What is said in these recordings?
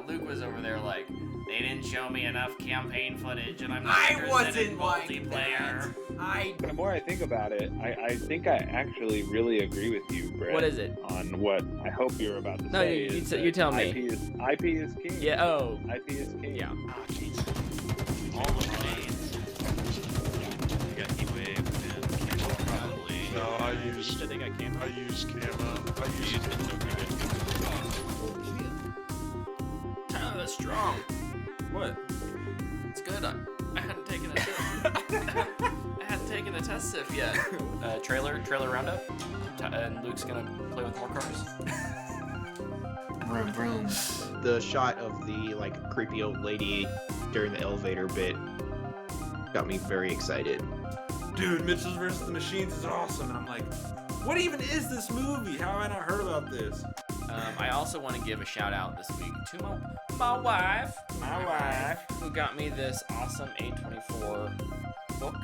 Luke was over there like, they didn't show me enough campaign footage, and I'm not I interested in wasn't like multiplayer. that. The more I think about it, I think I actually really agree with you, Brett. What is it? On what I hope you're about to No, say. you tell me. IP is king. Yeah. Oh. IP is king. Yeah. Oh, jeez. All the grenades. You got heat wave and camo probably. No, I use Did they got camera? I use camo. I You use used it, so good. Tyler, that's strong. What? It's good. I hadn't taken a I hadn't taken a test sip yet. Trailer roundup. And Luke's gonna play with more cars. Vroom, vroom. The shot of the like creepy old lady during the elevator bit got me very excited. Dude, Mitchell's vs. the Machines is awesome. And I'm like, what even is this movie? How have I not heard about this? I also want to give a shout out this week to my wife, who got me this awesome A24 book.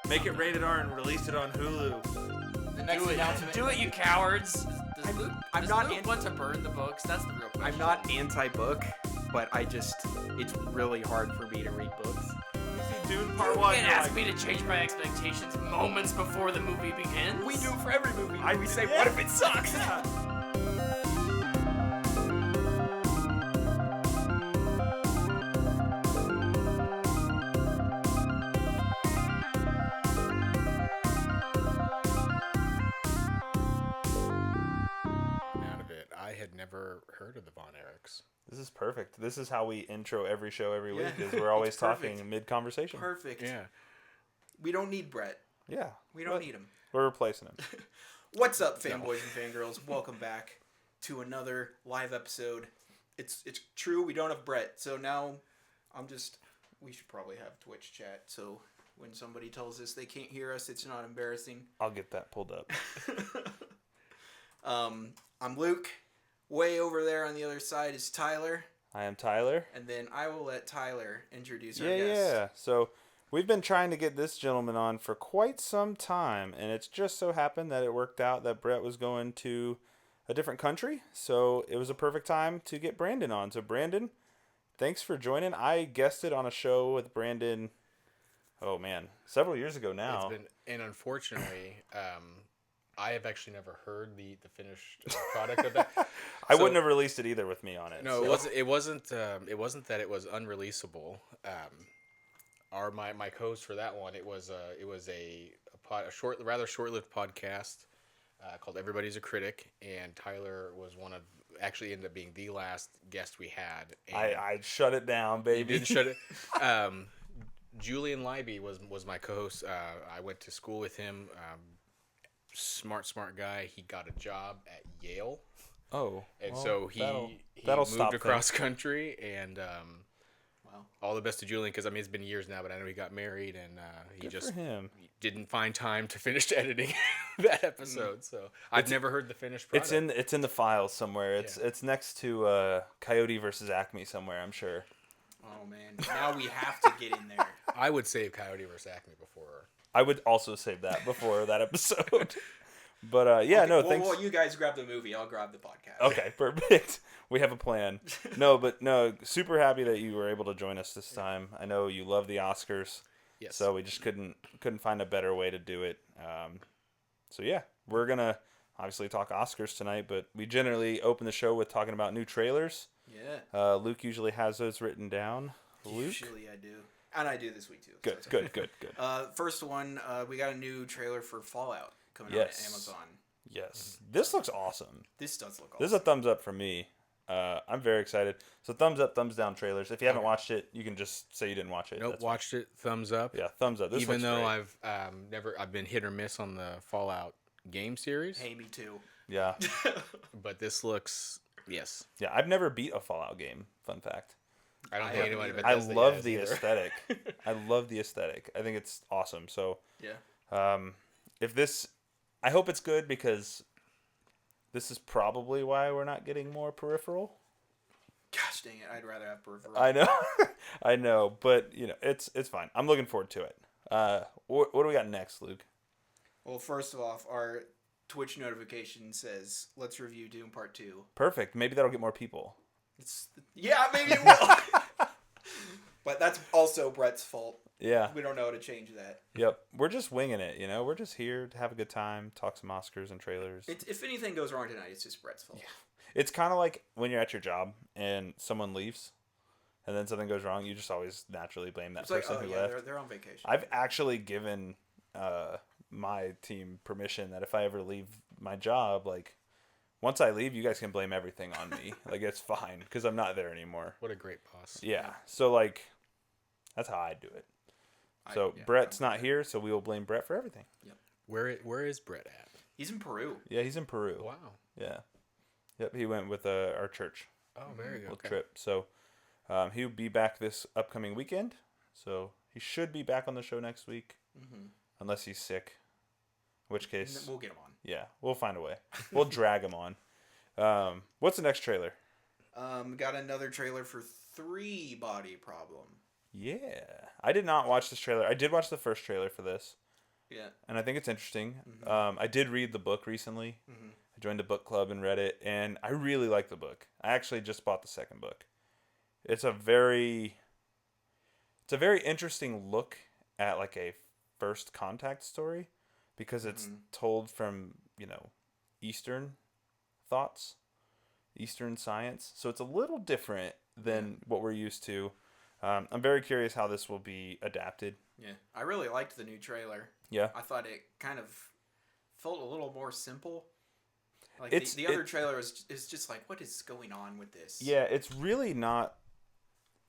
Make it rated R and release it on Hulu. The next announcement. Do it, you cowards! Does Luke not want to burn the books? That's the real question. I'm not anti-book, but it's really hard for me to read books. Dune You Part 1. can't you're ask like, me to change my expectations moments before the movie begins. We do it for every movie. We say, yeah. what if it sucks? Out of it, I had never heard of the Von Erichs. This is perfect. This is how we intro every show every week. Yeah, Is we're always it's perfect. talking mid conversation. Perfect. Yeah. We don't need Brett. Yeah. We don't need him. We're replacing him. What's up, fanboys and fangirls? Welcome back to another live episode. It's true, we don't have Brett, so now we should probably have Twitch chat, so when somebody tells us they can't hear us, it's not embarrassing. I'll get that pulled up. I'm Luke. Way over there on the other side is Tyler, I am Tyler. and then I will let Tyler introduce our Yeah, guest. yeah. So we've been trying to get this gentleman on for quite some time, and it's just so happened that it worked out that Brett was going to a different country, so it was a perfect time to get Brandon on. So Brandon, thanks for joining. I guested on a show with Brandon, oh man, several years ago now. And unfortunately, I have actually never heard the finished product of that. I wouldn't have released it either with me on it. No, so. it wasn't that it was unreleasable. My co-host for that one, it was a rather short-lived podcast called Everybody's a Critic, and Tyler was actually ended up being the last guest we had. And I shut it down, baby. you didn't shut it. Julian Leiby was my co-host. I went to school with him. Smart guy. He got a job at Yale. Oh, And well, so he that'll moved stop across country, and Wow. all the best to Julian, because I mean it's been years now, but I know he got married, and he Good just for him. didn't find time to finish editing that episode. So I've never heard the finished product. It's in the files somewhere. It's next to Coyote versus Acme somewhere, I'm sure. Oh man, now we have to get in there. I would save Coyote vs. Acme before. I would also save that before that episode. But yeah, Okay, no, well, thanks. Well, you guys grab the movie. I'll grab the podcast. Okay, perfect. We have a plan. No, super happy that you were able to join us this time. I know you love the Oscars. Yes. So we just couldn't find a better way to do it. So yeah, we're gonna obviously talk Oscars tonight, but we generally open the show with talking about new trailers. Yeah. Luke usually has those written down. Luke, Usually I do. And I do this week too. good. First one, we got a new trailer for Fallout coming out Yes. on Amazon. Yes, this looks awesome. This does look awesome. This is a thumbs up from me. I'm very excited. So thumbs up, thumbs down trailers. If you haven't watched it, you can just say you didn't watch it. Nope, That's watched it. Thumbs up. fine. Yeah, thumbs up. This Even looks though great. I've been hit or miss on the Fallout game series, Hey, me too. Yeah, but this looks yes. yeah. I've never beat a Fallout game. Fun fact. I don't I think haven't anyone. either. I Bethesda love has the either. aesthetic. I love the aesthetic. I think it's awesome. So, Yeah. if this, I hope it's good because this is probably why we're not getting more Peripheral. Gosh dang it, I'd rather have Peripheral. I know, I know, but it's fine. I'm looking forward to it. What do we got next, Luke? Well, first off, our Twitch notification says, let's review Doom Part 2. Perfect. Maybe that'll get more people. Yeah, maybe it will. But that's also Brett's fault. Yeah. We don't know how to change that. Yep. We're just winging it, you know? We're just here to have a good time, talk some Oscars and trailers. If anything goes wrong tonight, it's just Brett's fault. It's kind of like when you're at your job and someone leaves and then something goes wrong, you just always naturally blame that It's like, person oh who yeah, left. they're on vacation. I've actually given my team permission that if I ever leave my job, like, once I leave, you guys can blame everything on me. Like, it's fine because I'm not there anymore. What a great boss. Yeah. So, like, that's how I do it. So, yeah, Brett's not here, so we will blame Brett for everything. Where is Brett at? He's in Peru. Yeah, he's in Peru. Wow. Yeah. Yep, he went with our church. Oh, very good. Little Okay. trip. So, he'll be back this upcoming weekend. So, he should be back on the show next week. Unless he's sick. In which case, We'll get him on. yeah, we'll find a way. We'll drag him on. What's the next trailer? Got another trailer for 3 Body Problem. Yeah. I did not watch this trailer. I did watch the first trailer for this. Yeah. And I think it's interesting. I did read the book recently. I joined a book club and read it, and I really like the book. I actually just bought the second book. It's a very interesting look at like a first contact story because it's told from, Eastern thoughts, Eastern science. So it's a little different than what we're used to. I'm very curious how this will be adapted. Yeah. I really liked the new trailer. Yeah. I thought it kind of felt a little more simple. Like It's- the other trailer is just like, what is going on with this? Yeah, it's really not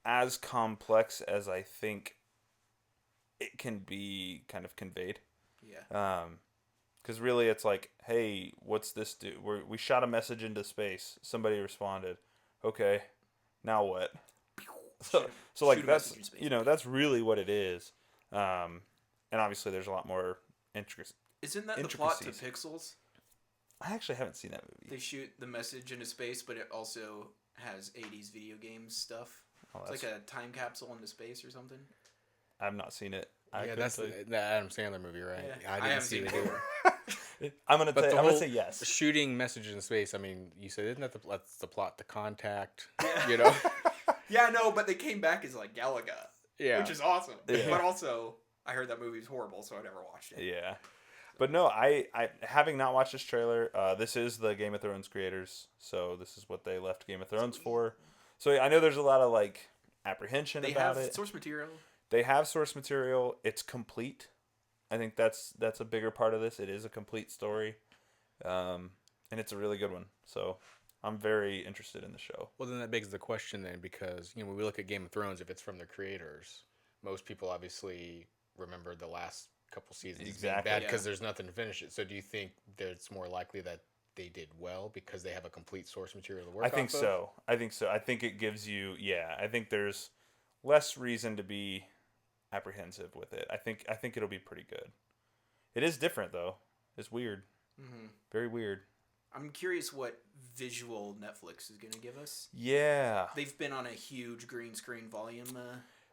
as complex as I think it can be kind of conveyed. Yeah. Because really it's like, hey, what's this do? We shot a message into space. Somebody responded. Okay, now what? So like shoot a that's message in space. that's really what it is. And obviously there's a lot more intricacies. Isn't that the plot to intricacies. Pixels? I actually haven't seen that movie. They shoot the message into space, but it also has 80s video games stuff. Oh, It's like a time capsule into space or something. I've not seen it. I Yeah, couldn't that's tell you. the Adam Sandler movie, right? Yeah. I I didn't haven't see seen it it either. I'm gonna But the I'm gonna whole say yes. shooting messages in space. I mean, you said isn't that that's the plot to Contact? You know. Yeah, no, but they came back as like Galaga, Yeah. which is awesome. Yeah. But also, I heard that movie's horrible, so I never watched it. Yeah, but no, I having not watched this trailer. This is the Game of Thrones creators, so this is what they left Game of Thrones for. So I know there's a lot of like apprehension They about have it. source material. They have source material. It's complete. I think that's a bigger part of this. It is a complete story, and it's a really good one. So I'm very interested in the show. Well, then that begs the question then, because when we look at Game of Thrones, if it's from the creators, most people obviously remember the last couple seasons being Exactly. bad because Yeah. there's nothing to finish it. So do you think that it's more likely that they did well because they have a complete source material to work I think off of? so. I think so. I think it gives you, I think there's less reason to be apprehensive with it. I think it'll be pretty good. It is different though. It's weird. Very weird. I'm curious what visual Netflix is going to give us. Yeah. They've been on a huge green screen volume.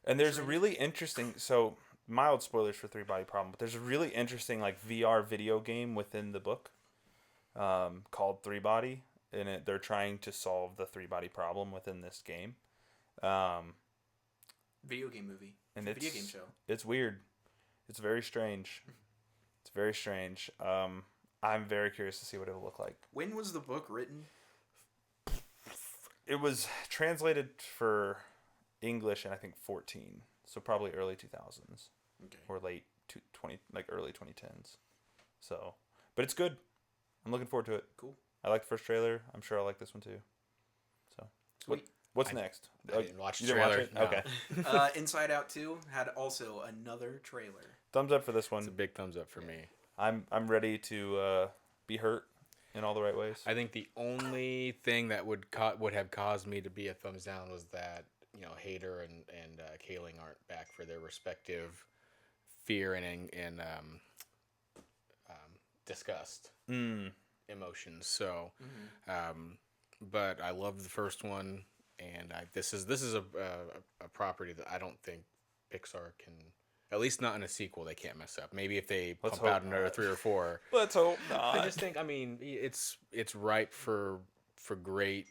And there's a really interesting, so mild spoilers for Three Body Problem, but there's a really interesting like VR video game within the book called Three Body, and they're trying to solve the three body problem within this game. Video game movie. And Video it's- game show. It's weird. It's very strange. It's very strange. I'm very curious to see what it'll look like. When was the book written? It was translated for English in I think 14, so probably early 2000s Okay. or late early 2010s. So, but it's good. I'm looking forward to it. Cool. I like the first trailer. I'm sure I'll like this one too. So, Sweet. what's next? I didn't watch You the didn't watch trailer. it? No. Okay. Inside Out 2 had also another trailer. Thumbs up for this It's a one. big thumbs up for me. I'm ready to be hurt in all the right ways. I think the only thing that would have caused me to be a thumbs down was that Hader and Kaling aren't back for their respective fear and disgust emotions. So, but I loved the first one, and this is a property that I don't think Pixar can. At least not in a sequel, they can't mess up. Maybe if they Let's pump out hope another not. 3 or 4. Let's hope I not. just think, it's ripe for great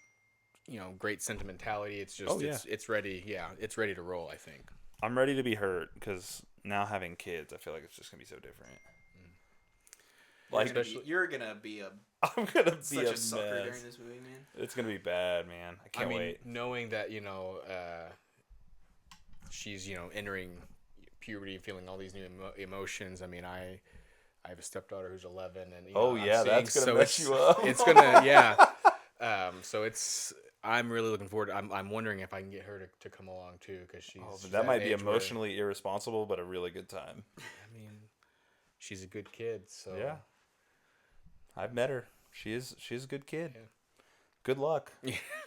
great sentimentality. It's just Oh, yeah. it's ready. Yeah, it's ready to roll. I think. I'm ready to be hurt because now having kids, I feel like it's just gonna be so different. Like, You're gonna be a I'm gonna be such a sucker mess. during this movie, man. It's gonna be bad, man. I can't wait. Knowing that she's entering puberty, feeling all these new emotions. I mean, I have a stepdaughter who's 11, and Oh, I'm yeah, seeing- that's gonna so mess it's- you up. It's gonna, yeah. So I'm really looking forward. I'm wondering if I can get her to come along too, because she's Oh, but she's that at might an be age where- emotionally irresponsible, but a really good time. I mean, she's a good kid, so Yeah. I've met her. She's a good kid. Yeah. Good luck.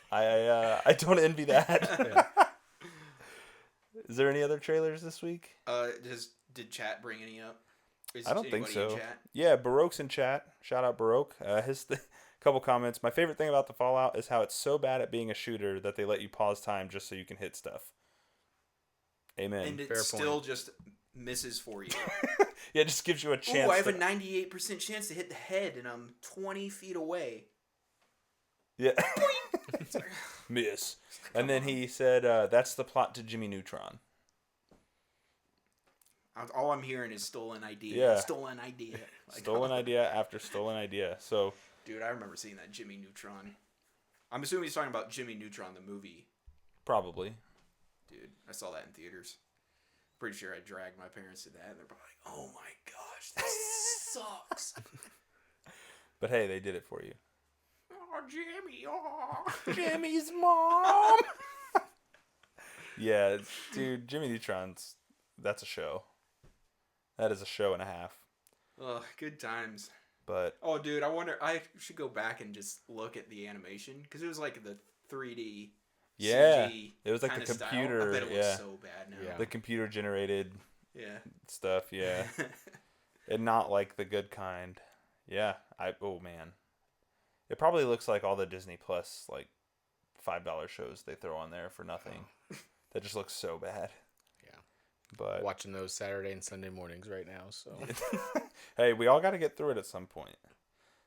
Yeah. I don't envy that. Is there any other trailers this week? Did chat bring any up? Is I don't think anybody in so. chat? Yeah, Baroque's in chat. Shout out Baroque. Couple comments. My favorite thing about the Fallout is how it's so bad at being a shooter that they let you pause time just so you can hit stuff. Amen. And it Fair still point. just misses for you. Yeah, it just gives you a chance. Ooh, I have to- a 98% chance to hit the head, and I'm 20 feet away. Yeah. Miss. And then he said, that's the plot to Jimmy Neutron. All I'm hearing is stolen idea. Yeah. Stolen idea. Like, Stolen idea after stolen idea. So, Dude, I remember seeing that Jimmy Neutron. I'm assuming he's talking about Jimmy Neutron, the movie. probably. Dude, I saw that in theaters. Pretty sure I dragged my parents to that, and they're probably like, oh my gosh, this sucks. But hey, they did it for you. Oh, Jimmy, oh. Jimmy's mom! Yeah, dude, Jimmy Neutron's, that's a show. That is a show and a half. Ugh, good times. But, Oh, dude, I wonder, I should go back and just look at the animation, because it was like the 3D yeah, CG it was like kinda the style. computer, I bet it yeah. looks so bad now. Yeah. the computer generated Yeah. stuff, yeah. And not like the good kind. Yeah, oh man. It probably looks like all the Disney Plus, like, $5 shows they throw on there for nothing. That just looks so bad. Yeah. But Watching those Saturday and Sunday mornings right now. So hey, we all got to get through it at some point.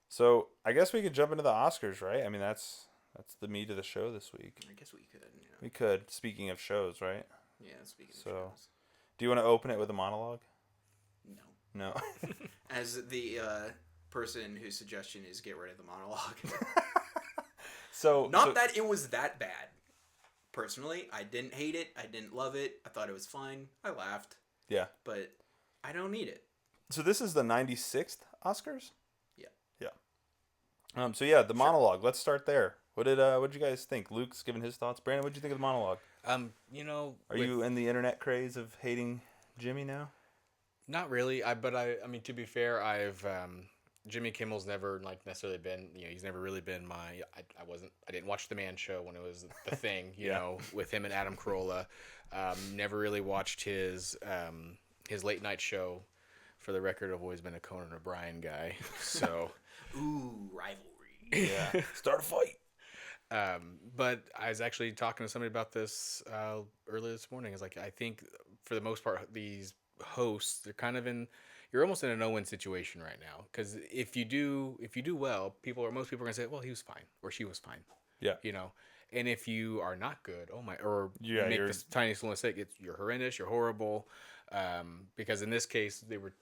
So I guess we could jump into the Oscars, right? I mean, that's the meat of the show this week. I guess we could, yeah. We could. Speaking of shows, right? Yeah, speaking So- of shows. Do you want to open it with a monologue? No. No. As the person whose suggestion is get rid of the monologue. So Not that it was that bad. Personally, I didn't hate it. I didn't love it. I thought it was fine. I laughed. Yeah. But I don't need it. So this is the 96th Oscars. Yeah. Yeah. So yeah, the monologue. Let's start there. What did you guys think? Luke's giving his thoughts. Brandon, what did you think of the monologue? Are you in the internet craze of hating Jimmy now? Not really. I mean, to be fair, I've Jimmy Kimmel's never necessarily been. He's never really been my. I didn't watch the Man Show when it was the thing. Yeah. With him and Adam Carolla. Never really watched his late night show. For the record, I've always been a Conan O'Brien guy. So. Ooh, rivalry. Yeah. Start a fight. But I was actually talking to somebody about this earlier this morning. It's like I think for the most part these hosts they're kind of you're almost in a no-win situation right now because if you do well, most people are gonna say, well, he was fine or she was fine. Yeah. And if you are not good, or Yeah, make you're- the tiniest little mistake, you're horrendous, you're horrible. Because in this case, they were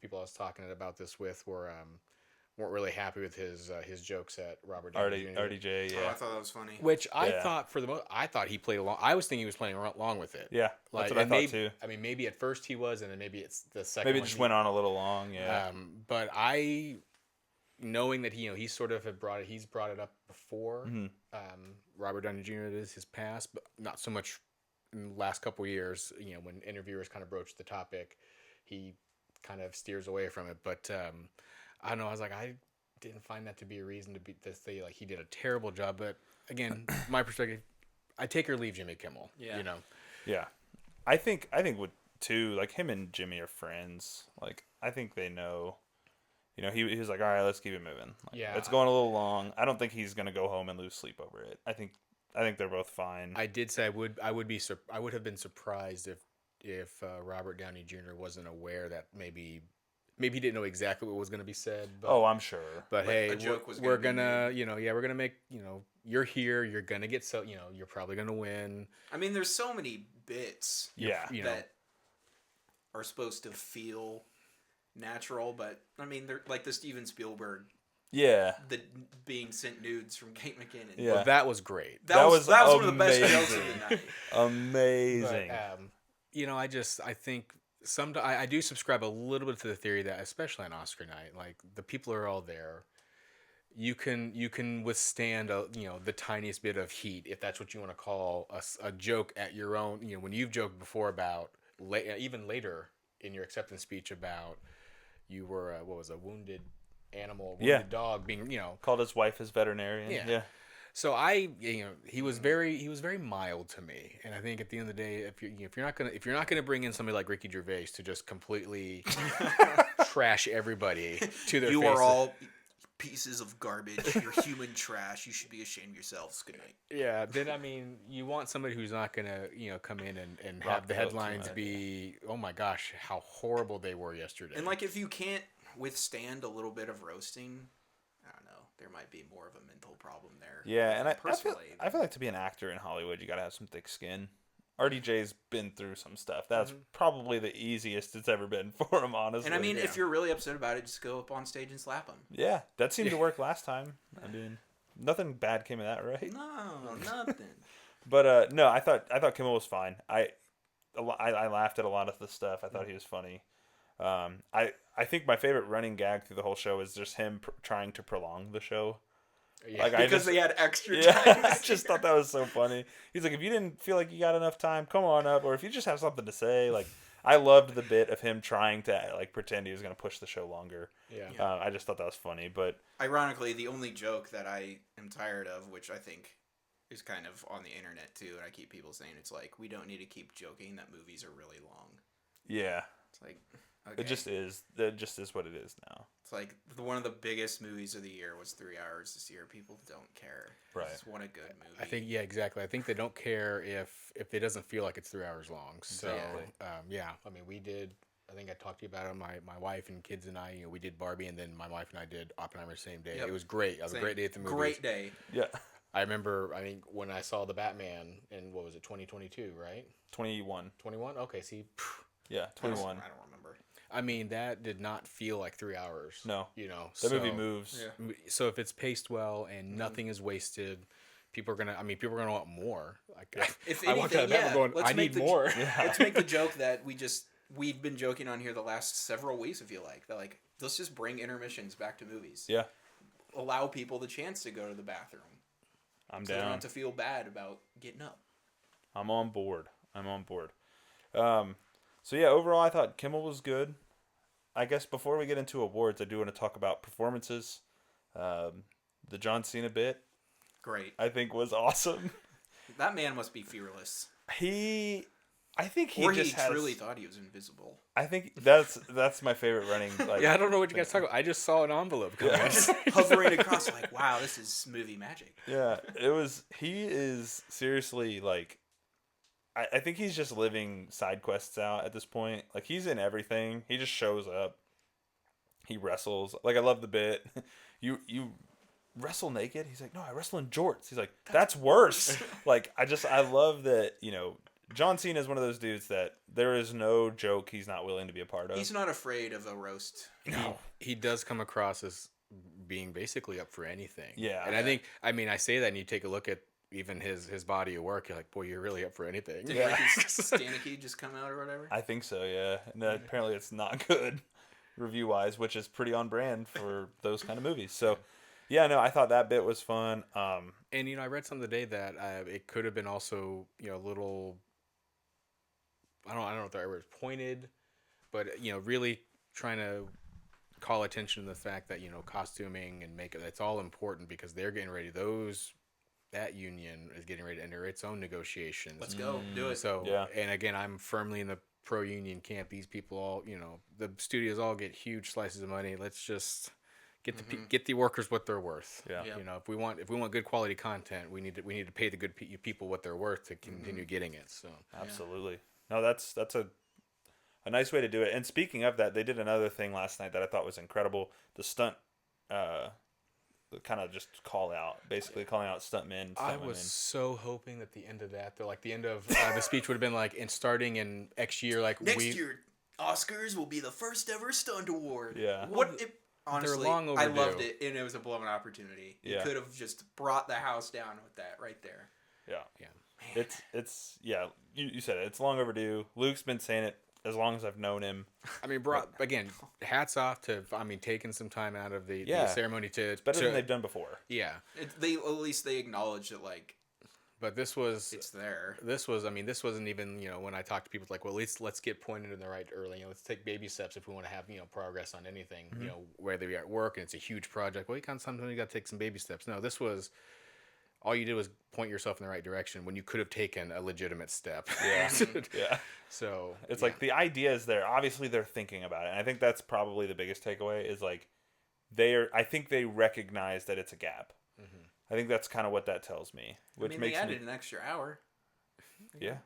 people I was talking about this with weren't really happy with his jokes at Robert Downey Jr. RDJ, Oh, I yeah. thought that was funny. Which I Yeah. thought I thought he played along. I was thinking he was playing along with it. Yeah, that's what I and thought maybe, too. I mean, maybe at first he was, and then maybe it's the second. Maybe it one just he- went on a little long, yeah. But knowing that he's sort of he's brought it up before. Mhm. Robert Downey Jr. is his past, but not so much in the last couple years. When interviewers kind of broach the topic, he kind of steers away from it. But I don't know. I was like, I didn't find that to be a reason to say like he did a terrible job. But again, my perspective, I take or leave Jimmy Kimmel. Yeah. Yeah. I think with too, like him and Jimmy are friends. Like I think they know. He was like, all right, let's keep it moving. Like, Yeah. it's going a little long. I don't think he's gonna go home and lose sleep over it. I think they're both fine. I did say I would have been surprised if Robert Downey Jr. wasn't aware that maybe maybe he didn't know exactly what was going to be said. But, Oh, I'm sure. but Like, hey, a joke was we're gonna be gonna, we're gonna make, you're here. You're gonna get you're probably gonna win. I mean, there's so many bits Yeah. You know, that are supposed to feel natural, but I mean, they're like the Steven Spielberg, Yeah. the being sent nudes from Kate McKinnon. Yeah. Well, that was great. That was one of the best amazing. jokes of the night. Amazing. But, I think I do subscribe a little bit to the theory that, especially on Oscar night, like the people are all there. You can withstand the tiniest bit of heat, if that's what you want to call a joke at your own. When you've joked before about even later in your acceptance speech about you were a wounded animal, wounded dog being Called his wife his veterinarian. Yeah. Yeah. So he was very mild to me, and I think at the end of the day, if you're not gonna bring in somebody like Ricky Gervais to just completely trash everybody to their You faces. are all pieces of garbage. You're human trash. You should be ashamed of yourselves. Good night. Yeah, then I mean, you want somebody who's not gonna come in and Rock have the the boat headlines tonight, be, oh my gosh, how horrible they were yesterday. And like, if you can't withstand a little bit of roasting, I don't know. There might be more of a mental problem there. Yeah, and I feel Personally, like to be an actor in Hollywood, you gotta have some thick skin. RDJ's been through some stuff. That's probably the easiest it's ever been for him, honestly. and I mean, if you're really upset about it, just go up on stage and slap him. yeah, that seemed to work last time. I mean, nothing bad came of that, right? No, nothing. But no, I thought Kimmel was fine. I laughed at a lot of the stuff. I thought he was funny. I think my favorite running gag through the whole show is just him trying to prolong the show. Yeah. Like, I Because just, they had extra yeah, time. I just thought that was so funny. He's like, if you didn't feel like you got enough time, come on up. Or if you just have something to say, like, I loved the bit of him trying to like pretend he was going to push the show longer. Yeah. I just thought that was funny. But Ironically, the only joke that I am tired of, which I think is kind of on the internet too, and I keep people saying it's like, we don't need to keep joking that movies are really long. yeah, It's like, okay. it just is. It just is what it is now. It's like one of the biggest movies of the year was 3 hours this year. People don't care. Right. Just want a good movie. I think exactly. I think they don't care if it doesn't feel like it's 3 hours long. So Exactly. I mean, we did. I think I talked to you about it. My wife and kids and I, we did Barbie, and then my wife and I did Oppenheimer the same day. Yep. It was great. It was a Same. great day at the movies. Great day. Yeah, I remember. I think when I saw the Batman in, what was it, 2022, right? 21. 21. Okay, see. Yeah, I don't 21. remember. I mean, that did not feel like 3 hours. No. So, The movie moves. Yeah. So if it's paced well and nothing is wasted, people are gonna want more. Like, If I walked anything, out of that yeah, going, let's I make need the- more. Let's make the joke that we've been joking on here the last several weeks. I feel like that, like, let's just bring intermissions back to movies. Yeah, Allow people the chance to go to the bathroom. I'm So they don't down. have to feel bad about getting up. I'm on board. So yeah, overall, I thought Kimmel was good. I guess before we get into awards, I do want to talk about performances. The John Cena bit, Great. I think, was awesome. That man must be fearless. I think he Or just he has, truly thought he was invisible. I think that's my favorite running. Like, Yeah, I don't know what you guys talk about. I just saw an envelope come out. Just hovering across, like, wow, this is movie magic. yeah, he is seriously like, I think he's just living side quests out at this point. Like, he's in everything. He just shows up. He wrestles. Like, I love the bit. You wrestle naked? He's like, no, I wrestle in jorts. He's like, that's worse. Like, I love that, John Cena is one of those dudes that there is no joke he's not willing to be a part of. He's not afraid of a roast. No. He does come across as being basically up for anything. Yeah. And I say that and you take a look at even his body of work, you're like, boy, you're really up for anything. Did Yeah. like his Stanicky just come out or whatever? I think so, yeah. And apparently it's not good review-wise, which is pretty on brand for those kind of movies. So, yeah, no, I thought that bit was fun. And, I read something today that it could have been also, a little, I don't know if the right word is pointed, but, really trying to call attention to the fact that, costuming and makeup, that's all important because they're getting ready. That union is getting ready to enter its own negotiations. Let's go. Do it. So, Yeah. and again, I'm firmly in the pro-union camp. These people all, the studios all get huge slices of money. Let's just get get the workers what they're worth. Yeah. Yeah. If we want good quality content, we need to pay the good people what they're worth to continue getting it. So, Absolutely. No, that's a a nice way to do it. And speaking of that, they did another thing last night that I thought was incredible. The stunt, kind of just basically calling out stuntmen. I was so hoping that the end of that, like the end of the speech would have been like, and starting in X year, like Next year, Oscars will be the first ever stunt award. Yeah. Honestly, long I overdue. loved it, and it was a blown opportunity. You Yeah. could have just brought the house down with that right there. Yeah. Yeah. It's you said it. It's long overdue. Luke's been saying it as long as I've known him. I mean, again, hats off to taking some time out of the Yeah. ceremony to It's better than they've done before. Yeah, They at least they acknowledge that like but this was it's there. this wasn't even, when I talk to people, it's like, well, let's get pointed in the right early. Let's take baby steps if we want to have, progress on anything, whether you're at work and it's a huge project. Well, sometimes you got to take some baby steps. No, this was, all you did was point yourself in the right direction when you could have taken a legitimate step. Yeah. Yeah. So It's like the idea is there. Obviously, they're thinking about it. And I think that's probably the biggest takeaway is like I think they recognize that it's a gap. Mm-hmm. I think that's kind of what that tells me, which they makes added me an extra hour. yeah.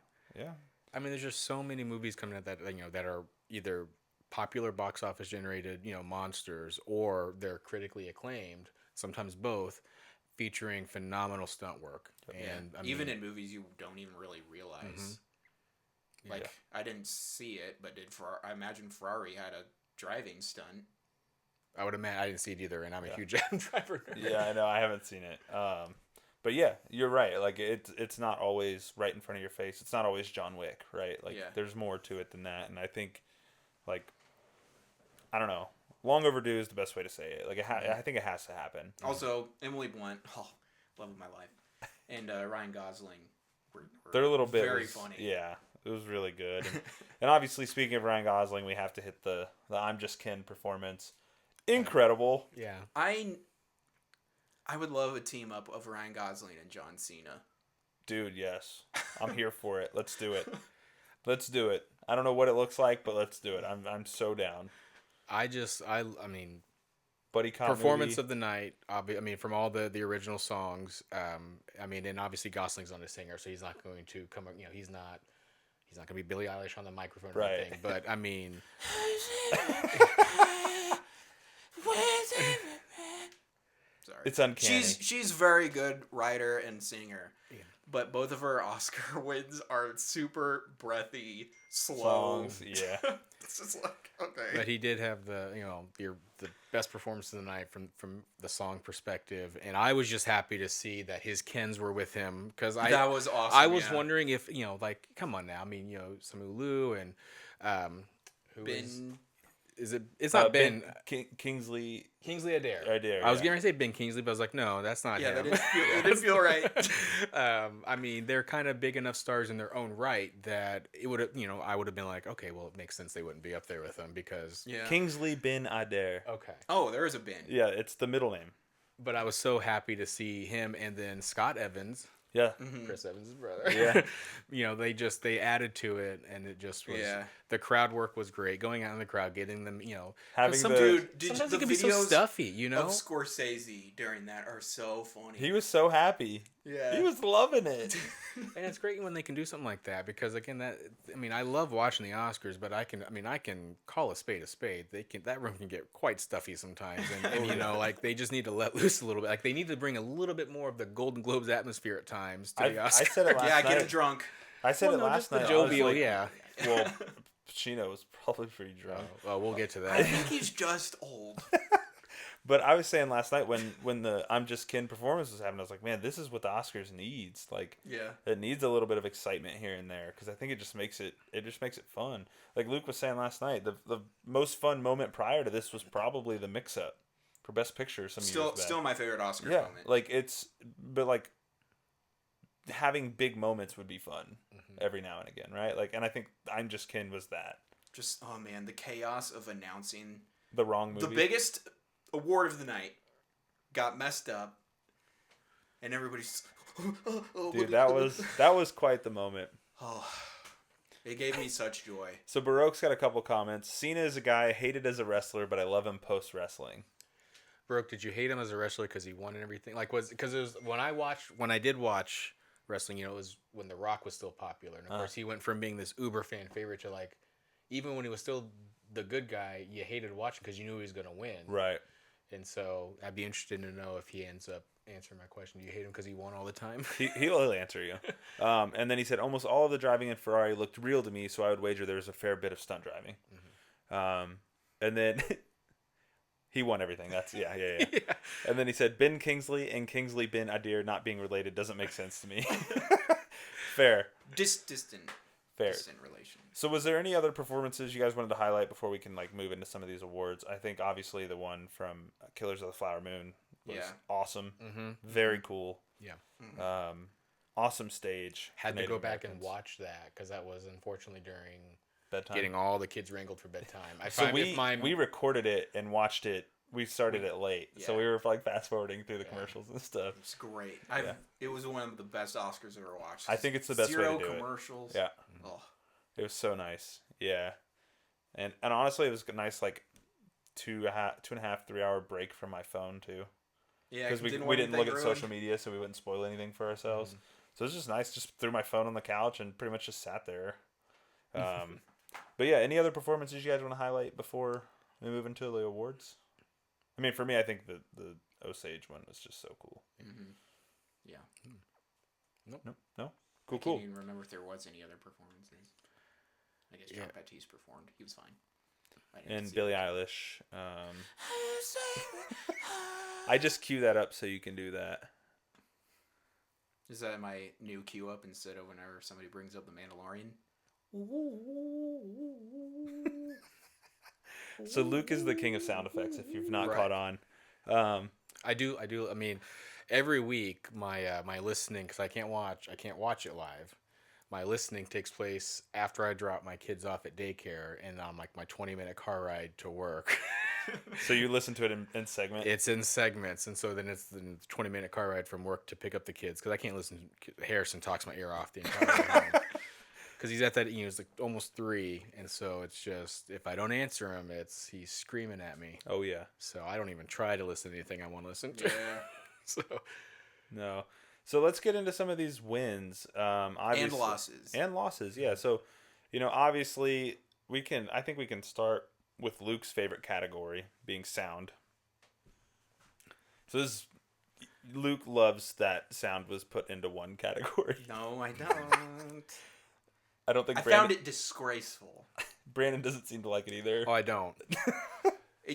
I mean, there's just so many movies coming out that that are either popular box office generated, monsters, or they're critically acclaimed, sometimes both, featuring phenomenal stunt work. And I Even mean, in movies you don't even really realize. Mhm. Like I didn't see it, but I imagine Ferrari had a driving stunt. I would imagine I didn't see it either, and I'm a huge Adam Driver nerd. Yeah, I know. I haven't seen it. But yeah, you're right. Like it's not always right in front of your face. It's not always John Wick, right? Like there's more to it than that. And I think, like, I don't know. Long overdue is the best way to say it. Like I think it has to happen. Also, Emily Blunt, love of my life, and Ryan Gosling were Their little bit very was, funny. Yeah, it was really good. And obviously, speaking of Ryan Gosling, we have to hit the I'm Just Ken performance. Incredible. Yeah. I would love a team up of Ryan Gosling and John Cena. Dude, yes. I'm here for it. Let's do it. Let's do it. I don't know what it looks like, but let's do it. I'm so down. I mean, Buddy cop performance movie. of the night. From all the original songs. And obviously Gosling's not a singer, so he's not going to come. He's not going to be Billie Eilish on the microphone or Right. anything. But I mean, Sorry. It's uncanny. She's very good writer and singer. Yeah. But both of her Oscar wins are super breathy, slow. Songs, yeah. It's just like, okay. but he did have the best performance of the night from the song perspective, and I was just happy to see that his Kens were with him because that was awesome. I was yeah. wondering if like, come on now. I mean, Samu Liu and who Ben. is it? It's not Ben. Kingsley Adair. Adair, I was yeah. getting ready to say Ben Kingsley, but I was like, no, that's not Yeah, him. that didn't feel right. I mean, they're kind of big enough stars in their own right that it would have, I would have been like, okay, well, it makes sense they wouldn't be up there with them because. Yeah. Kingsley Ben Adair. Okay. Oh, there is a Ben. Yeah, it's the middle name. But I was so happy to see him and then Scott Evans, Yeah. Chris Evans' brother. Yeah. they added to it, and it just was. Yeah. The crowd work was great. Going out in the crowd, getting them, Having some the- Dude, sometimes the it can be so videos stuffy, of Scorsese during that are so funny. He was so happy. Yeah. He was loving it. And it's great when they can do something like that because again, I love watching the Oscars, but I can call a spade a spade. That room can get quite stuffy sometimes, and like they just need to let loose a little bit. Like they need to bring a little bit more of the Golden Globes atmosphere at times to the I Oscars. said it last Yeah, night. get him drunk. I said it no, last just the night. I was jovial, like, yeah. Well, Pacino was probably pretty drunk. Well, we'll get to I that. think he's just old. But I was saying last night when the I'm Just Ken performance was happening, I was like, man, this is what the Oscars needs. Like, Yeah. it needs a little bit of excitement here and there because I think it just makes it fun. Like Luke was saying last night, the most fun moment prior to this was probably the mix up for Best Picture. Some years back. Still my favorite Oscar Yeah, moment. but having big moments would be fun every now and again, right? Like, and I think I'm Just Ken was that. Just oh man, the chaos of announcing The wrong movie. the biggest award of the night got messed up, and everybody's Dude, that was quite the moment. oh, it gave me such joy. So Baroque's got a couple comments. Cena is a guy I hated as a wrestler, but I love him post wrestling. Brooke, did you hate him as a wrestler because he won and everything? Like, because it was when I did watch wrestling, it was when The Rock was still popular, and of course he went from being this uber fan favorite to like, even when he was still the good guy, you hated watching because you knew he was gonna win. Right. And so I'd be interested to know if he ends up answering my question. Do you hate him because he won all the time? He'll answer you. And then he said, almost all of the driving in Ferrari looked real to me, so I would wager there was a fair bit of stunt driving. And then he won everything. That's yeah. And then he said, Ben Kingsley and Kingsley Ben Adir not being related doesn't make sense to me. Fair. Distant relation. So was there any other performances you guys wanted to highlight before we can like move into some of these awards? I think obviously the one from Killers of the Flower Moon was awesome. Very cool. Yeah. Awesome stage. Had to Native go back and Americans. watch that because that was unfortunately during Bedtime. getting all the kids wrangled for bedtime. So we recorded it and watched it. We started it late, so we were like fast forwarding through the commercials and stuff. It's great. It was one of the best Oscars I've ever watched. I think it's the best way to do Zero commercials. it. Yeah. Oh. It was so nice. Yeah. And honestly, it was a nice like 2.5, 3 hour break from my phone too. Yeah, Because we didn't look at social media, so we wouldn't spoil anything for ourselves. So it was just nice. Just threw my phone on the couch and pretty much just sat there. But yeah, any other performances you guys want to highlight before we move into the awards? I mean, for me, I think the Osage one was just so cool. Yeah. No? I Cool. can't even remember if there was any other performances. I guess John Baptiste performed. He was fine. I didn't And see Billie it. Eilish. I just cue that up so you can do that. Is that my new cue up instead of whenever somebody brings up the Mandalorian? So Luke is the king of sound effects. If you've not Right. caught on, I do. I mean, every week my listening, because I can't watch it live. My listening takes place after I drop my kids off at daycare and on like my 20-minute car ride to work. so you listen to it in segment. It's in segments, and so then it's the 20-minute car ride from work to pick up the kids because I can't listen. Harrison talks my ear off the entire time because he's at that. He's like almost 3, and so it's just if I don't answer him, he's screaming at me. Oh yeah. So I don't even try to listen to anything I want to listen to. Yeah. So No. So let's get into some of these wins. And Obviously, losses. And losses. Yeah. So, obviously I think we can start with Luke's favorite category being sound. So Luke loves that sound was put into one category. No, I don't. I don't think I found it disgraceful. Brandon doesn't seem to like it either. I don't.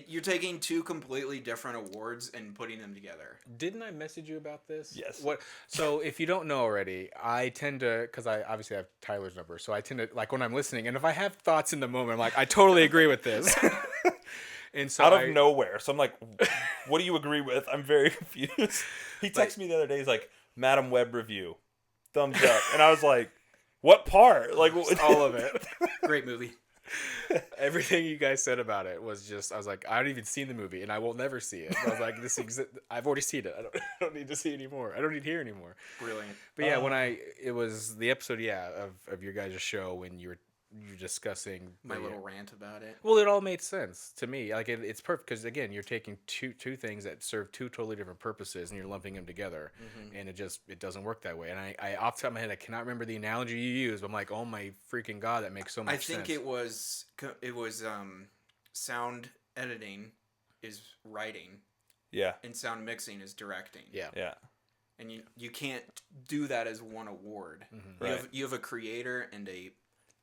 You're taking 2 completely different awards and putting them together. Didn't I message you about this? Yes. What? So if you don't know already, I tend to, because I obviously have Tyler's number, so I tend to, like when I'm listening, and if I have thoughts in the moment, I'm like, I totally agree with this. And so Out of nowhere. So I'm like, what do you agree with? I'm very confused. He texted me the other day. He's like, Madam Web review. Thumbs up. And I was like, what part? Like all of it. Great movie. Everything you guys said about it was just, I was like, I haven't even seen the movie, and I will never see it. I was like, I've already seen it. I don't need to see anymore. I don't need to hear anymore. Brilliant. But yeah, it was the episode, of your guys' show when you're discussing My little rant about it. Well, it all made sense to me. Like it's perfect because again, you're taking two things that serve 2 totally different purposes and you're lumping them together, and it doesn't work that way. And I off the top of my head, I cannot remember the analogy you used. But I'm like, oh my freaking god, that makes so much sense. I think it was sound editing is writing. Yeah. And sound mixing is directing. Yeah. Yeah. And you can't do that as one award. Right. You have a creator and a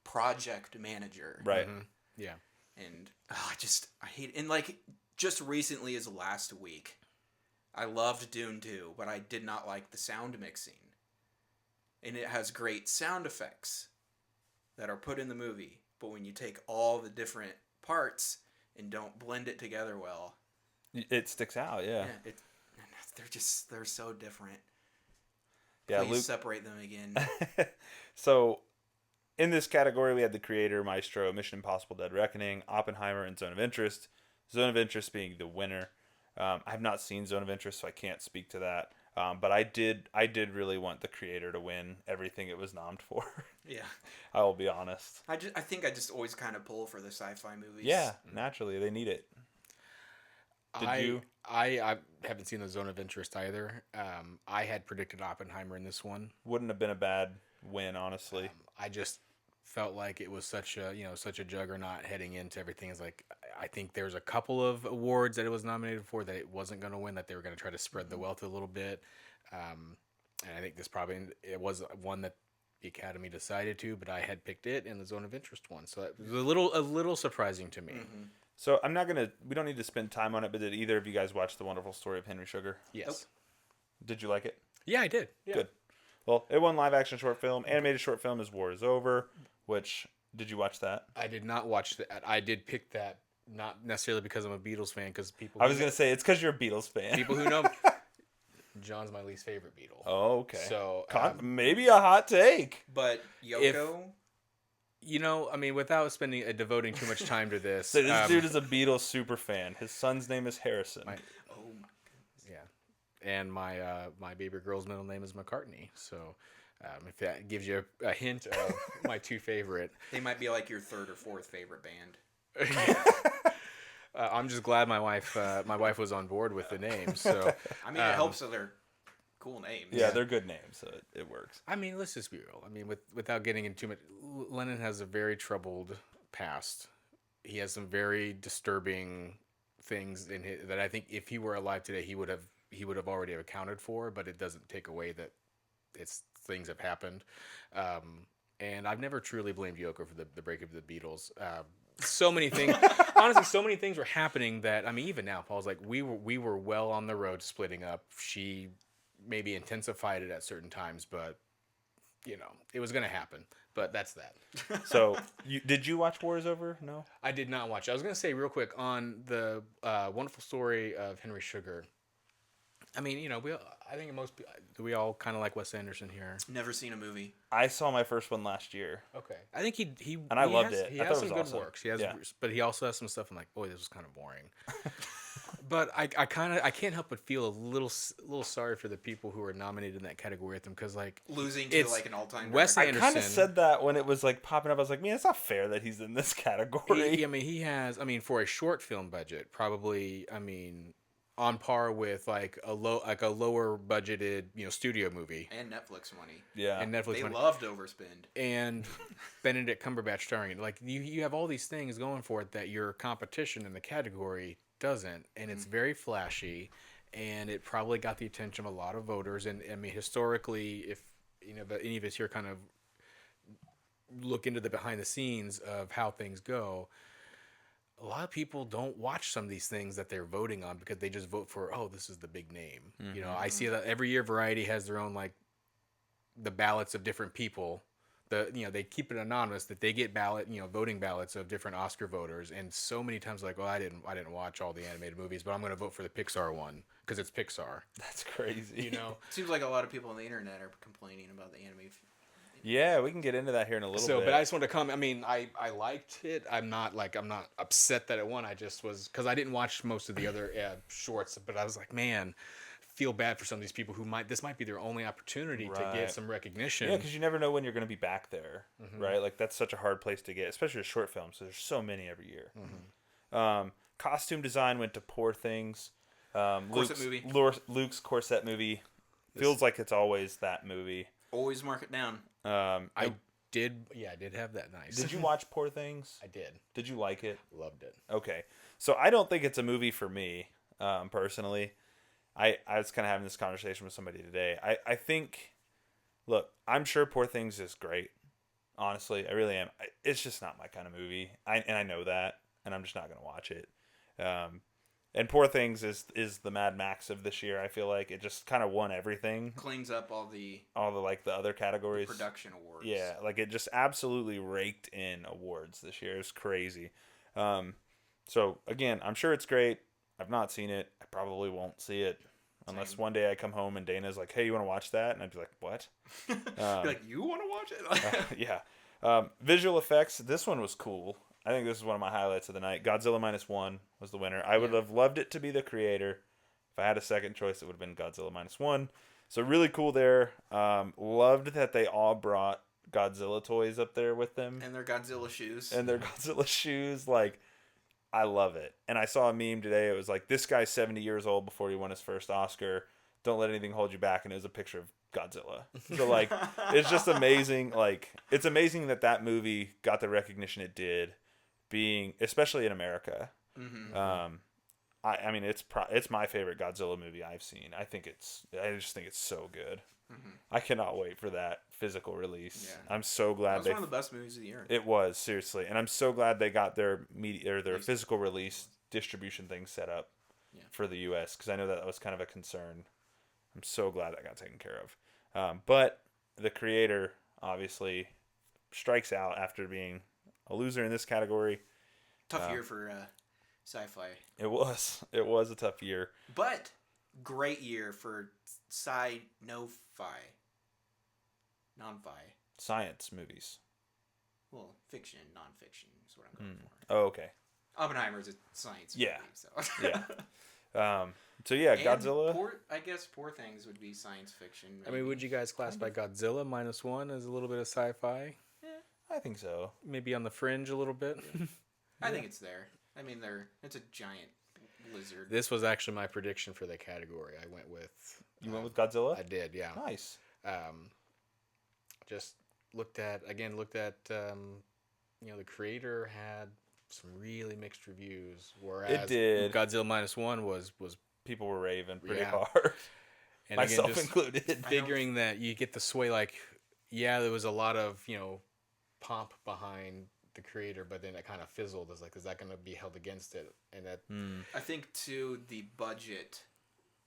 project manager. Right. Yeah. And I hate it. And like just recently as last week, I loved Dune 2, but I did not like the sound mixing. And it has great sound effects that are put in the movie, but when you take all the different parts and don't blend it together well, It sticks out, yeah. they're so different. Yeah, Please Luke. separate them again. So, in this category, we had The Creator, Maestro, Mission Impossible: Dead Reckoning, Oppenheimer, and Zone of Interest. Zone of Interest being the winner. I have not seen Zone of Interest, so I can't speak to that. But I did really want The Creator to win everything it was nommed for. Yeah. I will be honest. I think I just always kind of pull for the sci-fi movies. Yeah, naturally they need it. I haven't seen the Zone of Interest either. I had predicted Oppenheimer in this one. Wouldn't have been a bad win, honestly. felt like it was such a juggernaut heading into everything. It's like I think there's a couple of awards that it was nominated for that it wasn't going to win, that they were going to try to spread the wealth a little bit. And I think it was one that the Academy decided to, but I had picked it in the Zone of Interest one, so it was a little surprising to me. So we don't need to spend time on it, but did either of you guys watch The Wonderful Story of Henry Sugar? Yes. Did you like it? Yeah, I did. Yeah. Good. Well, it won live action short film. Animated short film is War is Over, which, did you watch that? I did not watch that. I did pick that, not necessarily because I'm a Beatles fan, because I was going to say, it's because you're a Beatles fan. people who know John's my least favorite Beatle. Oh, okay. So maybe a hot take. But Yoko, without devoting too much time to this, So this dude is a Beatles super fan. His son's name is Harrison. yeah, and my baby girl's middle name is McCartney. So if that gives you a hint of my two favorite, they might be like your third or fourth favorite band. I'm just glad my wife was on board with the name. So I mean, it helps that they're cool names. Yeah, they're good names, so it works. I mean, let's just be real. I mean, without getting into too much, Lennon has a very troubled past. He has some very disturbing things in his, that I think if he were alive today, he would have already accounted for. But it doesn't take away that things have happened. And I've never truly blamed Yoko for the breakup of the Beatles. So many things, honestly, so many things were happening that, I mean, even now, Paul's like, we were well on the road to splitting up. She maybe intensified it at certain times, but it was going to happen. But that's that. So, did you watch War is Over? No? I did not watch it. I was going to say real quick on the Wonderful Story of Henry Sugar. I mean, I think do we all kind of like Wes Anderson here? Never seen a movie. I saw my first one last year. Okay. I think he and I loved it. He I has thought some it was good awesome. works. He has, but he also has some stuff I'm like, boy, this was kind of boring. But I can't help but feel a little sorry for the people who are nominated in that category with them, because like Losing to like an all-time Wes record. I kind of Anderson- said that when it was like popping up. I was like, man, it's not fair that he's in this category. he has. I mean, for a short film budget, probably. I mean, on par with like a lower budgeted studio movie. And Netflix money. Yeah. And Netflix They money. love to overspend. And Benedict Cumberbatch starring it. Like you have all these things going for it that your competition in the category doesn't, and it's very flashy, and it probably got the attention of a lot of voters. And I mean, historically, if any of us here kind of look into the behind the scenes of how things go, a lot of people don't watch some of these things that they're voting on because they just vote for, oh, this is the big name. I see that every year Variety has their own, like, the ballots of different people. They keep it anonymous, that they get voting ballots of different Oscar voters, and so many times like, well, I didn't watch all the animated movies, but I'm going to vote for the Pixar one because it's Pixar. That's crazy. Seems like a lot of people on the internet are complaining about the anime. Yeah, we can get into that here in a little bit. But I just wanted to comment. I mean, I liked it. I'm not upset that it won. I just was, because I didn't watch most of the other shorts, but I was like, man, feel bad for some of these people who this might be their only opportunity to get some recognition. Yeah, because you never know when you're going to be back there, right? Like, that's such a hard place to get, especially a short film. So there's so many every year. Costume design went to Poor Things. Corset movie. Luke's corset movie. Feels like it's always that movie. Always mark it down. I did have that nice. Did you watch Poor Things? I did. Did you like it? Loved it. Okay. So I don't think it's a movie for me, personally. I was kind of having this conversation with somebody today. I think, look, I'm sure Poor Things is great. Honestly, I really am. It's just not my kind of movie. I know that, and I'm just not going to watch it. And Poor Things is the Mad Max of this year. I feel like it just kind of won everything. Cleans up all the like the other categories. Production awards. Yeah, like it just absolutely raked in awards this year. It's crazy. So again, I'm sure it's great. I've not seen it. I probably won't see it unless one day I come home and Dana's like, "Hey, you want to watch that?" And I'd be like, "What?" You're like, you want to watch it? Yeah. Visual effects. This one was cool. I think this is one of my highlights of the night. Godzilla -1 was the winner. I would have loved it to be The Creator. If I had a second choice, it would have been Godzilla -1. So really cool there. Loved that they all brought Godzilla toys up there with them. And their Godzilla shoes. And their Godzilla shoes. Like, I love it. And I saw a meme today. It was like, this guy's 70 years old before he won his first Oscar. Don't let anything hold you back. And it was a picture of Godzilla. So like, it's just amazing. Like, it's amazing that movie got the recognition it did, being especially in America. Mm-hmm. I mean, it's my favorite Godzilla movie I've seen. I just think it's so good. Mm-hmm. I cannot wait for that physical release. Yeah. I'm so That glad was one of the best movies of the year. it was, seriously, and I'm so glad they got their media or their physical release distribution thing set up for the U.S. because I know that was kind of a concern. I'm so glad that got taken care of. But the creator obviously strikes out after being a loser in this category. Tough year for sci-fi. It was a tough year. But great year for no-fi. Non-fi. Science movies. Well, fiction, non-fiction is what I'm going for. Oh, okay. Oppenheimer's a science Yeah. movie, so. Yeah. So yeah, And Godzilla. I guess Poor Things would be science fiction. I mean, would you guys classify Godzilla -1 as a little bit of sci-fi? I think so. Maybe on the fringe a little bit. I think it's there. I mean, it's a giant lizard. This was actually my prediction for the category. I went with. You went with Godzilla? I did, yeah. Nice. Just looked at the creator had some really mixed reviews, whereas It did. Godzilla -1 was People were raving pretty Yeah. hard. and Myself again, just included. figuring that you get the sway, like, yeah, there was a lot of pomp behind the creator, but then it kind of fizzled. It's like, is that going to be held against it? And that I think too the budget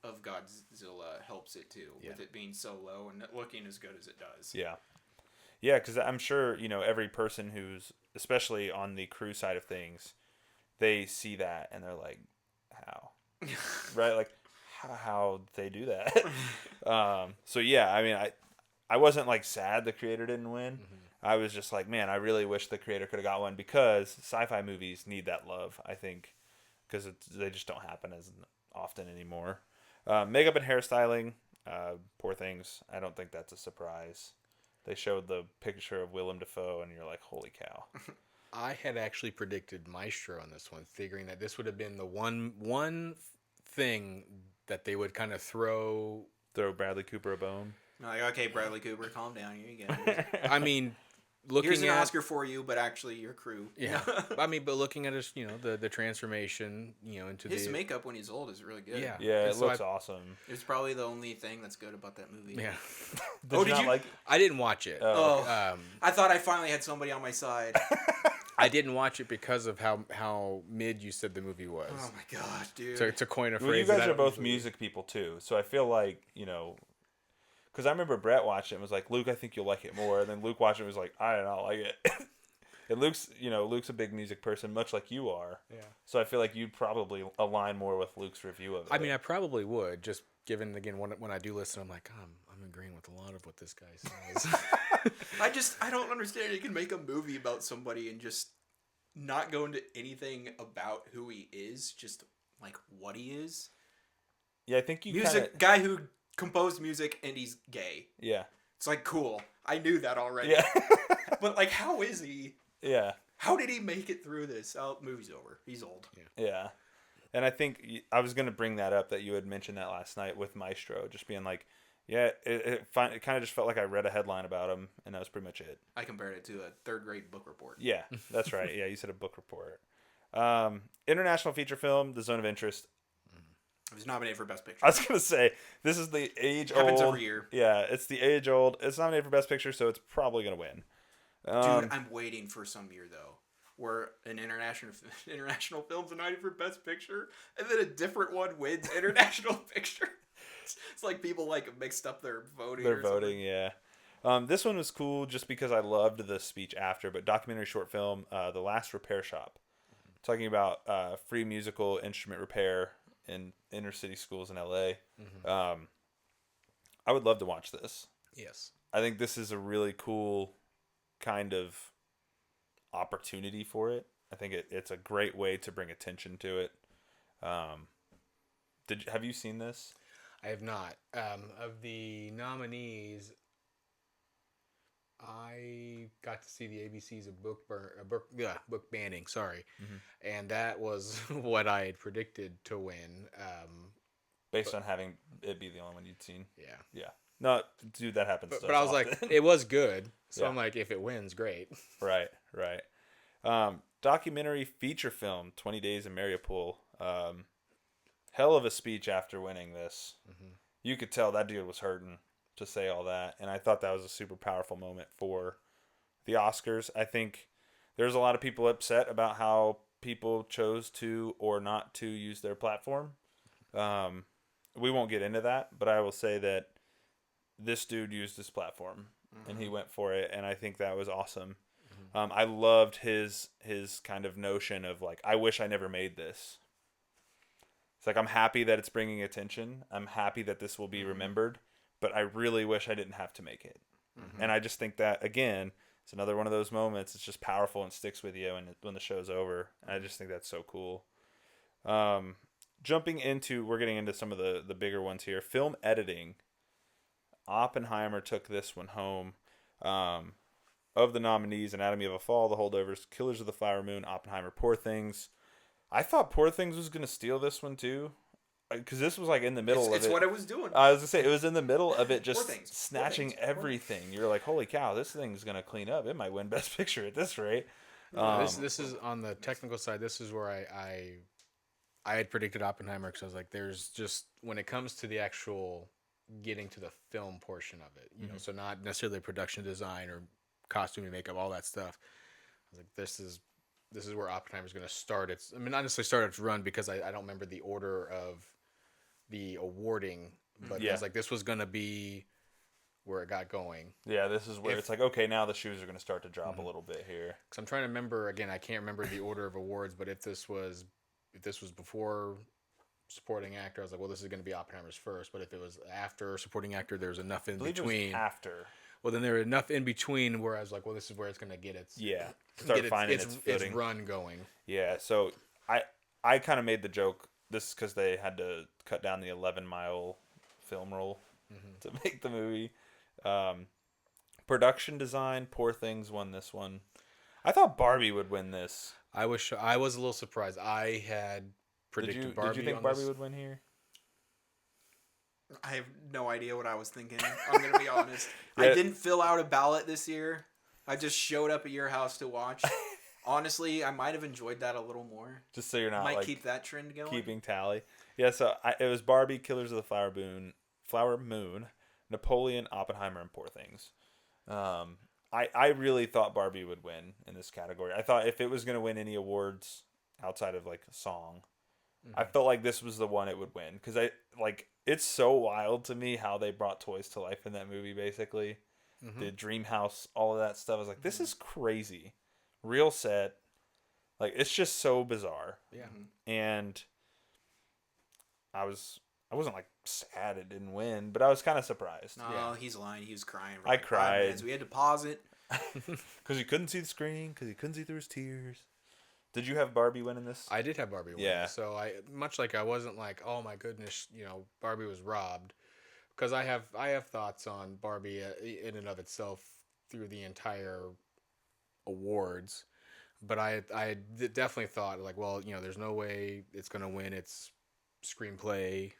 of Godzilla helps it too, with it being so low and it looking as good as it does. Yeah. Yeah, because I'm sure, every person who's, especially on the crew side of things, they see that and they're like, how? Right? Like, how they do that? So, yeah, I mean, I wasn't, like, sad the creator didn't win. I was just like, man, I really wish the creator could have got one because sci-fi movies need that love, I think, because they just don't happen as often anymore. Makeup and hairstyling, Poor Things, I don't think that's a surprise. They showed the picture of Willem Dafoe, and you're like, holy cow. I had actually predicted Maestro on this one, figuring that this would have been the one thing that they would kind of throw. Throw Bradley Cooper a bone. Like, okay, Bradley Cooper, calm down. Here you go. I mean, looking Here's an at Oscar for you, but actually your crew. yeah. I mean, but looking at his, the transformation, into His the makeup when he's old is really good. yeah, Yeah, And it so looks awesome. It's probably the only thing that's good about that movie. Yeah, Did did you- like? I didn't watch it. Oh, I thought I finally had somebody on my side. I didn't watch it because of how mid you said the movie was. Oh my god, dude. To coin a phrase. Well, you that guys I are both usually- music people too, so I feel like because I remember Brett watched it and was like, Luke, I think you'll like it more. And then Luke watched it and was like, I don't like it. And Luke's a big music person, much like you are. Yeah. So I feel like you'd probably align more with Luke's review of it. I mean, I probably would, just given again when I do listen, I'm like, I'm agreeing with a lot of what this guy says. I don't understand. You can make a movie about somebody and just not go into anything about who he is, just like what he is. yeah, I think you Music guy who composed music and he's gay. Yeah. It's like cool. I knew that already. Yeah. But like, how is he? Yeah. How did he make it through this? Oh, movie's over. He's old. Yeah. And I think I was going to bring that up, that you had mentioned that last night with Maestro, just being like, yeah, it kind of just felt like I read a headline about him, and that was pretty much it. I compared it to a third-grade book report. Yeah, that's right. Yeah, you said a book report. International feature film, The Zone of Interest. It was nominated for Best Picture. I was going to say, this is the age-old. Happens every year. Yeah, it's the age-old. It's nominated for Best Picture, so it's probably going to win. Dude, I'm waiting for some year, though, where an international film's nominated for Best Picture, and then a different one wins International Picture. It's like people mixed up their voting. They're voting, yeah. This one was cool just because I loved the speech after, but documentary short film, The Last Repair Shop, talking about free musical instrument repair in inner city schools in LA. I would love to watch this. Yes. I think this is a really cool kind of opportunity for it. I think it's a great way to bring attention to it. Have you seen this? I have not. Of the nominees, I got to see the ABC's book banning. Sorry, and that was what I had predicted to win. Based on having it be the only one you'd seen. Yeah. Yeah. No, dude, that happens. But, to but us I was like, often. it was good. So Yeah. I'm like, if it wins, great. Right. Documentary feature film, 20 Days in Mariupol. Hell of a speech after winning this. Mm-hmm. You could tell that dude was hurting to say all that, and I thought that was a super powerful moment for the Oscars. I think there's a lot of people upset about how people chose to or not to use their platform. We won't get into that, but I will say that this dude used his platform and he went for it, and I think that was awesome. I loved his kind of notion of like, I wish I never made this. It's like, I'm happy that it's bringing attention. I'm happy that this will be remembered, but I really wish I didn't have to make it. And I just think that, again, it's another one of those moments. It's just powerful and sticks with you when the show's over. And I just think that's so cool. We're getting into some of the bigger ones here. Film editing. Oppenheimer took this one home. Of the nominees, Anatomy of a Fall, The Holdovers, Killers of the Flower Moon, Oppenheimer, Poor Things. I thought Poor Things was going to steal this one too. Because this was like in the middle of it. It's what I was doing. I was going to say, it was in the middle of it just Poor Things. snatching Poor Things. everything. You're like, holy cow, this thing's going to clean up. It might win Best Picture at this rate. This is on the technical side. This is where I had predicted Oppenheimer, because I was like, there's just, when it comes to the actual getting to the film portion of it, you know, so not necessarily production design or costume and makeup, all that stuff. I was like, this is where Oppenheimer's going to start its, I mean, not necessarily start its run, because I don't remember the order of the awarding, but I was like, this was going to be where it got going. Yeah, this is where it's like, okay, now the shoes are going to start to drop a little bit here. Because I'm trying to remember, again, I can't remember the order of awards, but if this was before supporting actor, I was like, well, this is going to be Oppenheimer's first. But if it was after supporting actor, there's enough in I believe it was between. after. Well, then there was enough in between where I was like, well, this is where it's going to get its Start finding its footing. its run going. Yeah, so I kind of made the joke. This is because they had to cut down the 11-mile film roll to make the movie. Production design, Poor Things won this one. I thought Barbie would win this. I was a little surprised. I had predicted Barbie. Did you think on Barbie this. would win here? I have no idea what I was thinking. I'm gonna be honest. Yeah. I didn't fill out a ballot this year. I just showed up at your house to watch. Honestly, I might have enjoyed that a little more. Just so you're not Might like keep that trend going. keeping tally. Yeah, so it was Barbie, Killers of the Flower Moon, Napoleon, Oppenheimer, and Poor Things. I really thought Barbie would win in this category. I thought if it was going to win any awards outside of like a song, I felt like this was the one it would win, because it's so wild to me how they brought toys to life in that movie. Basically, the dream house, all of that stuff. I was like, this is crazy, real set. Like, it's just so bizarre. Yeah. And I wasn't like sad it didn't win, but I was kind of surprised. No, he's lying. He was crying. For I like 5 cried. minutes. We had to pause it. Because he couldn't see the screen, because he couldn't see through his tears. Did you have Barbie winning this? I did have Barbie win. Yeah. So I wasn't like, oh my goodness, Barbie was robbed, because I have thoughts on Barbie in and of itself through the entire awards, but I definitely thought like, well, there's no way it's gonna win its screenplay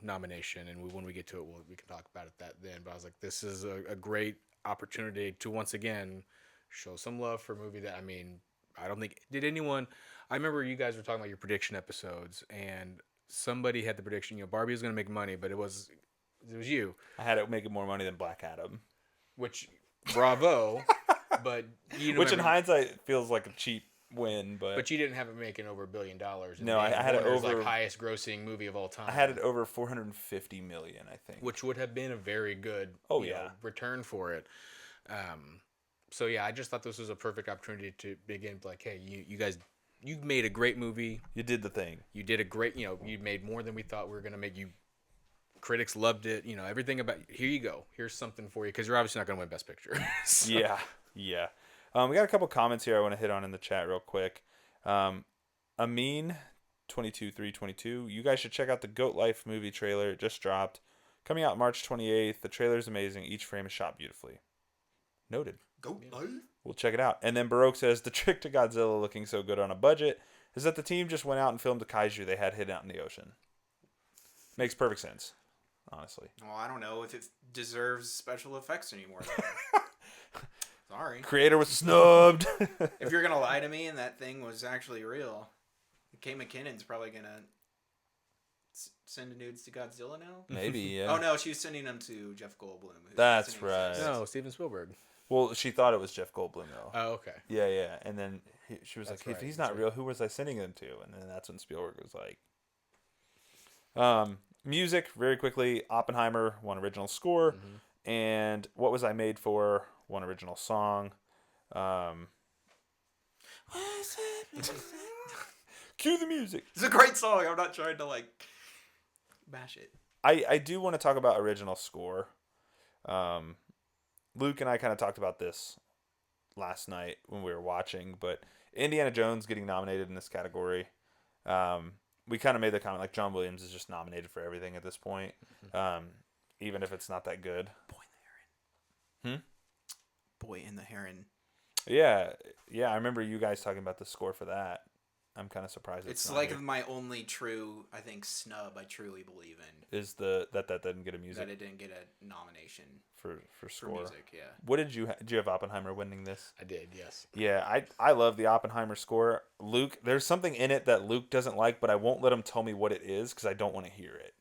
nomination, and when we get to it, we can talk about it then. But I was like, this is a great opportunity to once again show some love for a movie that, I mean, I don't think I remember you guys were talking about your prediction episodes, and somebody had the prediction, Barbie was going to make money, but it was you. I had it making more money than Black Adam. Which, bravo, but Which in hindsight feels like a cheap win, but you didn't have it making over $1 billion. No, I had it over like highest grossing movie of all time. I had it over 450 million, I think. Which would have been a very good return for it. So yeah, I just thought this was a perfect opportunity to begin like, hey, you guys, you made a great movie. You did the thing. You did a great, you made more than we thought we were going to make. Critics loved it. Everything about, here you go. Here's something for you, because you're obviously not going to win Best Picture. So. Yeah. We got a couple comments here I want to hit on in the chat real quick. Amin 22322, you guys should check out the Goat Life movie trailer. It just dropped, coming out March 28th. The trailer is amazing. Each frame is shot beautifully. Noted. Goat life. We'll check it out. And then Baroque says, the trick to Godzilla looking so good on a budget is that the team just went out and filmed a kaiju they had hidden out in the ocean. Makes perfect sense. honestly. Well, I don't know if it deserves special effects anymore. Sorry. Creator was snubbed. If you're gonna lie to me and that thing was actually real, Kay McKinnon's probably gonna send nudes to Godzilla now. Maybe, yeah. Oh no, she was sending them to Jeff Goldblum. who That's doesn't right. exist. No, Steven Spielberg. Well, she thought it was Jeff Goldblum though. Oh, okay. Yeah. And then she was That's like, if right, he's that's not right. real, who was I sending them to? And then that's when Spielberg was like. Music, very quickly. Oppenheimer, one original score. And What Was I Made For? One original song. Cue the music. It's a great song. I'm not trying to like bash it. I do want to talk about original score. Luke and I kind of talked about this last night when we were watching, but Indiana Jones getting nominated in this category. We kind of made the comment like John Williams is just nominated for everything at this point, even if it's not that good. Boy in the Heron. Yeah. I remember you guys talking about the score for that. I'm kind of surprised It's not like here. my only true, I think, snub I truly believe in. Is that didn't get a music That it didn't get a nomination for for score. music, yeah. What did you do? You have Oppenheimer winning this? I did, yes. Yeah, I love the Oppenheimer score. Luke, there's something in it that Luke doesn't like, but I won't let him tell me what it is because I don't want to hear it.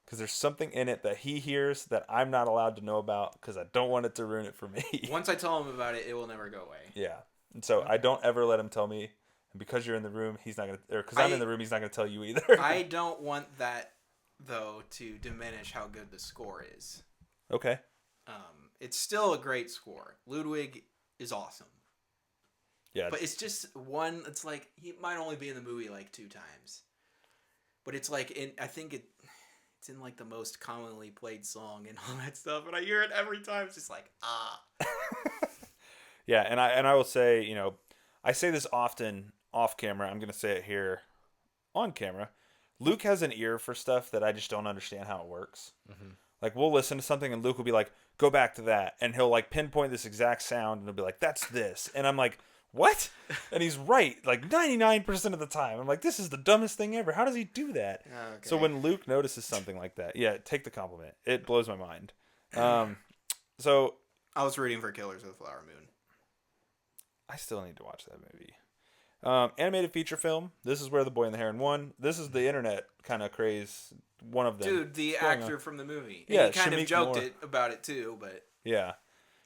Because there's something in it that he hears that I'm not allowed to know about because I don't want it to ruin it for me. Once I tell him about it, it will never go away. Yeah, and so I don't ever let him tell me. And because you're in the room, he's not gonna, or because I'm in the room, he's not gonna tell you either. I don't want that, though, to diminish how good the score is. Okay. It's still a great score. Ludwig is awesome. Yeah. But it's just one, it's like, he might only be in the movie like 2 times. But it's like, I think it's in like the most commonly played song and all that stuff. And I hear it every time. It's just like, ah. Yeah, and I will say, you know, I say this often off camera. I'm going to say it here on camera. Luke has an ear for stuff that I just don't understand how it works. Mm-hmm. Like, we'll listen to something and Luke will be like, go back to that. And he'll, like, pinpoint this exact sound and he'll be like, that's this. And I'm like, what? And he's right, like, 99% of the time. I'm like, this is the dumbest thing ever. How does he do that? Okay. So when Luke notices something like that, yeah, take the compliment. It blows my mind. So I was rooting for Killers of the Flower Moon. I still need to watch that movie. Animated feature film. This is where The Boy and the Heron won. This is the internet kind of craze. One of them. Dude, the What's going actor on? from the movie. Yeah, And he kind Shameik of joked Moore. about it too, but Yeah.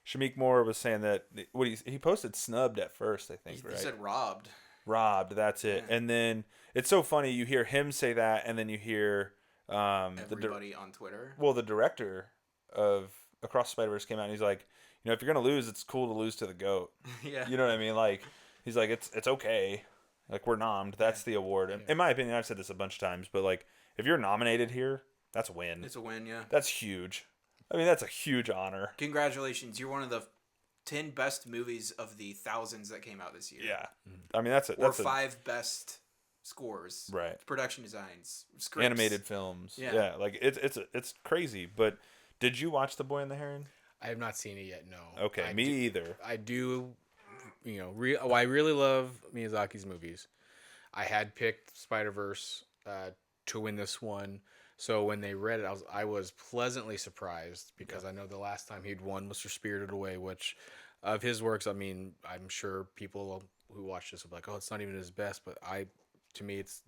Shamik Moore was saying that what he posted snubbed at first, I think, he right? said robbed. Robbed, that's it. Yeah. And then it's so funny, you hear him say that and then you hear Everybody on Twitter. the director of Across the Spider-Verse came out and he's like, you know, if you're going to lose, it's cool to lose to the GOAT. Yeah. You know what I mean? Like, he's like, it's okay. Like, we're nommed. That's the award. And in my opinion, I've said this a bunch of times, but like, if you're nominated here, that's a win. It's a win, yeah. That's huge. I mean, that's a huge honor. Congratulations. You're one of the 10 best movies of the thousands that came out this year. Yeah. I mean, that's Or 5 best scores. Right. Production designs. Scripts. Animated films. Yeah. Yeah. Like, it's crazy. But did you watch The Boy and the Heron? I have not seen it yet, no. Okay, I me do- either. I do, you know, I really love Miyazaki's movies. I had picked Spider-Verse to win this one. So when they read it, I was pleasantly surprised because I know the last time he'd won was for Spirited Away, which of his works, I mean, I'm sure people who watch this will be like, oh, it's not even his best, but to me, it's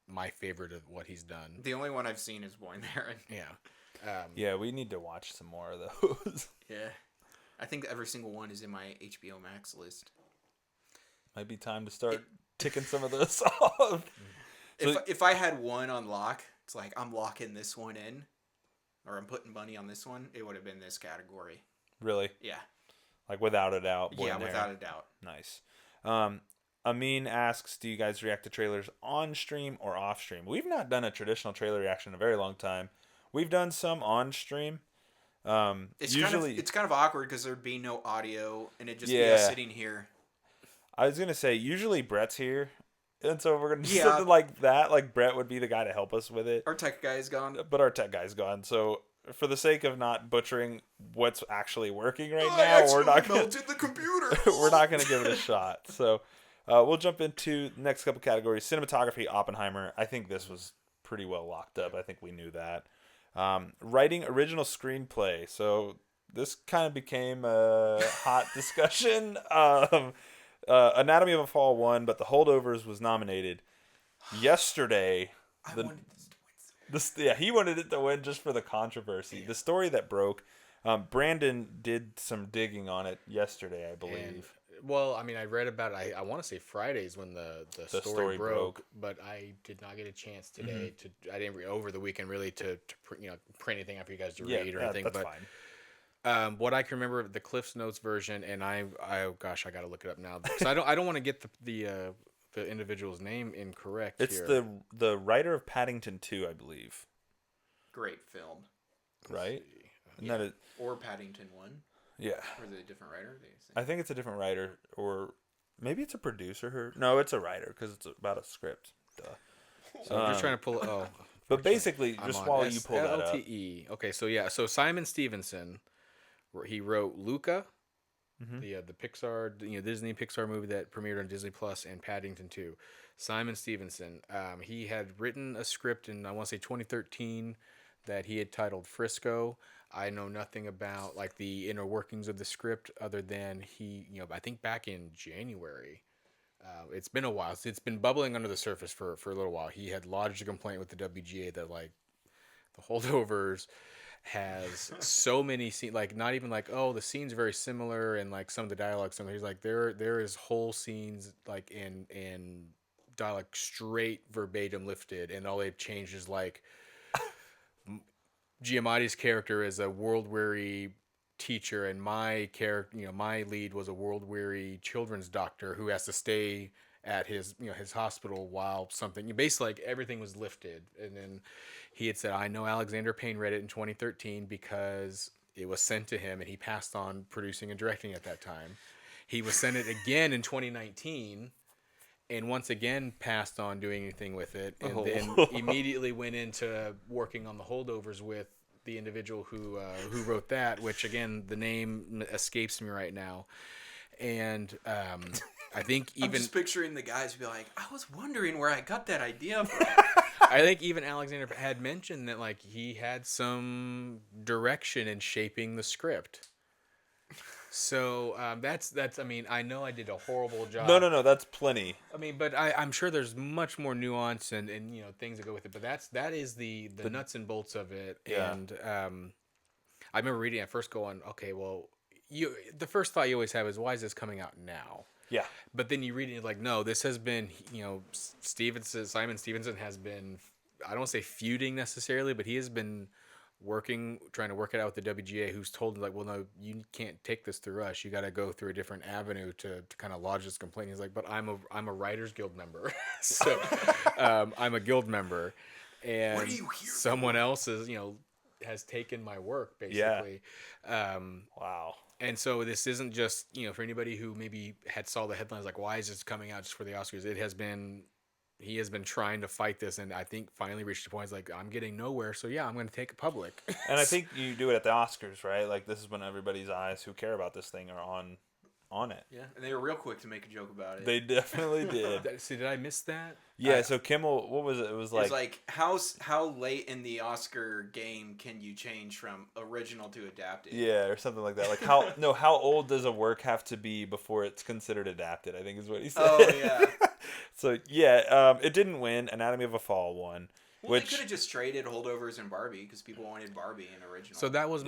my favorite of what he's done. The only one I've seen is Boy and the Heron. Yeah. Yeah, we need to watch some more of those. Yeah. I think every single one is in my HBO Max list. Might be time to start ticking some of those off. So- If I had one on lock, it's like I'm locking this one in, or I'm putting money on this one, it would have been this category. Really? Yeah. Like, without a doubt. Boy Yeah, and the without Heron. a doubt. Nice. Amin asks, do you guys react to trailers on stream or off stream? We've not done a traditional trailer reaction in a very long time. We've done some on stream. It's Usually, kind of awkward because there'd be no audio and it'd just be Yeah. us sitting here. I was gonna say usually Brett's here, and so we're gonna do Yeah. something like that. Like Brett would be the guy to help us with it, Our tech guy is gone. but our tech guy's gone. So for the sake of not butchering what's actually working right I now, we're accidentally not gonna, melted the computer. we're not gonna give it a shot. So we'll jump into the next couple categories. Cinematography, Oppenheimer. I think this was pretty well locked up. I think we knew that. Writing original screenplay. So this kind of became a hot discussion. Anatomy of a Fall won, but The Holdovers was nominated yesterday. I wanted this to win. Yeah, he wanted it to win just for the controversy. Yeah. The story that broke. Brandon did some digging on it yesterday, I believe. Well, I mean, I read about it. I want to say Fridays when the story broke, but I did not get a chance today I didn't read over the weekend really to print anything up for you guys to read or anything. That's but fine. what I can remember the Cliff's Notes version, and I gosh, I got to look it up now because I don't want to get the individual's name incorrect. It's here. the writer of Paddington 2, I believe. Great film. Right? Isn't Yeah. that it? Or Paddington 1. Yeah. Or is it a different writer? I think it's a different writer, or maybe it's a producer. No, it's a writer because it's about a script. Duh. So I'm just trying to pull. Oh, But basically, I'm just on while you pull that up. SLTE. Okay, so yeah, so Simon Stevenson, he wrote Luca, the Pixar, Disney Pixar movie that premiered on Disney Plus, and Paddington 2. Simon Stevenson, he had written a script in I want to say 2013 that he had titled Frisco. I know nothing about like the inner workings of the script other than he, I think back in January. It's been a while. It's been bubbling under the surface for a little while. He had lodged a complaint with the WGA that like the Holdovers has so many scenes, like not even like, oh, the scenes are very similar and like some of the dialogue similar. He's like there is whole scenes like in dialogue straight verbatim lifted, and all they've changed is like Giamatti's character is a world-weary teacher, and my character, my lead was a world-weary children's doctor who has to stay at his hospital while something. Basically, like everything was lifted, and then he had said, "I know Alexander Payne read it in 2013 because it was sent to him, and he passed on producing and directing at that time. He was sent it again in 2019." And once again passed on doing anything with it, and then immediately went into working on The Holdovers with the individual who wrote that, which again the name escapes me right now. And I think I'm even just picturing the guys be like, I was wondering where I got that idea from. I think even Alexander had mentioned that like he had some direction in shaping the script. So that's. I mean, I know I did a horrible job. No, that's plenty. I mean, but I'm sure there's much more nuance and things that go with it. But that is the nuts and bolts of it. Yeah. And I remember reading it at first, going, okay, well, the first thought you always have is, why is this coming out now? Yeah. But then you read it, like, no, this has been, Simon Stevenson has been, I don't want to say feuding necessarily, but he has been trying to work it out with the WGA, who's told him like, well, no, you can't take this through us. You got to go through a different avenue to kind of lodge this complaint. He's like, but I'm a Writers Guild member, so I'm a guild member, and What are you here someone else is has taken my work basically. Wow. And so this isn't just for anybody who maybe had saw the headlines like, why is this coming out just for the Oscars? He has been trying to fight this, and I think finally reached the point. He's like, I'm getting nowhere, so yeah, I'm going to take it public. And I think you do it at the Oscars, right? Like this is when everybody's eyes who care about this thing are on it. Yeah, and they were real quick to make a joke about it. They definitely did. See, did I miss that? Yeah. So Kimmel, what was it? It was It like, was like how late in the Oscar game can you change from original to adapted? yeah, or something like that. Like how old does a work have to be before it's considered adapted? I think is what he said. Oh yeah. So yeah, it didn't win. Anatomy of a Fall won. Well, they could have just traded Holdovers and Barbie because people wanted Barbie in original. So that was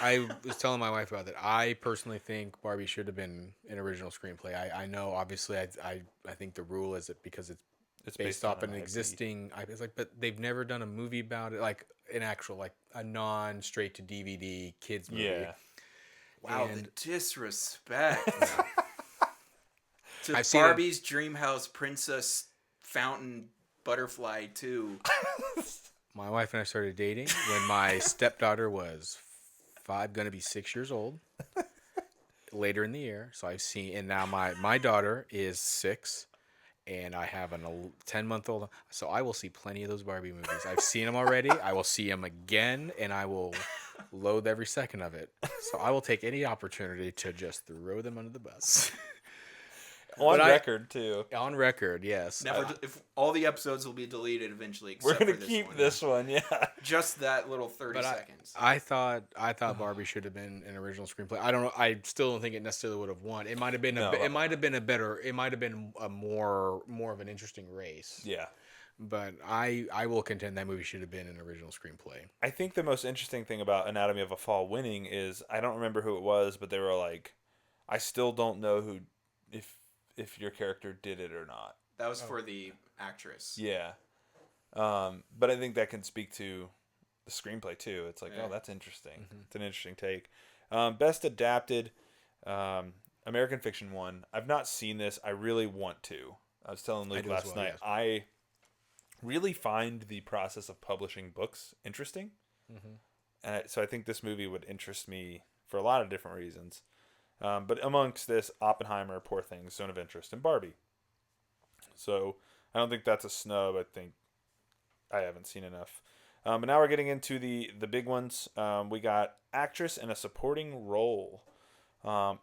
I was telling my wife about that. I personally think Barbie should have been an original screenplay. I know, obviously, I think the rule is that because it's based off an IP. existing IP. It's like, but they've never done a movie about it, like an actual, like a non-straight to DVD kids movie. Yeah. wow, and- the disrespect. To I've seen Barbie's Dreamhouse Princess Fountain Butterfly 2. My wife and I started dating when my stepdaughter was 5, gonna be 6 years old. Later in the year, so I've seen, and now my daughter is 6, and I have a 10-month-old. So I will see plenty of those Barbie movies. I've seen them already. I will see them again, and I will loathe every second of it. So I will take any opportunity to just throw them under the bus. On But I- record too. On record, yes. Never. If all the episodes will be deleted eventually, We're except gonna for this keep one. this one, yeah. Just that little 30 But seconds. I thought Barbie should have been an original screenplay. I don't know. I still don't think it necessarily would have won. It might have been No. it might have been a better. It might have been a more of an interesting race. Yeah. But I will contend that movie should have been an original screenplay. I think the most interesting thing about Anatomy of a Fall winning is I don't remember who it was, but they were like, I still don't know who if your character did it or not. That was for the actress. Yeah. But I think that can speak to the screenplay too. It's like, Yeah. oh, that's interesting. It's an interesting take. Best adapted, American Fiction won. I've not seen this. I really want to. I was telling Luke do as last well, night. yes. I really find the process of publishing books interesting. And so I think this movie would interest me for a lot of different reasons. But amongst this, Oppenheimer, Poor Things, Zone of Interest, and Barbie. So I don't think that's a snub. I think I haven't seen enough. But now we're getting into the big ones. We got actress in a supporting role.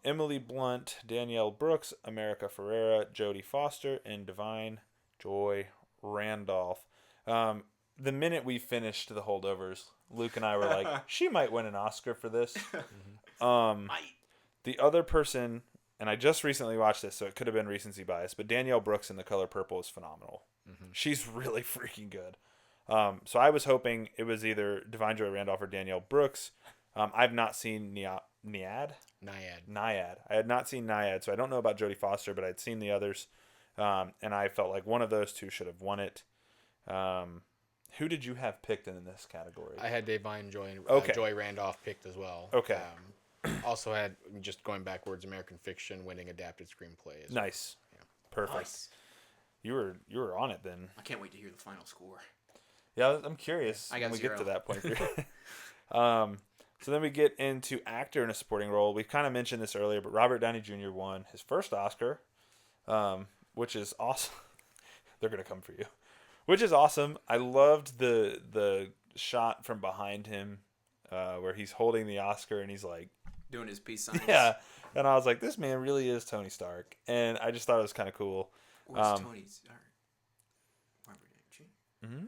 Emily Blunt, Danielle Brooks, America Ferrera, Jodie Foster, and Divine Joy Randolph. The minute we finished The Holdovers, Luke and I were like, she might win an Oscar for this. The other person, and I just recently watched this, so it could have been recency bias, but Danielle Brooks in The Color Purple is phenomenal. She's really freaking good. So I was hoping it was either Divine Joy Randolph or Danielle Brooks. I've not seen Naiad. I had not seen Naiad, so I don't know about Jodie Foster, but I'd seen the others. And I felt like one of those two should have won it. Who did you have picked in this category? I had Divine Joy and Okay. Joy Randolph picked as well. Okay. Also had, just going backwards, American Fiction winning adapted screenplay. Nice. Yeah. Perfect. Nice. You were on it then. I can't wait to hear the final score. Yeah, I'm curious I when got we get to 0. that point. So then we get into actor in a supporting role. We kind of mentioned this earlier, but Robert Downey Jr. won his first Oscar, which is awesome. They're going to come for you. Which is awesome. I loved the shot from behind him where he's holding the Oscar and he's like, Doing his peace signs. yeah. And I was like, this man really is Tony Stark. And I just thought it was kind of cool. Where's Tony Stark? Robert Downey Jr. Mhm.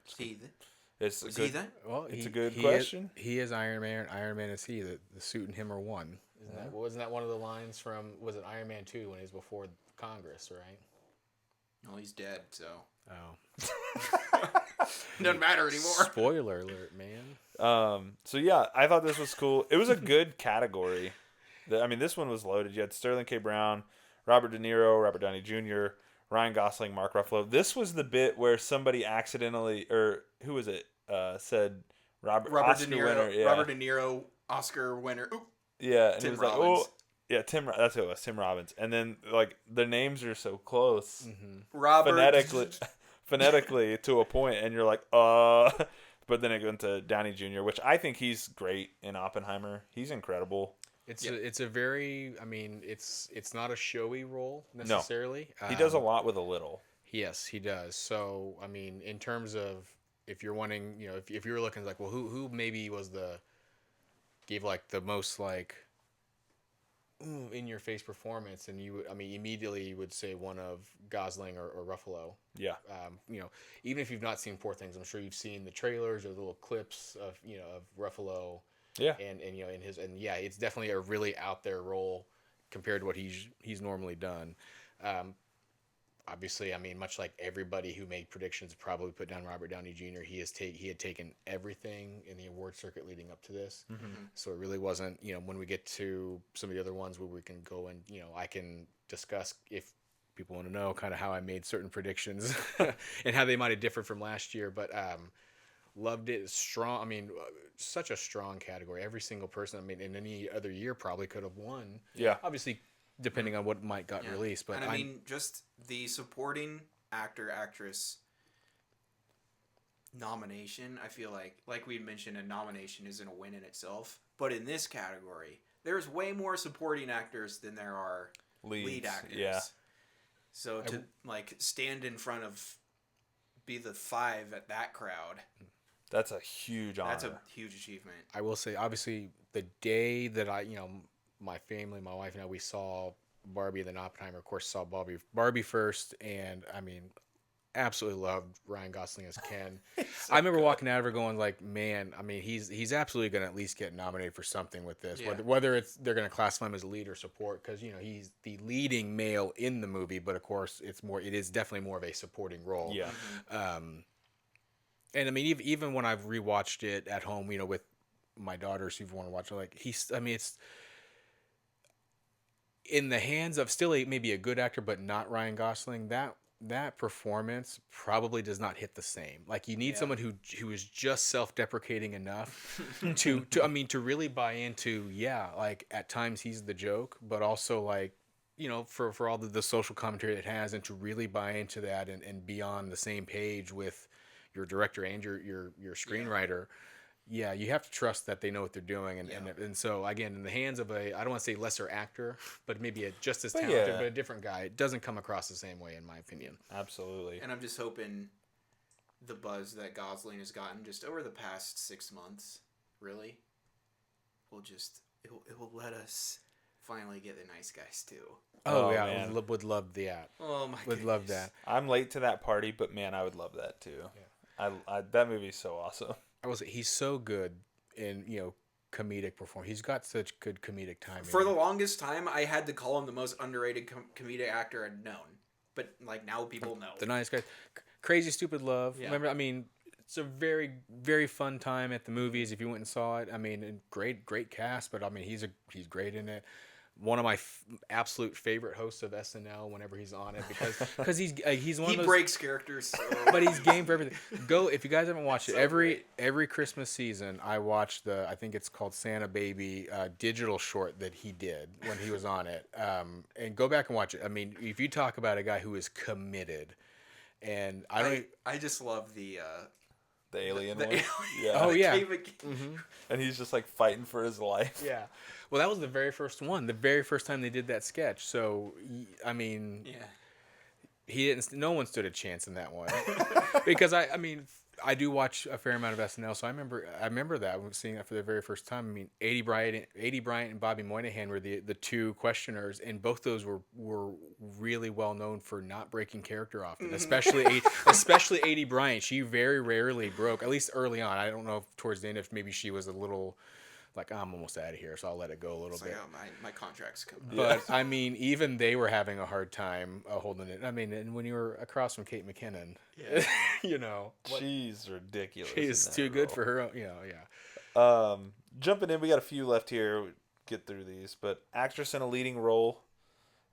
See that? It's a Was he good, that? Well, It's a good question. He is Iron Man. Iron Man is he. The suit and him are one. Wasn't that one of the lines from, was it Iron Man 2 when he was before Congress, right? No, he's dead, so. Oh. Doesn't matter anymore. Spoiler alert, man. So yeah, I thought this was cool. It was a good category. I mean, this one was loaded. You had Sterling K. Brown, Robert De Niro, Robert Downey Jr., Ryan Gosling, Mark Ruffalo. This was the bit where somebody accidentally, or who was it, said Robert Oscar De Niro. winner. Yeah. Robert De Niro, Oscar winner. Ooh, Yeah, and Tim it was Robbins. like, oh, yeah, that's who it was, Tim Robbins. And then like the names are so close, Robert. phonetically to a point, and you're like, But then it went to Downey Jr., which I think he's great in Oppenheimer. He's incredible. It's a very, I mean, it's not a showy role necessarily. He does a lot with a little. Yes, he does. So, I mean, in terms of if you're wanting, you know, if you're looking like, well, who maybe gave like the most like in your face performance, and you, I mean, immediately you would say one of Gosling or Ruffalo. Yeah. You know, even if you've not seen Poor Things, I'm sure you've seen the trailers or the little clips of, you know, of Ruffalo. Yeah. And you know, yeah, it's definitely a really out there role compared to what he's normally done. Obviously, I mean, much like everybody who made predictions probably put down Robert Downey Jr., he had taken everything in the award circuit leading up to this. So it really wasn't, you know, when we get to some of the other ones where we can go and, you know, I can discuss, if people want to know, kind of how I made certain predictions and how they might have differed from last year. But loved it. Strong. I mean, such a strong category. Every single person, I mean, in any other year probably could have won. Yeah. Obviously, depending on what might got released. But and I mean, just the supporting actor, actress nomination, I feel like we mentioned, a nomination isn't a win in itself. But in this category, there's way more supporting actors than there are lead Leads, actors. yeah. So to like stand in front of, be the 5 at that crowd, That's a huge honor. that's a huge achievement. I will say, obviously, the day that my family, my wife and I, we saw Barbie and then Oppenheimer. Of course, saw Barbie first, and I mean, absolutely loved Ryan Gosling as Ken. I remember walking out of her going like, man, I mean, he's absolutely going to at least get nominated for something with this. Yeah. Whether it's they're going to classify him as lead or support, because he's the leading male in the movie, but of course it is definitely more of a supporting role. Yeah. And I mean, even when I've rewatched it at home, with my daughters who want to watch it, like it's in the hands of still maybe a good actor, but not Ryan Gosling. That performance probably does not hit the same. Like you need someone who is just self-deprecating enough to really buy into, like at times he's the joke, but also like, for all the social commentary it has, and to really buy into that and be on the same page with your director and your screenwriter. Yeah, you have to trust that they know what they're doing, and so again, in the hands of I don't want to say lesser actor, but maybe just as talented, but a different guy, it doesn't come across the same way, in my opinion. Absolutely. And I'm just hoping the buzz that Gosling has gotten just over the past 6 months, really, it will let us finally get the Nice Guys too. Oh yeah, man. would love that. Oh my Would love that. I'm late to that party, but man, I would love that too. Yeah. I that movie's so awesome. He's so good in comedic performance. He's got such good comedic timing. For the longest time, I had to call him the most underrated comedic actor I'd known. But like now people know. The Nice Guys, Crazy Stupid Love. Yeah. Remember, I mean, it's a very, very fun time at the movies. If you went and saw it, I mean, great cast. But I mean, he's great in it. One of my absolute favorite hosts of SNL whenever he's on it, because he's one of those. He breaks characters, but he's game for everything. Go if you guys haven't watched it. Every Christmas season, I watch I think it's called Santa Baby digital short that he did when he was on it. And go back and watch it. I mean, if you talk about a guy who is committed, and I just love the alien the one. alien. Yeah. Oh, yeah. And he's just like fighting for his life. Yeah. Well, that was the very first one. The very first time they did that sketch. So, I mean, he didn't. No one stood a chance in that one, because I mean, I do watch a fair amount of SNL, so I remember that seeing that for the very first time. I mean, A.D. Bryant and Bobby Moynihan were the two questioners, and both those were really well known for not breaking character often, especially A.D. Bryant. She very rarely broke, at least early on. I don't know if towards the end if maybe she was a little like, I'm almost out of here, so I'll let it go a little bit. Like, oh, my contract's coming. But I mean, even they were having a hard time holding it. I mean, and when you were across from Kate McKinnon, She's ridiculous. she's too good for her own. Jumping in, we got a few left here. We'll get through these, but actress in a leading role.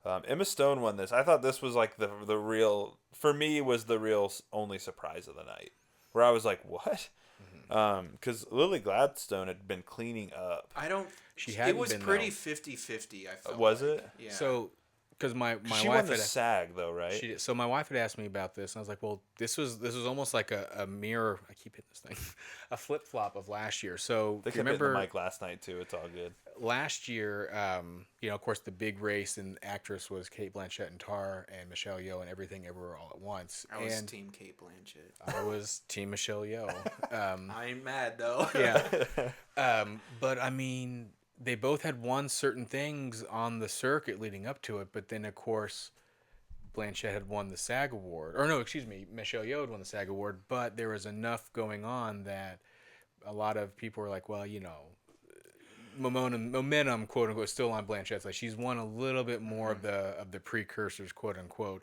Emma Stone won this. I thought this was like the real, for me, was the real only surprise of the night, where I was like, what? Because Lily Gladstone had been cleaning up. It was pretty 50-50, I felt. Was like. it? Yeah. So, because my She wife won the had SAG though, right? she did. So my wife had asked me about this, and I was like, well, this was almost like a mirror. I keep hitting this thing, a flip flop of last year. So They if you kept hitting remember the mic last night too. It's all good. last year, of course, the big race and actress was Kate Blanchett and Tar and Michelle Yeoh and Everything Everywhere All at Once. I was and Team Kate Blanchett. I was Team Michelle Yeoh. I ain't mad though. Yeah. But I mean, they both had won certain things on the circuit leading up to it, but then of course Blanchett had won the SAG award. Or no, excuse me, Michelle Yeoh had won the SAG award, but there was enough going on that a lot of people were like, well, momentum, quote unquote, still on Blanchett's. Like she's won a little bit more of the precursors, quote unquote.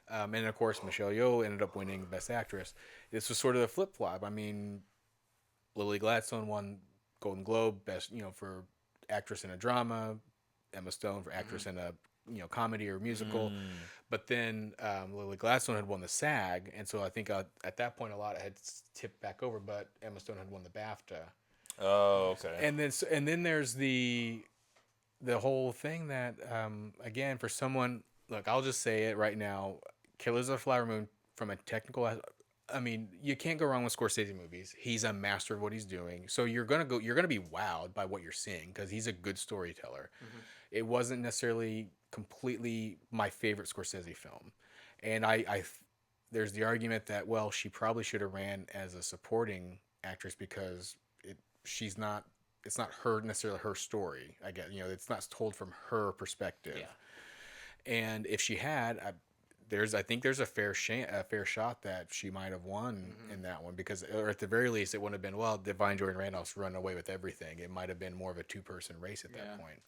And of course Michelle Yeoh ended up winning Best Actress. This was sort of a flip flop. I mean, Lily Gladstone won Golden Globe best, for actress in a drama, Emma Stone for actress in a comedy or musical. But then Lily Gladstone had won the SAG, and so I think at that point a lot had tipped back over, but Emma Stone had won the BAFTA. Oh, okay. And then there's the whole thing that again, for someone, look, I'll just say it right now, Killers of the Flower Moon, from a technical, I mean, you can't go wrong with Scorsese movies. He's a master of what he's doing. So you're gonna be wowed by what you're seeing because he's a good storyteller. It wasn't necessarily completely my favorite Scorsese film, and I there's the argument that, well, she probably should have ran as a supporting actress because she's not it's not her necessarily her story. I guess it's not told from her perspective. Yeah. And if she had, I think there's a fair shot that she might have won in that one, because, or at the very least, it wouldn't have been, well, Divine Jordan Randolph's run away with everything. It might have been more of a 2-person race at that point.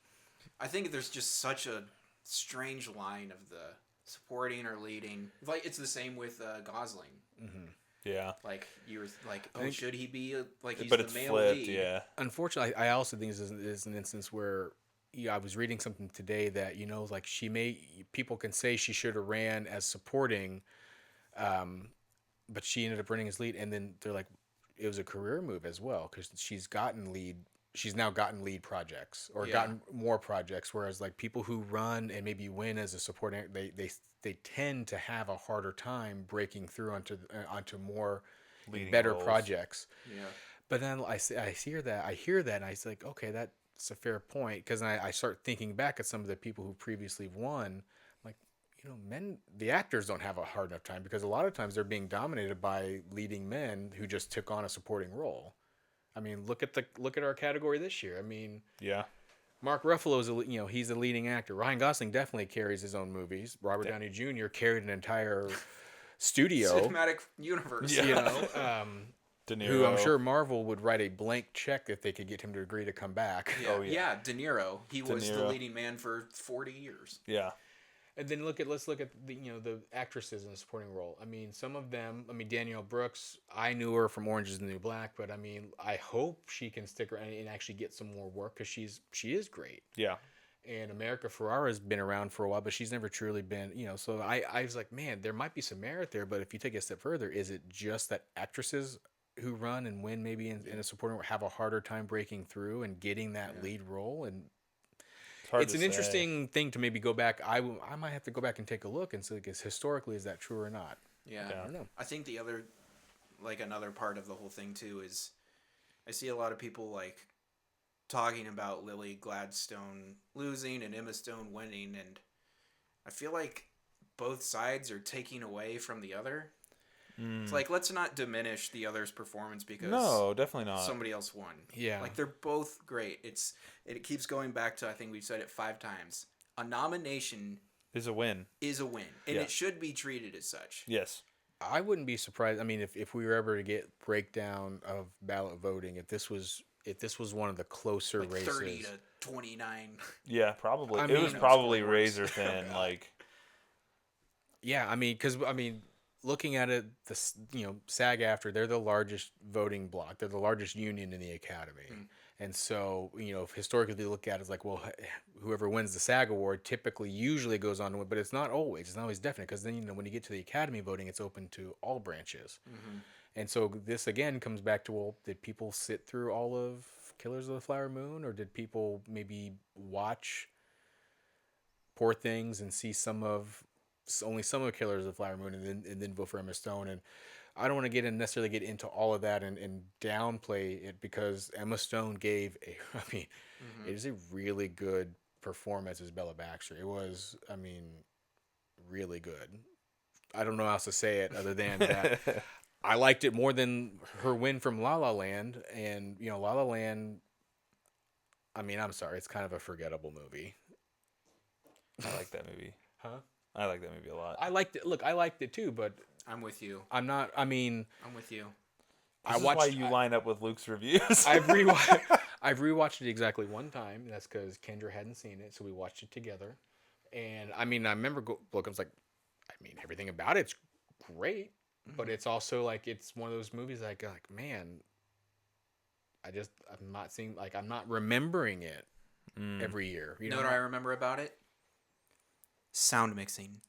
I think there's just such a strange line of the supporting or leading. Like, it's the same with Gosling. Yeah. Like, you were like, oh, should he be he's But the it's male flipped, lead? yeah. Unfortunately, I also think this is an instance where I was reading something today that, like people can say she should have ran as supporting, but she ended up running as lead, and then they're like, it was a career move as well, because she's now gotten lead projects, or gotten more projects, whereas like people who run and maybe win as a supporting, they tend to have a harder time breaking through onto more Leading better roles. projects. Yeah. But then I hear that, and I was like, okay, that's a fair point, because I start thinking back at some of the people who previously won, like, the actors don't have a hard enough time, because a lot of times they're being dominated by leading men who just took on a supporting role. I mean, look at our category this year. I mean, Yeah. Mark Ruffalo's he's a leading actor. Ryan Gosling definitely carries his own movies. Robert Downey Jr. carried an entire studio. Cinematic universe. De Niro. Who I'm sure Marvel would write a blank check if they could get him to agree to come back. Yeah. Oh, yeah. De Niro. He was the Niro. leading man for 40 years. Yeah. And then let's look at the actresses in the supporting role. I mean, some of them. I mean, Danielle Brooks. I knew her from Orange Is the New Black, but I mean, I hope she can stick around and actually get some more work, because she is great. Yeah. And America Ferrera's been around for a while, but she's never truly been. So I was like, man, there might be some merit there, but if you take it a step further, is it just that actresses who run and win maybe in a supporting role have a harder time breaking through and getting that lead role? And it's an interesting thing to maybe go back. I might have to go back and take a look and see, because historically, is that true or not? Yeah. I don't know. I think another part of the whole thing too is, I see a lot of people like talking about Lily Gladstone losing and Emma Stone winning, and I feel like both sides are taking away from the other. It's like, let's not diminish the other's performance because No, definitely not. somebody else won. Yeah. Like, they're both great. It keeps going back to, I think we've said it 5 times. A nomination Is a win. is a win, and Yeah. it should be treated as such. Yes. I wouldn't be surprised. I mean, if we were ever to get breakdown of ballot voting, if this was one of the closer Like races, 30 to 29. Yeah, probably. I It mean- was Who knows probably what works. razor thin. Like, yeah, I mean, because looking at it, SAG-AFTRA, they're the largest voting block. They're the largest union in the Academy. And so, if historically they look at it as like, well, whoever wins the SAG award typically usually goes on to win, but it's not always. It's not always definite, because then, when you get to the Academy voting, it's open to all branches. And so this, again, comes back to, well, did people sit through all of Killers of the Flower Moon, or did people maybe watch Poor Things and see only some of Killers of the Flower Moon, and then vote for Emma Stone? And I don't want to necessarily get into all of that and downplay it, because Emma Stone gave it is a really good performance as Bella Baxter. It was, really good. I don't know how else to say it other than that. I liked it more than her win from La La Land, and La La Land. I'm sorry, it's kind of a forgettable movie. I like that movie. Huh? I like that movie a lot. I liked it. Look, I liked it too, but I'm with you. I'm not. I'm with you. This is why you line up with Luke's reviews. I've rewatched it exactly one time. That's because Kendra hadn't seen it, so we watched it together. And I remember Logan's like, everything about it's great, but it's also like, it's one of those movies like man, I'm not seeing, like, I'm not remembering it every year. You know what I remember about it? Sound mixing.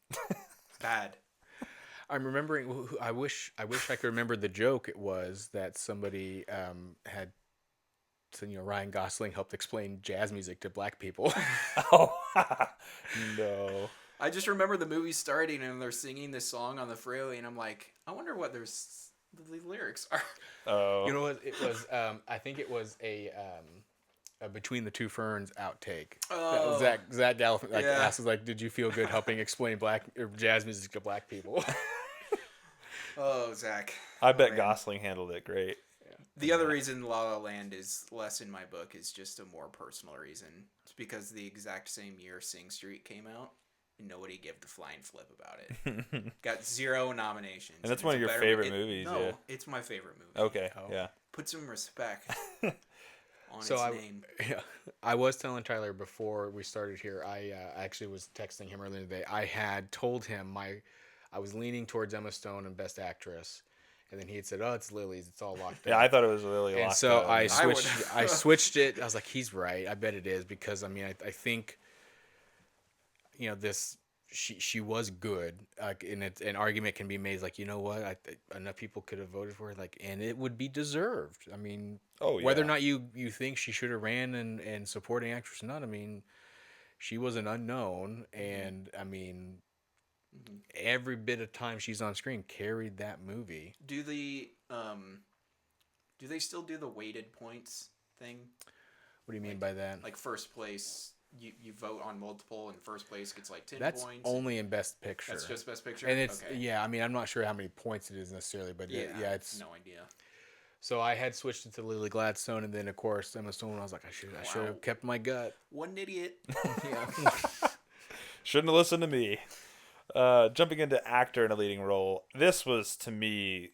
Bad. I'm remembering. I wish I could remember the joke. It was that somebody had, Ryan Gosling helped explain jazz music to black people. Oh, no. I just remember the movie starting and they're singing this song on the freeway, and I'm like, I wonder what the lyrics are. Oh. You know what? It was. I think it was a Between the Two Ferns outtake. Oh. Zach Galifianakis Yeah. asks, like, "Did you feel good helping explain jazz music to black people?" Oh, Zach. I bet man. Gosling handled it great. The other reason La La Land is less in my book is just a more personal reason. It's because the exact same year Sing Street came out, and nobody gave the flying flip about it. Got 0 nominations. And that's it's one a of your better favorite it- movies, No, yeah. it's my favorite movie. Okay, Oh. yeah. Put some respect on So its name. Yeah, I was telling Tyler before we started here. I actually was texting him earlier today. I had told him I was leaning towards Emma Stone and Best Actress, and then he had said, "Oh, it's Lily's. It's all locked Yeah, up." I thought it was really And locked so up. I Yeah. switched. I switched it. I was like, "He's right. I bet it is," because I mean, I think, this she was good. And an argument can be made like, you know what, enough people could have voted for her, like, and it would be deserved. I mean, whether or not you think she should have ran and supporting actress or not, I mean, she was an unknown, and I mean, every bit of time she's on screen carried that movie. Do they still do the weighted points thing? What do you mean by that? Like first place, you vote on multiple, and first place gets like 10 That's points. only in Best Picture. That's just Best Picture? And it's okay. yeah. I mean, I'm not sure how many points it is necessarily, but yeah, it's no idea. So I had switched it to Lily Gladstone, and then of course Emma Stone. I was like, I should have kept my gut. What an idiot. Yeah. Shouldn't have listened to me. Jumping into actor in a leading role, this was, to me,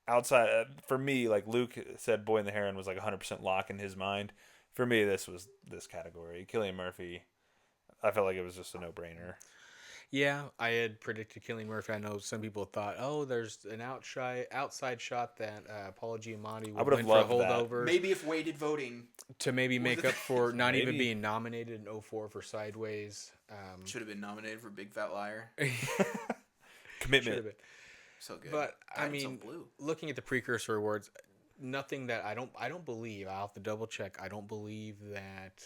outside for me, like Luke said, Boy and the Heron was like 100% lock in his mind. For me, this was this category. Cillian Murphy, I felt like it was just a no-brainer. Yeah, I had predicted Cillian Murphy. I know some people thought, oh, there's an outside shot that Paul Giamatti I would would've win for loved that. holdovers Maybe if weighted voting to maybe make up for not even Maybe. being nominated in 04 for Sideways. should have been nominated for Big Fat Liar. Commitment. Should've been. So good. But I God, it's so mean, blue. looking at the precursor awards, nothing that I don't believe. I'll have to double check. I don't believe that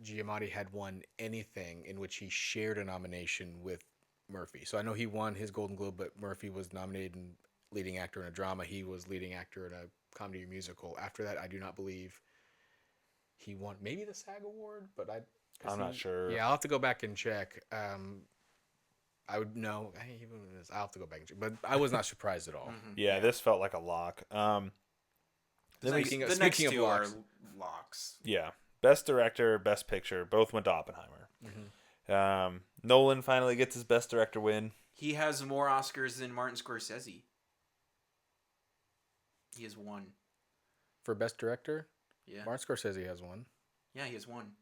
Giamatti had won anything in which he shared a nomination with Murphy. So I know he won his Golden Globe, but Murphy was nominated in leading actor in a drama. He was leading actor in a comedy or musical. After that, I do not believe he won. Maybe the SAG award, but I'm not sure. Yeah, I'll have to go back and check. I would know. I'll have to go back and check. But I was not surprised at all. Yeah, this felt like a lock. Speaking the of next speaking of two locks, are locks. Yeah, Best Director, Best Picture, both went to Oppenheimer. Nolan finally gets his Best Director win. He has more Oscars than Martin Scorsese. He has one. for Best Director, Yeah. Martin Scorsese has one. Yeah, he has one.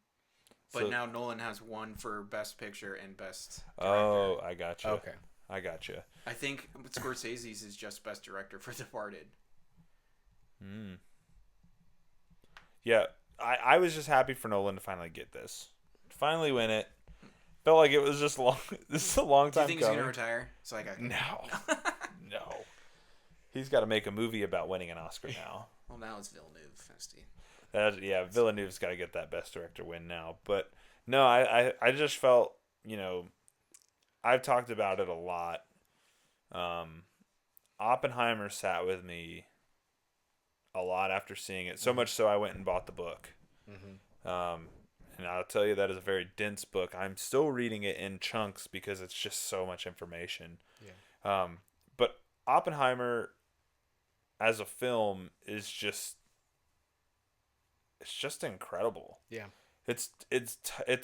But So- now Nolan has one for Best Picture and Best Director. Oh, I got you. Okay. I got you. I think Scorsese's is just Best Director for Departed. Yeah, I was just happy for Nolan to finally get this. Finally win it. Felt like it was just long. This is a long Do you time think he's coming. gonna retire? So I got No. No. He's got to make a movie about winning an Oscar now. Well, now it's Villeneuve, Festy. Yeah, Villeneuve's got to get that Best Director win now. But no, I just felt, I've talked about it a lot. Oppenheimer sat with me a lot after seeing it. So much so I went and bought the book. And I'll tell you that is a very dense book. I'm still reading it in chunks because it's just so much information. Yeah. But Oppenheimer as a film is just incredible. Yeah. It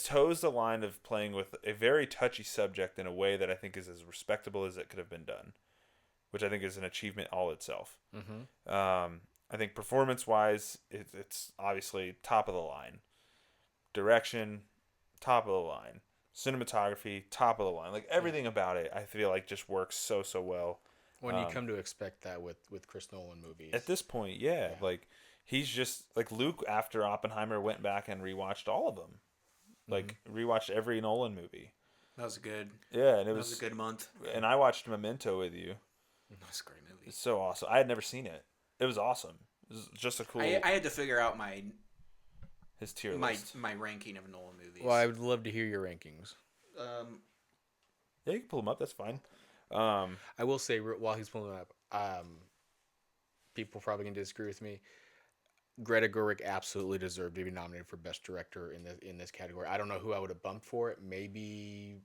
toes the line of playing with a very touchy subject in a way that I think is as respectable as it could have been done, which I think is an achievement all itself. I think performance-wise, it's obviously top of the line. Direction, top of the line. Cinematography, top of the line. Like everything about it, I feel like just works so well. When you come to expect that with Chris Nolan movies. At this point, yeah. Like he's just like Luke after Oppenheimer went back and rewatched all of them. Like rewatched every Nolan movie. That was good. Yeah, and it That was was a good month. And I watched Memento with you. That was a great movie. It's so awesome. I had never seen it. It was awesome. It was just a cool I had to figure out his tier my list. ranking of Nolan movies. Well, I would love to hear your rankings. Yeah, you can pull them up. That's fine. I will say while he's pulling it up, people probably can disagree with me. Greta Gerwig absolutely deserved to be nominated for Best Director in this category. I don't know who I would have bumped for it. Maybe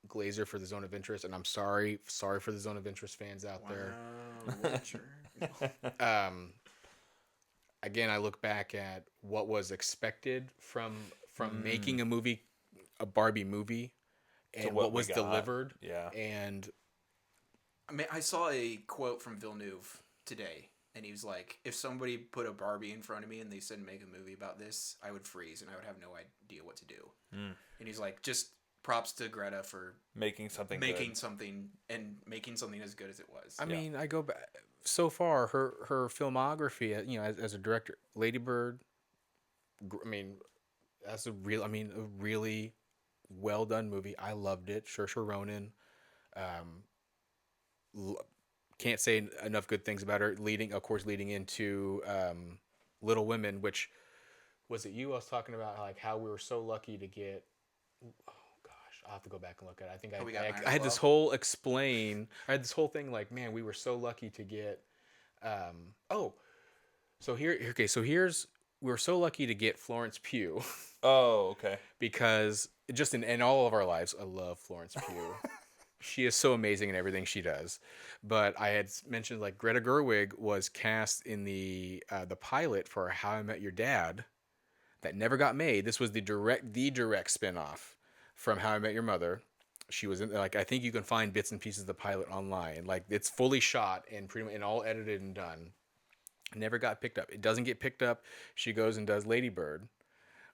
Glazer for the Zone of Interest, and I'm sorry for the Zone of Interest fans out there. Again, I look back at what was expected from making a movie, a Barbie movie, and what what we was got. delivered. Yeah. And I mean, I saw a quote from Villeneuve today, and he was like, "If somebody put a Barbie in front of me and they said make a movie about this, I would freeze and I would have no idea what to do." And he's like, "Just props to Greta for Making something something and making something as good as it was." I mean, I go back so far. Her filmography, as a director, Lady Bird. I mean, that's a really well done movie. I loved it. Saoirse Ronan. Can't say enough good things about her. Leading into Little Women, which was it you I was talking about, like how we were so lucky to get. I'll have to go back and look at it. I think I had this whole thing like, man, we were so lucky to get. We were so lucky to get Florence Pugh. Oh, okay. Because just in all of our lives, I love Florence Pugh. She is so amazing in everything she does. But I had mentioned like Greta Gerwig was cast in the pilot for How I Met Your Dad that never got made. This was the direct spinoff from How I Met Your Mother. She was in, like, I think you can find bits and pieces of the pilot online. Like, it's fully shot and all edited and done. Never got picked up. It doesn't get picked up. She goes and does Lady Bird,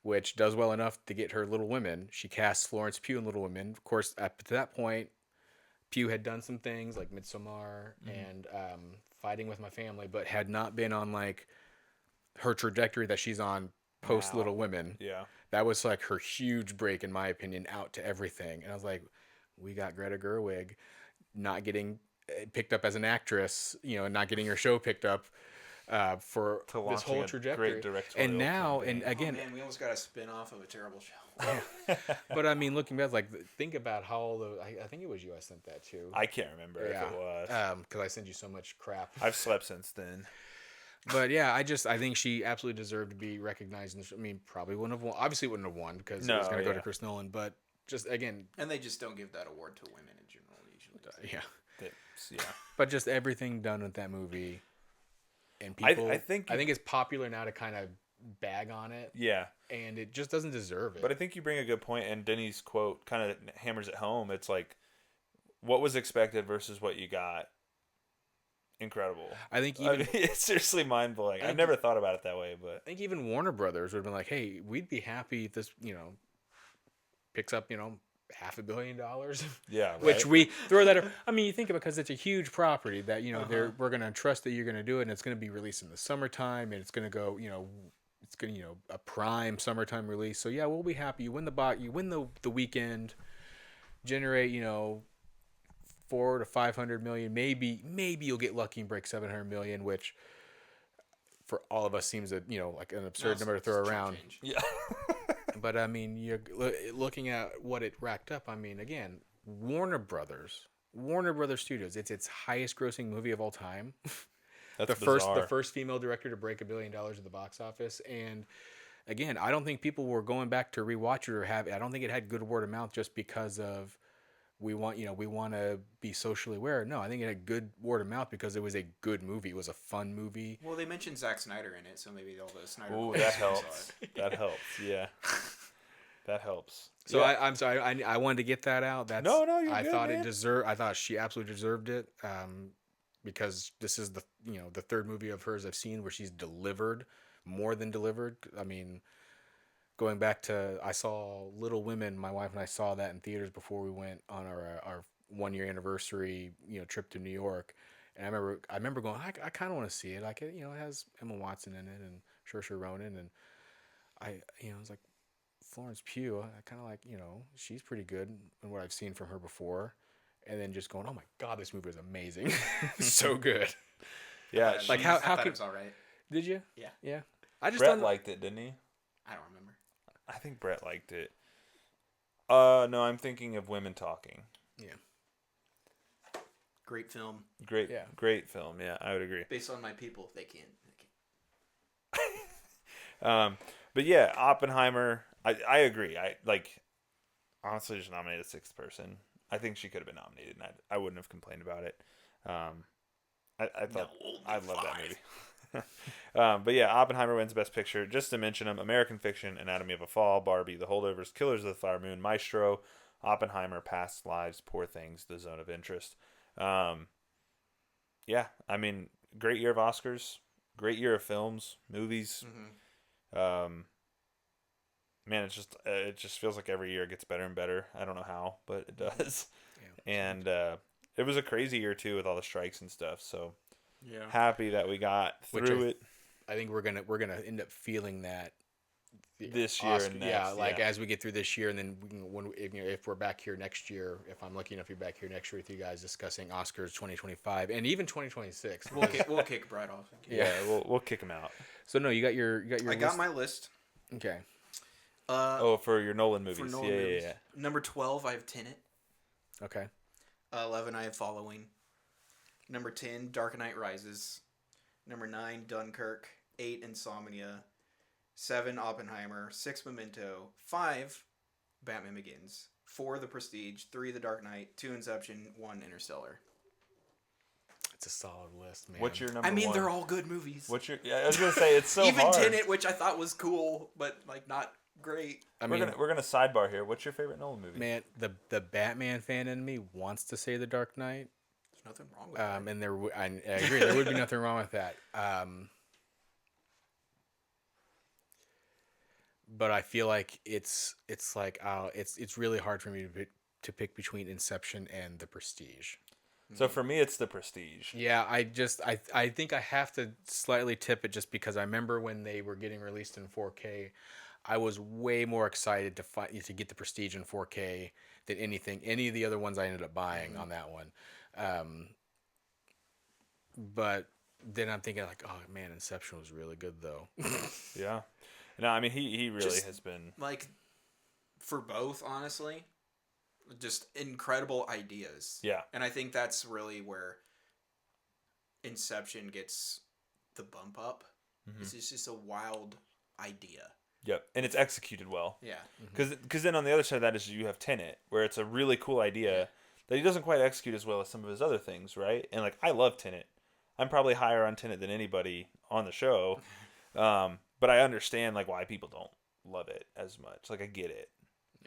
which does well enough to get her Little Women. She casts Florence Pugh in Little Women. Of course, up to that point, Pugh had done some things like Midsommar and Fighting with My Family, but had not been on like her trajectory that she's on post Little Women. Yeah. That was like her huge break, in my opinion, out to everything. And I was like, we got Greta Gerwig not getting picked up as an actress, and not getting her show picked up for this whole trajectory. Great directorial and now, campaign. and again, man, we almost got a spin-off of a terrible show. but I mean, looking back, like think about how all the I think it was you I sent that to. I can't remember if it was. Because I sent you so much crap. I've slept since then. But yeah, I think she absolutely deserved to be recognized. I mean, probably wouldn't have won. Obviously, wouldn't have won because it was going to go to Chris Nolan. But just again, and they just don't give that award to women in general usually. Yeah. But just everything done with that movie, and people, I think it's popular now to kind of bag on it. Yeah. And it just doesn't deserve it. But I think you bring a good point, and Denny's quote kind of hammers it home. It's like, what was expected versus what you got. Incredible. I think it's seriously mind blowing. I've never thought about it that way, but I think even Warner Brothers would have been like, "Hey, we'd be happy if this, picks up, $500 million." Yeah, right. Which we throw that. I mean, you think about it because it's a huge property that we're going to trust that you're going to do it, and it's going to be released in the summertime, and it's going to go, it's going to a prime summertime release. So yeah, we'll be happy. You win the box, you win the weekend, generate $400 to $500 million. Maybe you'll get lucky and break $700 million, which for all of us seems like an absurd number to throw around. Yeah. But I mean, you're looking at what it racked up. I mean, again, Warner Brothers Studios. It's its highest grossing movie of all time. That's the first female director to break $1 billion at the box office. And again, I don't think people were going back to rewatch it I don't think it had good word of mouth just because of we want to be socially aware. No, I think it had good word of mouth because it was a good movie. It was a fun movie. Well, they mentioned Zack Snyder in it, so maybe all the Snyder. Ooh, that helps. That helps. Yeah, that helps. So yeah. I'm sorry. I wanted to get that out. That's no, you're I good, thought man. I thought she absolutely deserved it. Because this is the third movie of hers I've seen where she's delivered, more than delivered. I mean, going back to, I saw Little Women. My wife and I saw that in theaters before we went on our 1 year anniversary, trip to New York. And I remember going, I kind of want to see it. Like, it has Emma Watson in it and Saoirse Ronan, and I was like, Florence Pugh. I kind of like, she's pretty good in what I've seen from her before. And then just going, oh my God, this movie is amazing, so good. Yeah, like I how thought could it was all right. Did you? Yeah. I just Brett liked it, didn't he? I don't remember. I think Brett liked it. No, I'm thinking of Women Talking. Yeah. Great film. Great film. Yeah, I would agree. Based on my people, they can't. But yeah, Oppenheimer. I agree. I honestly just nominated a sixth person. I think she could have been nominated, and I wouldn't have complained about it. I thought I love that movie. But yeah, Oppenheimer wins Best Picture. Just to mention them: American Fiction, Anatomy of a Fall, Barbie, The Holdovers, Killers of the Flower Moon, Maestro, Oppenheimer, Past Lives, Poor Things, The Zone of Interest. Yeah, I mean, great year of Oscars, great year of films, movies. Man, it just feels like every year it gets better and better. I don't know how, but it does. Yeah. And it was a crazy year too with all the strikes and stuff. So Yeah. happy that we got Which through it I think we're gonna end up feeling that this year and next. yeah, like as we get through this year, and then we can, if we're back here next year, if I'm lucky enough to be back here next year with you guys discussing Oscars 2025 and even 2026. We'll kick Brett off. Yeah, we'll kick him out. So no, you got your I list? got my list. Okay. For your Nolan movies. For Nolan yeah, movies. yeah. Number 12, I have Tenet. Okay. 11, I have Following. Number 10, Dark Knight Rises. Number 9, Dunkirk. 8, Insomnia. 7, Oppenheimer. 6, Memento. 5, Batman Begins. 4, The Prestige. 3, The Dark Knight. 2, Inception. 1, Interstellar. It's a solid list, man. What's your number I mean, one? they're all good movies. What's your? Yeah, I was gonna say it's so Even hard. Tenet, which I thought was cool, but like not great. I we're mean, gonna sidebar here. What's your favorite Nolan movie? man, the Batman fan in me wants to say The Dark Knight. There's nothing wrong with that. And I agree, there would be nothing wrong with that. But I feel like it's really hard for me to pick between Inception and The Prestige. So for me, it's The Prestige. Yeah, I think I have to slightly tip it just because I remember when they were getting released in 4K, I was way more excited to get The Prestige in 4K than any of the other ones I ended up buying on that one. But then I'm thinking like, oh man, Inception was really good though. Yeah. No, I mean he really Just- has been. Like, for both, honestly, just incredible ideas. Yeah. And I think that's really where Inception gets the bump up. It's just a wild idea. Yep, and it's executed well. Yeah. Because then on the other side of that is you have Tenet, where it's a really cool idea that he doesn't quite execute as well as some of his other things, right? And like I love Tenet. I'm probably higher on Tenet than anybody on the show, but I understand like why people don't love it as much. Like I get it,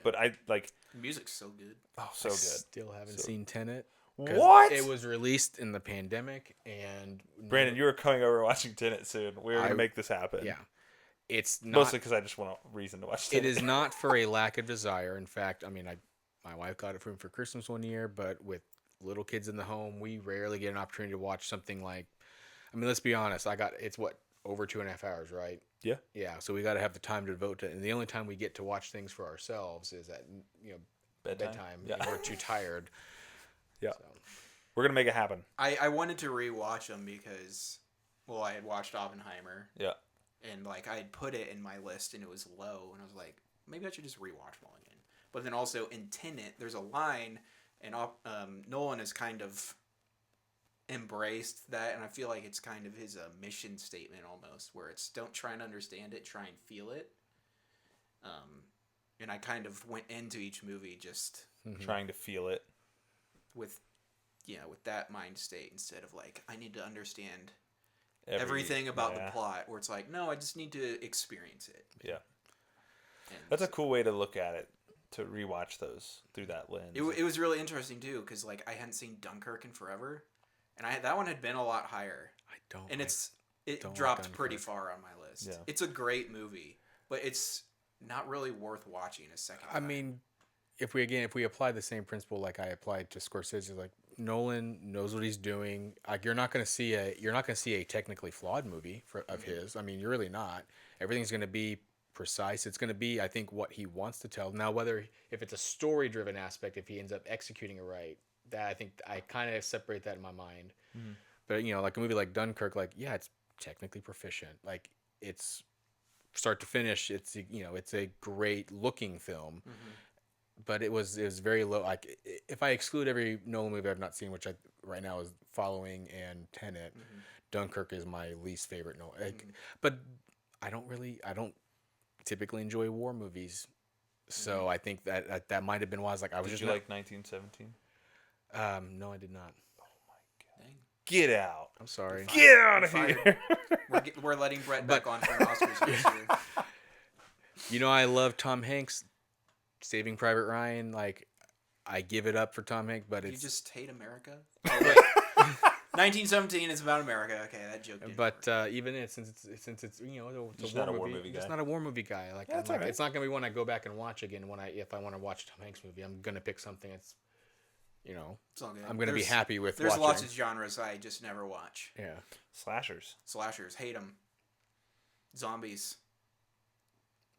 but I like The music's so good. so good. Still haven't seen Tenet. 'Cause What? It was released in the pandemic, and Brandon, you were coming over watching Tenet soon. We're gonna make this happen. yeah, it's not. Mostly because I just want a reason to watch Tenet. It is not for a lack of desire. In fact, I mean, my wife got it for me for Christmas one year, but with little kids in the home, we rarely get an opportunity to watch something like. I mean, let's be honest. It's what over 2.5 hours, right? Yeah. Yeah. So we got to have the time to devote to it, and the only time we get to watch things for ourselves is at bedtime. Yeah. And we're too tired. Yeah. So. We're gonna make it happen. I wanted to rewatch them because, well, I had watched Oppenheimer. Yeah. And like I had put it in my list and it was low, and I was like, maybe I should just rewatch them all again. But then also in Tenet, there's a line, and Nolan has kind of embraced that, and I feel like it's kind of his mission statement almost, where it's don't try and understand it, try and feel it. And I kind of went into each movie just Trying to feel it. with that mind state instead of like I need to understand everything about the plot, where it's like, no, I just need to experience it. Yeah. And That's a cool way to look at it, to rewatch those through that lens. it was really interesting too, because like I hadn't seen Dunkirk in forever, and that one had been a lot higher, I don't. and it don't like dropped pretty Dunkirk. far on my list. Yeah. It's a great movie, but it's not really worth watching a second I time. mean, if we apply the same principle like I applied to Scorsese, like Nolan knows what he's doing. Like you're not going to see a technically flawed movie of his. I mean, you're really not. Everything's going to be precise. It's going to be, I think, what he wants to tell. Now, if it's a story driven aspect, if he ends up executing it right, that I think I kind of separate that in my mind. But like a movie like Dunkirk, like yeah, it's technically proficient. Like it's start to finish. It's it's a great looking film. But it was very low. Like if I exclude every Nolan movie I've not seen, which right now is Following and Tenet, Dunkirk is my least favorite Nolan. But I don't typically enjoy war movies, So I think that might have been why I was like, I was Did just you not- like 1917? No, I did not. Get out. I'm sorry. Get out of Fired. here. We're letting Brett back on for an Oscars next year. You know, I love Tom Hanks. Saving Private Ryan, like, I give it up for Tom Hanks, but You it's just hate America? Oh, wait. 1917 is about America. Okay, that joke didn't but work. even it since it's it's Just a not a war war movie. movie It's guy. not a war movie guy. Like, Yeah, I'm that's like alright. it's not gonna be one I go back and watch again if I want to watch a Tom Hanks movie. I'm gonna pick something that's, you know, It's all good. I'm gonna be There's- happy with. There's watching. lots of genres I just never watch. Yeah. Slashers. Slashers, hate them. Zombies,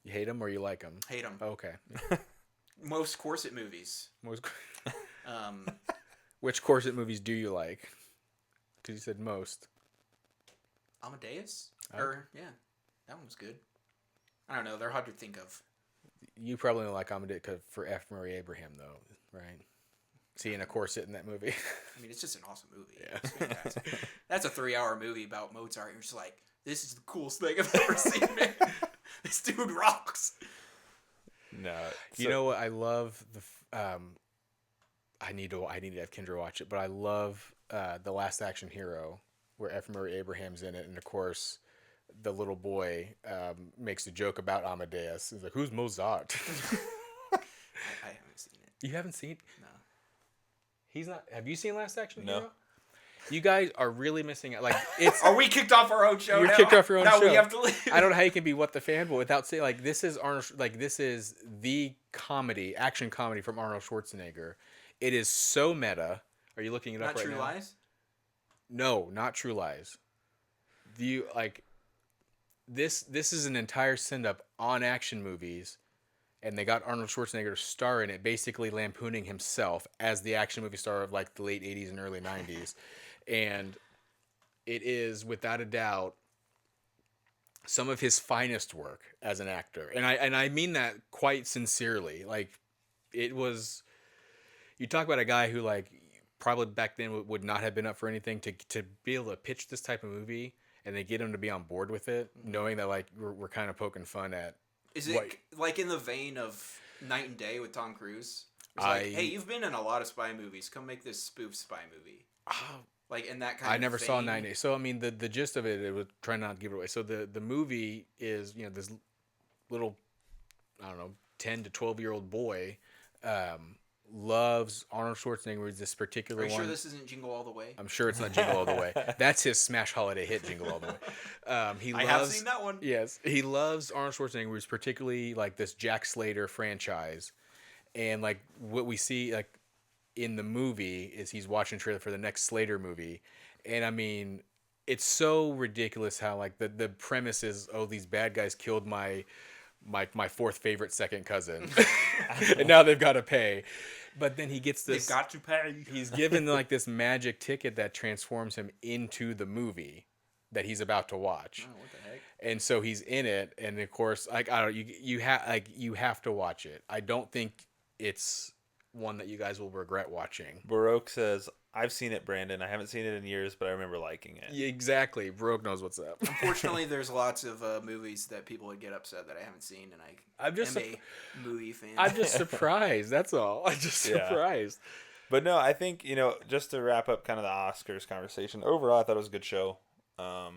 You hate them or you like them? hate them. Okay. Most corset movies. Most, Um, which corset movies do you like? Because you said most. Amadeus? Oh. Or, yeah, that one was good. I don't know. They're hard to think of. You probably don't like Amadeus for F. Murray Abraham though, right? Seeing a corset in that movie. I mean, it's just an awesome movie. Yeah. It's fantastic. That's a 3-hour movie about Mozart. You're just like, this is the coolest thing I've ever seen, man. This dude rocks. No. You know what? I love I need to have Kendra watch it, but I love The Last Action Hero, where F. Murray Abraham's in it, and of course, the little boy makes a joke about Amadeus. He's like, "Who's Mozart?" I haven't seen it. You haven't seen? No. He's not. Have you seen Last Action No. Hero? You guys are really missing out. Like, it's. Are we kicked off our own show You're now? kicked off your own now show. we have to leave. I don't know how you can be what the fanboy without saying, like, this is Arnold. Like, this is the action comedy from Arnold Schwarzenegger. It is so meta. Are you looking it up Not right True now? Lies? No, not True Lies. Do you like this? This is an entire send up on action movies, and they got Arnold Schwarzenegger to star in it, basically lampooning himself as the action movie star of like the late '80s and early '90s, and it is without a doubt some of his finest work as an actor, and I mean that quite sincerely. Like, it was. You talk about a guy who, like, probably back then would not have been up for anything to be able to pitch this type of movie, and they get him to be on board with it, knowing that, like, we're kind of poking fun at. Is it What- like in the vein of Night and Day with Tom Cruise? It's like, hey, you've been in a lot of spy movies. Come make this spoof spy movie. Like in that kind I of never saw vein. 90. So I mean, the gist of it was trying not to give it away. So the movie is, you know, this little, I don't know, 10 to 12-year-old boy loves Arnold Schwarzenegger. Is this particular Are you one? sure this isn't Jingle All the Way? I'm sure it's not Jingle All the Way. That's his smash holiday hit, Jingle All the Way. He I loves, have seen that one. Yes, he loves Arnold Schwarzenegger, who's particularly like this Jack Slater franchise, and like what we see like in the movie is he's watching a trailer for the next Slater movie, and I mean, it's so ridiculous how like the premise is, oh, these bad guys killed my fourth favorite second cousin, and now they've got to pay. But then he gets this. They've got to pay. He's given like this magic ticket that transforms him into the movie that he's about to watch. Oh, what the heck? And so he's in it, and of course, like I don't, you have to watch it. I don't think it's one that you guys will regret watching. Baroque says, I've seen it, Brandon. I haven't seen it in years, but I remember liking it. Yeah, exactly. Baroque knows what's up. Unfortunately, there's lots of movies that people would get upset that I haven't seen, and I'm just am a movie fan. I'm just surprised. That's all. I'm just Yeah. surprised. But no, I think, you know, just to wrap up kind of the Oscars conversation, overall, I thought it was a good show. I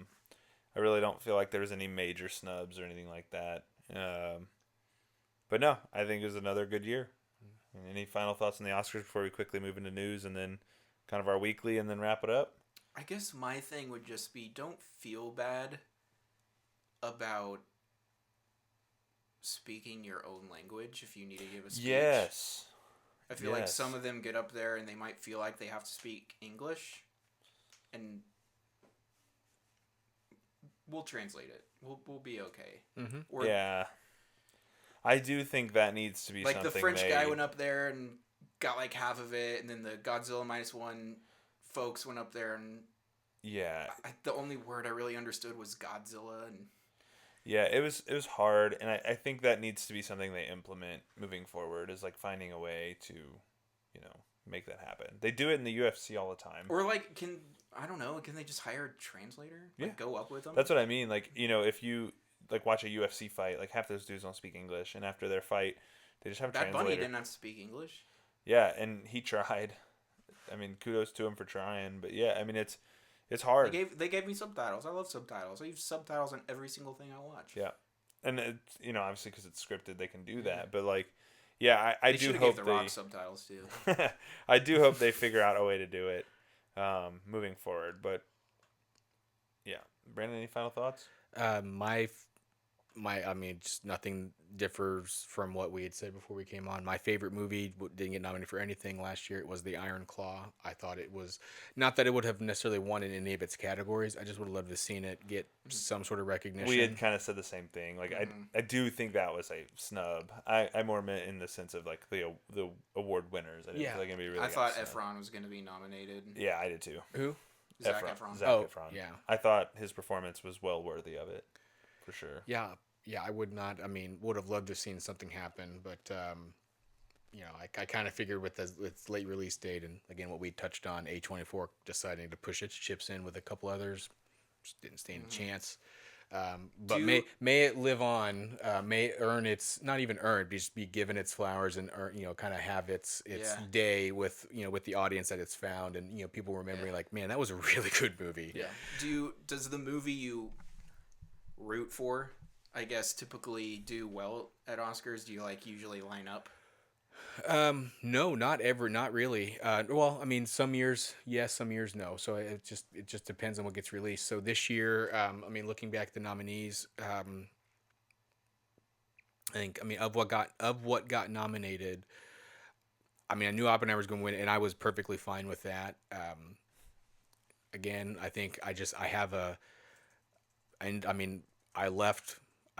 really don't feel like there was any major snubs or anything like that. But no, I think it was another good year. Any final thoughts on the Oscars before we quickly move into news and then kind of our weekly and then wrap it up? I guess my thing would just be, don't feel bad about speaking your own language if you need to give a speech. Yes. I feel like Yes. some of them get up there and they might feel like they have to speak English, and we'll translate it. We'll be okay. Mm-hmm. Or Yeah. I do think that needs to be like something the French they... guy went up there and got like half of it, and then the Godzilla -1 folks went up there and Yeah. the only word I really understood was Godzilla, and Yeah, it was hard, and I think that needs to be something they implement moving forward, is like finding a way to, you know, make that happen. They do it in the UFC all the time. or like can they just hire a translator? Like, Yeah. go up with them. That's what I mean. Like, you know, if you like watch a UFC fight, like half those dudes don't speak English, and after their fight, They just have a Bad Bunny translator. didn't have to speak English. Yeah, and he tried. I mean, kudos to him for trying. But yeah, I mean, it's hard. They gave me subtitles. I love subtitles. I use subtitles on every single thing I watch. Yeah, and it's, obviously because it's scripted, they can do that. But like, yeah, I They do should have hope gave The Rock subtitles too. I do hope they figure out a way to do it moving forward. But yeah, Brandon, any final thoughts? I mean, just nothing differs from what we had said before we came on. My favorite movie didn't get nominated for anything last year. It was The Iron Claw. I thought it was, not that it would have necessarily won in any of its categories. I just would have loved to have seen it get some sort of recognition. We had kind of said the same thing. Like, I do think that was a snub. I more meant in the sense of like the award winners. I didn't feel like anybody really I thought got snubbed. Efron was going to be nominated. Yeah, I did too. Who? Zac Efron. Zac Efron. Yeah. I thought his performance was well worthy of it, for sure. Yeah, I would not. I mean, would have loved to have seen something happen, but I kind of figured with its late release date, and again what we touched on, A24 deciding to push its chips in with a couple others, just didn't stand a chance. But may it live on, may it earn its, not even earn, just be given its flowers and earn, kind of have its day with with the audience that it's found, and people remembering like, man, that was a really good movie. Yeah. Does the movie you root for, I guess, typically do well at Oscars? Do you usually line up? No, not really. Well, I mean, some years yes, some years no. So it just depends on what gets released. So this year, I mean, looking back at the nominees, I think, I mean, of what got nominated, I mean, I knew Oppenheimer was going to win, and I was perfectly fine with that. Again, I think I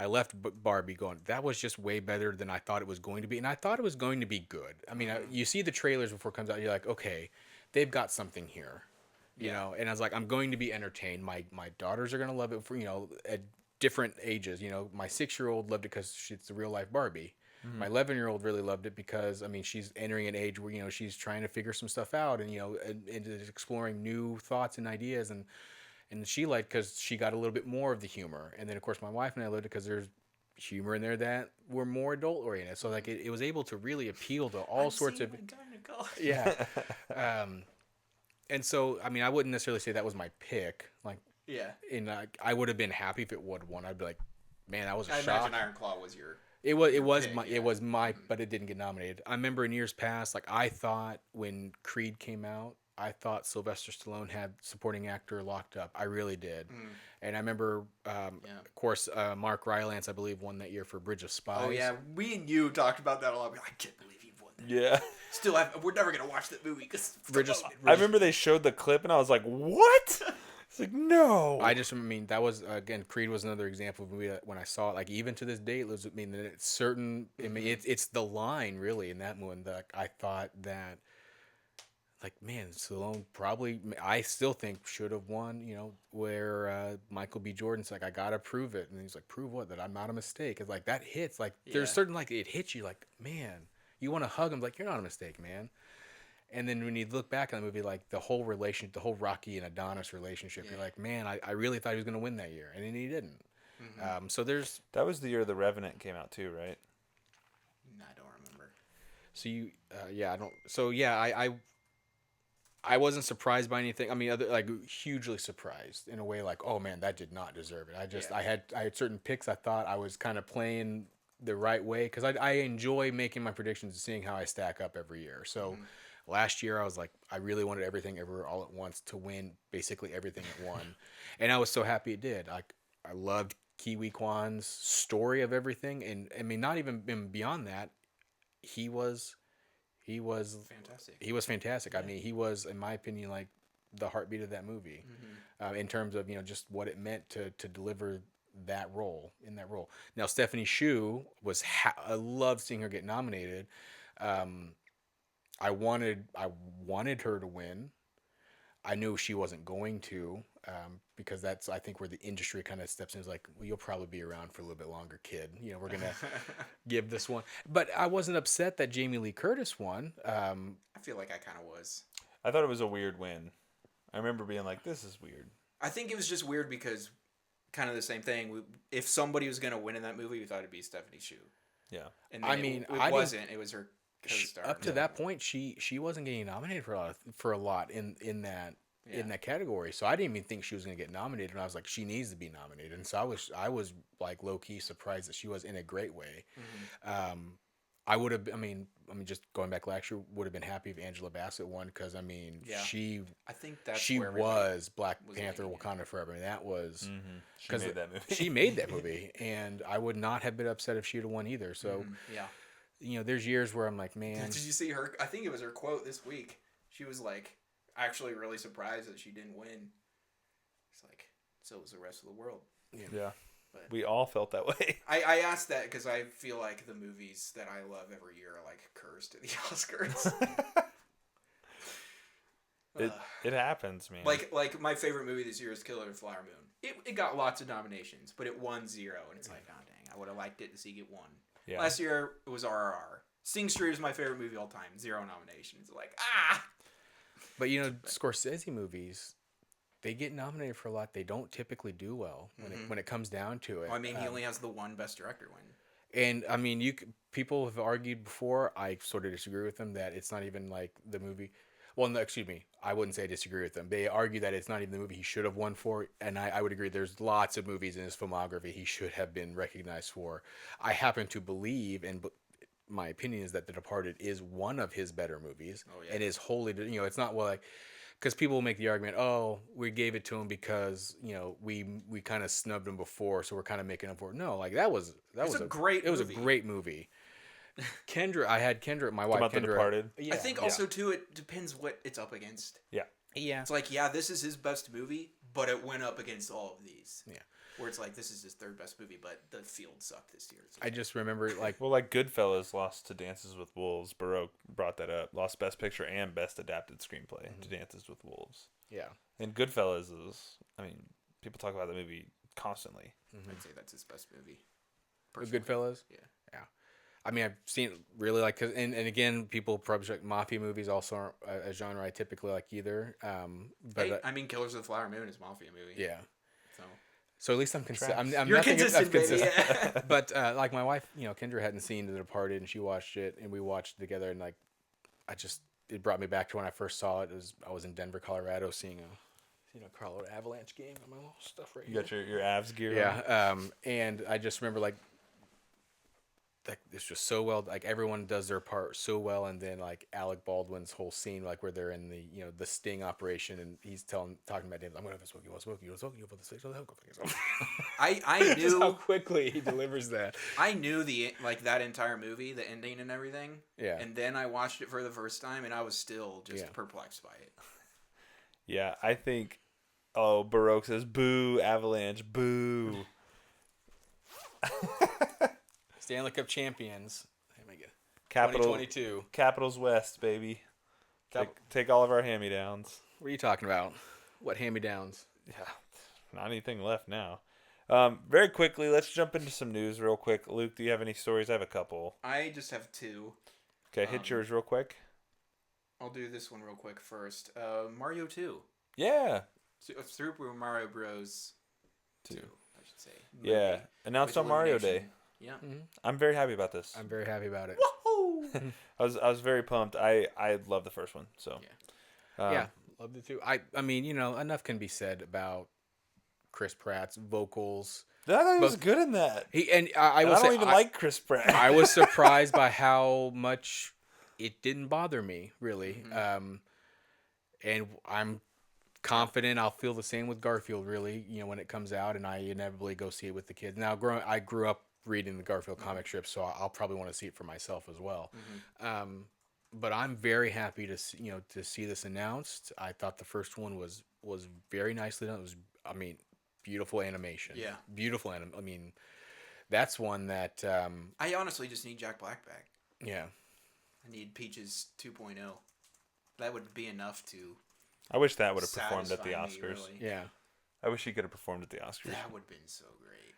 left Barbie going, that was just way better than I thought it was going to be. And I thought it was going to be good. I mean, you see the trailers before it comes out, you're like, okay, they've got something here, you know? And I was like, I'm going to be entertained. My daughters are going to love it for, at different ages. My 6-year-old loved it because it's a real life Barbie. Mm-hmm. My 11-year-old really loved it because, I mean, she's entering an age where, she's trying to figure some stuff out and, and exploring new thoughts and ideas. And she liked because she got a little bit more of the humor. And then, of course, my wife and I loved it because there's humor in there that were more adult-oriented. So, like, it was able to really appeal to all sorts of... Yeah. And so, I mean, I wouldn't necessarily say that was my pick. Like, yeah. And I would have been happy if it would have won. I'd be like, man, that was a shock. I imagine Iron Claw was your... It was my, but it didn't get nominated. I remember in years past, like, I thought when Creed came out, I thought Sylvester Stallone had supporting actor locked up. I really did. And I remember, of course, Mark Rylance, I believe, won that year for Bridge of Spies. Oh, yeah. We and you talked about that a lot. I can't believe he won that. Yeah. Still, we're never going to watch that movie. I remember they showed the clip, and I was like, what? It's like, no. That was, again, Creed was another example of a movie that when I saw it, like, even to this day, it's certain, I mean, it's the line, really, in that movie that I thought that, like, man, Stallone probably, I still think should have won, where Michael B. Jordan's like, I gotta prove it. And he's like, prove what? That I'm not a mistake. It's like, that hits. Like, there's certain, like, it hits you like, man, you want to hug him. Like, you're not a mistake, man. And then when you look back on the movie, like, the whole Rocky and Adonis relationship, you're like, man, I really thought he was going to win that year. And then he didn't. Mm-hmm. So there's... That was the year The Revenant came out too, right? I don't remember. So you... I don't... So, yeah, I wasn't surprised by anything. I mean, hugely surprised in a way, like, oh man, that did not deserve it. I had certain picks I thought I was kind of playing the right way because I enjoy making my predictions and seeing how I stack up every year. So last year I was like, I really wanted Everything Everywhere All at Once to win basically everything it won, and I was so happy it did. I loved Kiwi Kwan's story of everything, and I mean, not even beyond that, he was fantastic. He was fantastic. I mean, he was, in my opinion, like the heartbeat of that movie, in terms of just what it meant to deliver that role in that role. Now, Stephanie Hsu was. I loved seeing her get nominated. I wanted her to win. I knew she wasn't going to, because that's, I think, where the industry kind of steps in. Is like, well, you'll probably be around for a little bit longer, kid. We're gonna give this one. But I wasn't upset that Jamie Lee Curtis won. I feel like I kind of was. I thought it was a weird win. I remember being like, this is weird. I think it was just weird because kind of the same thing. If somebody was gonna win in that movie, we thought it'd be Stephanie Hsu. Yeah. And I then mean, it I didn't- wasn't. It was her co-star. Up to that point, she wasn't getting nominated for a lot in that category. So I didn't even think she was going to get nominated. And I was like, she needs to be nominated. And so I was like low key surprised that she was, in a great way. I would have. I mean, just going back last year, would have been happy if Angela Bassett won because I mean, Yeah. she I think that's she where everybody was Black was Panther: leaning, Wakanda Forever, and that was She made that movie. she made that movie, and I would not have been upset if she'd have won either. So, Yeah. there's years where I'm like, man, Did you see her? I think it was her quote this week. She was like, actually really surprised that she didn't win. It's like, so was the rest of the world. Yeah. But- We all felt that way. I asked that because I feel like the movies that I love every year are like cursed at the Oscars. It happens, man. Like my favorite movie this year is Killer of the Flower Moon. It got lots of nominations, but it won 0, and it's like, oh dang, I would have liked it to see it won. Yeah. Last year it was RRR. Sing Street is my favorite movie all time. 0 nominations. Like ah. but Scorsese movies, they get nominated for a lot. They don't typically do well when it comes down to it. Well, I mean, he only has the one Best Director win. And I mean, people have argued before. I sort of disagree with them that it's not even like the movie. Well, no, excuse me. I wouldn't say I disagree with them. They argue that it's not even the movie he should have won for, and I would agree. There's lots of movies in his filmography he should have been recognized for. I happen to believe, and my opinion is that The Departed is one of his better movies, and is wholly. It's not like. Because people will make the argument, oh, we gave it to him because we kind of snubbed him before, so we're kind of making up for it. No, like that was a great. It was a great movie. Kendra, I had Kendra, my wife. About Kendra. The Departed. Yeah, I think also too, it depends what it's up against. Yeah. It's like, yeah, this is his best movie, but it went up against all of these. Yeah. Where it's like, this is his third best movie, but the field sucked this year. I just remember like Goodfellas lost to Dances with Wolves. Baroque brought that up. Lost Best Picture and Best Adapted Screenplay to Dances with Wolves. Yeah. And Goodfellas is, I mean, people talk about the movie constantly. I'd say that's his best movie. Goodfellas. Yeah. Yeah. I mean, I've seen it really like, and again, people probably like mafia movies also aren't a genre I typically like either. But Hey, I mean, Killers of the Flower Moon is a mafia movie. yeah. So at least I'm consistent. I'm you're nothing consistent, I'm consistent. baby. But like my wife, Kendra hadn't seen The Departed, and she watched it, and we watched it together, and like, it brought me back to when I first saw it. I was in Denver, Colorado, seeing a Colorado Avalanche game. Got my little stuff right You here. got your Avs gear on? Yeah, and I just remember like it's just so well. Like everyone does their part so well, and then like Alec Baldwin's whole scene, like where they're in the the sting operation, and he's talking about David, I'm gonna have a smoky, you about the six. I Just how knew quickly he delivers that. I knew that entire movie, the ending and everything. Yeah. And then I watched it for the first time, and I was still just perplexed by it. Yeah, I think. Oh, Baroque says, "Boo, Avalanche, boo." Stanley Cup champions. There we go. Capital 2022. Capitals West, baby. Take all of our hand-me-downs. What are you talking about? What hand-me-downs? Yeah, not anything left now. Very quickly, let's jump into some news real quick. Luke, do you have any stories? I have a couple. I just have 2. Okay, hit yours real quick. I'll do this one real quick first. Mario 2. Yeah. Super Mario Bros. 2, I should say. Yeah. Movie Announced with on Mario Day. Illumination. Yeah. I'm very happy about this. I'm very happy about it. I was very pumped. I love the first one. So Yeah, loved it too. I mean, enough can be said about Chris Pratt's vocals. I thought he was good in that. I don't even like Chris Pratt. I was surprised by how much it didn't bother me, really. And I'm confident I'll feel the same with Garfield, really, when it comes out, and I inevitably go see it with the kids. Now, I grew up reading the Garfield comic strip, so I'll probably want to see it for myself as well. But I'm very happy to see this announced. I thought the first one was very nicely done. It was, beautiful animation. Yeah. Beautiful that's one that I honestly just need Jack Black back. yeah. I need Peaches 2.0. That would be enough to I wish that would have performed at the satisfy me, Oscars. really. Yeah. I wish he could have performed at the Oscars. That would have been so great.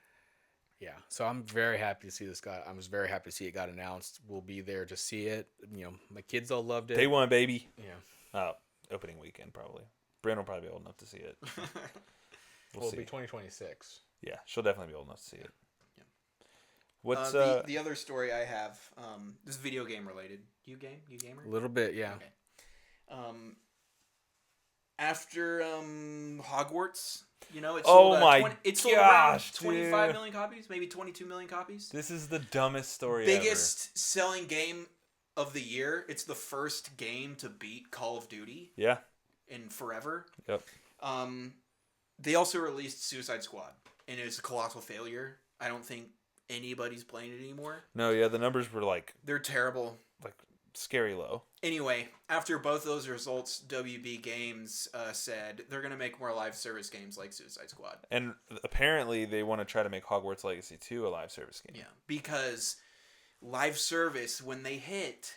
Yeah, so I'm very happy to see this guy. I was very happy to see it got announced. We'll be there to see it. My kids all loved it. Day one, baby. Yeah. Opening weekend, probably. Bryn will probably be old enough to see it. We'll It'll see. be 2026. Yeah, she'll definitely be old enough to see it. What's the other story I have? This is video game related. You gamer? A little bit, yeah. Okay. After Hogwarts, it Oh sold, my it sold gosh, around 25 dude. million copies, maybe 22 million copies. This is the dumbest story Biggest selling game of the year. It's the first game to beat Call of Duty ever. Yeah. in forever. Yep. They also released Suicide Squad, and it was a colossal failure. I don't think anybody's playing it anymore. No, yeah, the numbers were like They're terrible. scary low. Anyway, after both those results, WB Games said they're going to make more live service games like Suicide Squad. And apparently they want to try to make Hogwarts Legacy 2 a live service game. Yeah, because live service, when they hit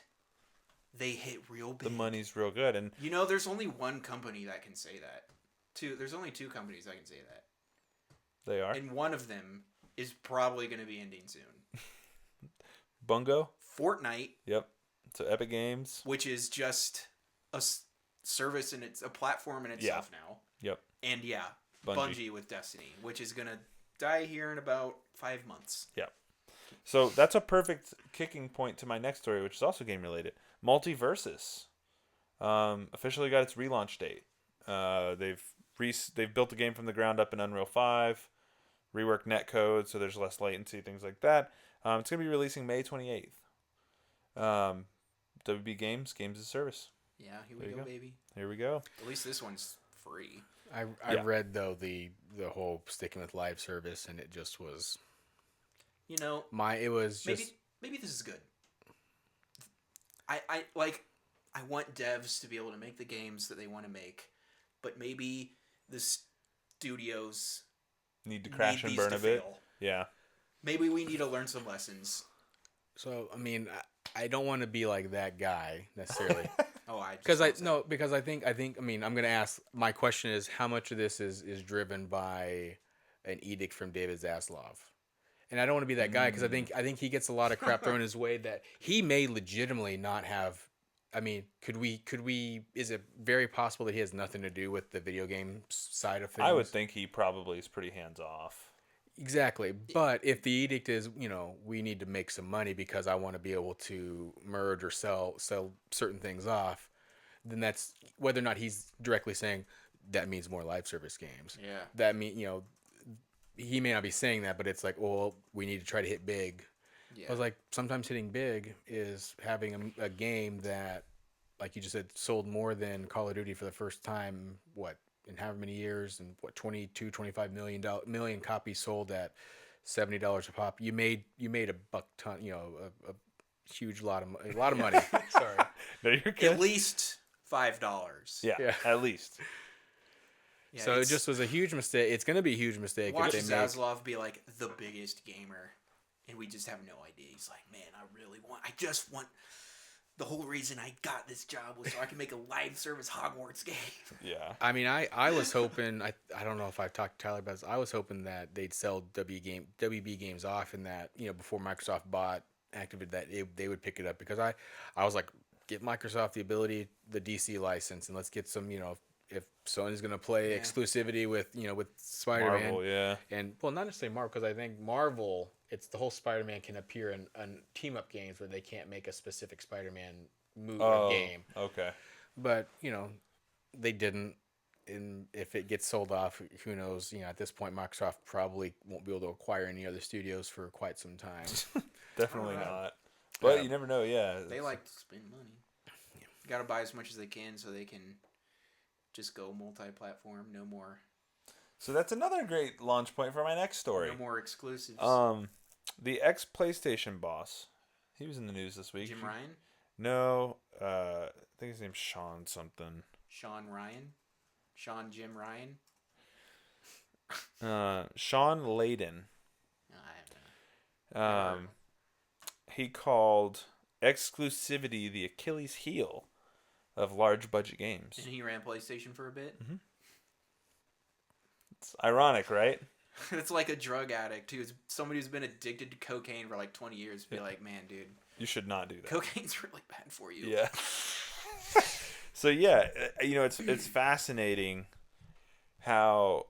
real big. The money's real good. And There's only one company that can say that. There's only two companies that can say that. they are. And one of them is probably going to be ending soon. Bungo? Fortnite, Yep. So Epic Games. which is just a service and it's a platform in itself now. Yep. And yeah, Bungie. Bungie with Destiny, which is going to die here in about 5 months. So that's a perfect kicking point to my next story, which is also game related. Multiversus officially got its relaunch date. They've built the game from the ground up in Unreal 5, reworked netcode so there's less latency, things like that. It's going to be releasing May 28th. WB Games as a service. Yeah, here There we you go, go. baby. Here we go. At least this one's free. I Yeah. read though the whole sticking with live service, and it just was Maybe this is good. I want devs to be able to make the games that they want to make, but maybe the studios Need to crash need and these burn to a bit. fail. Yeah. Maybe we need to learn some lessons. so. I mean, I don't want to be like that guy necessarily. Oh, Because I think I mean I'm gonna ask. My question is, how much of this is driven by an edict from David Zaslav? And I don't want to be that guy because I think he gets a lot of crap thrown his way that he may legitimately not have. I mean, could we? Is it very possible that he has nothing to do with the video game side of things? I would think he probably is pretty hands off. Exactly. But if the edict is, we need to make some money because I want to be able to merge or sell certain things off, then that's whether or not he's directly saying that means more live service games. Yeah. That he may not be saying that, but it's like, well, we need to try to hit big. Yeah. I was like, sometimes hitting big is having a game that, like you just said, sold more than Call of Duty for the first time, in however many years, and 25 million copies sold at $70 a pop. You made a buck ton, a huge lot of money. Sorry. No, you're good. At least $5. Yeah, at least. Yeah, So it just was a huge mistake. It's going to be a huge mistake watch if they make. Zaslav be like the biggest gamer, and we just have no idea. He's like, man, I just want. The whole reason I got this job was so I can make a live service Hogwarts game. Yeah. I mean, I was hoping. I don't know if I've talked to Tyler about this. I was hoping that they'd sell WB Games off, and that before Microsoft bought Activision, that they would pick it up because I was like, give Microsoft the ability, the DC license, and let's get some. If Sony's gonna play exclusivity with Spider-Man, Marvel, yeah. and well, not necessarily Marvel, because I think Marvel, it's the whole Spider-Man can appear in team-up games where they can't make a specific Spider-Man movie or game. Okay. But they didn't. And if it gets sold off, who knows? At this point, Microsoft probably won't be able to acquire any other studios for quite some time. Definitely Alright. not. But you never know, yeah. They like to spend money. Got to buy as much as they can so they can just go multi-platform. No more. So that's another great launch point for my next story. No more exclusives. The ex-PlayStation boss. He was in the news this week. Jim Ryan, No, I think his name's Sean something. Sean Jim Ryan. Sean Layden. I don't know. He called exclusivity the Achilles heel of large budget games. And he ran PlayStation for a bit. It's ironic, right? It's like a drug addict who's somebody who's been addicted to cocaine for like 20 years. Be like, man, dude, You should not do that. cocaine's really bad for you. Yeah. So yeah, it's fascinating how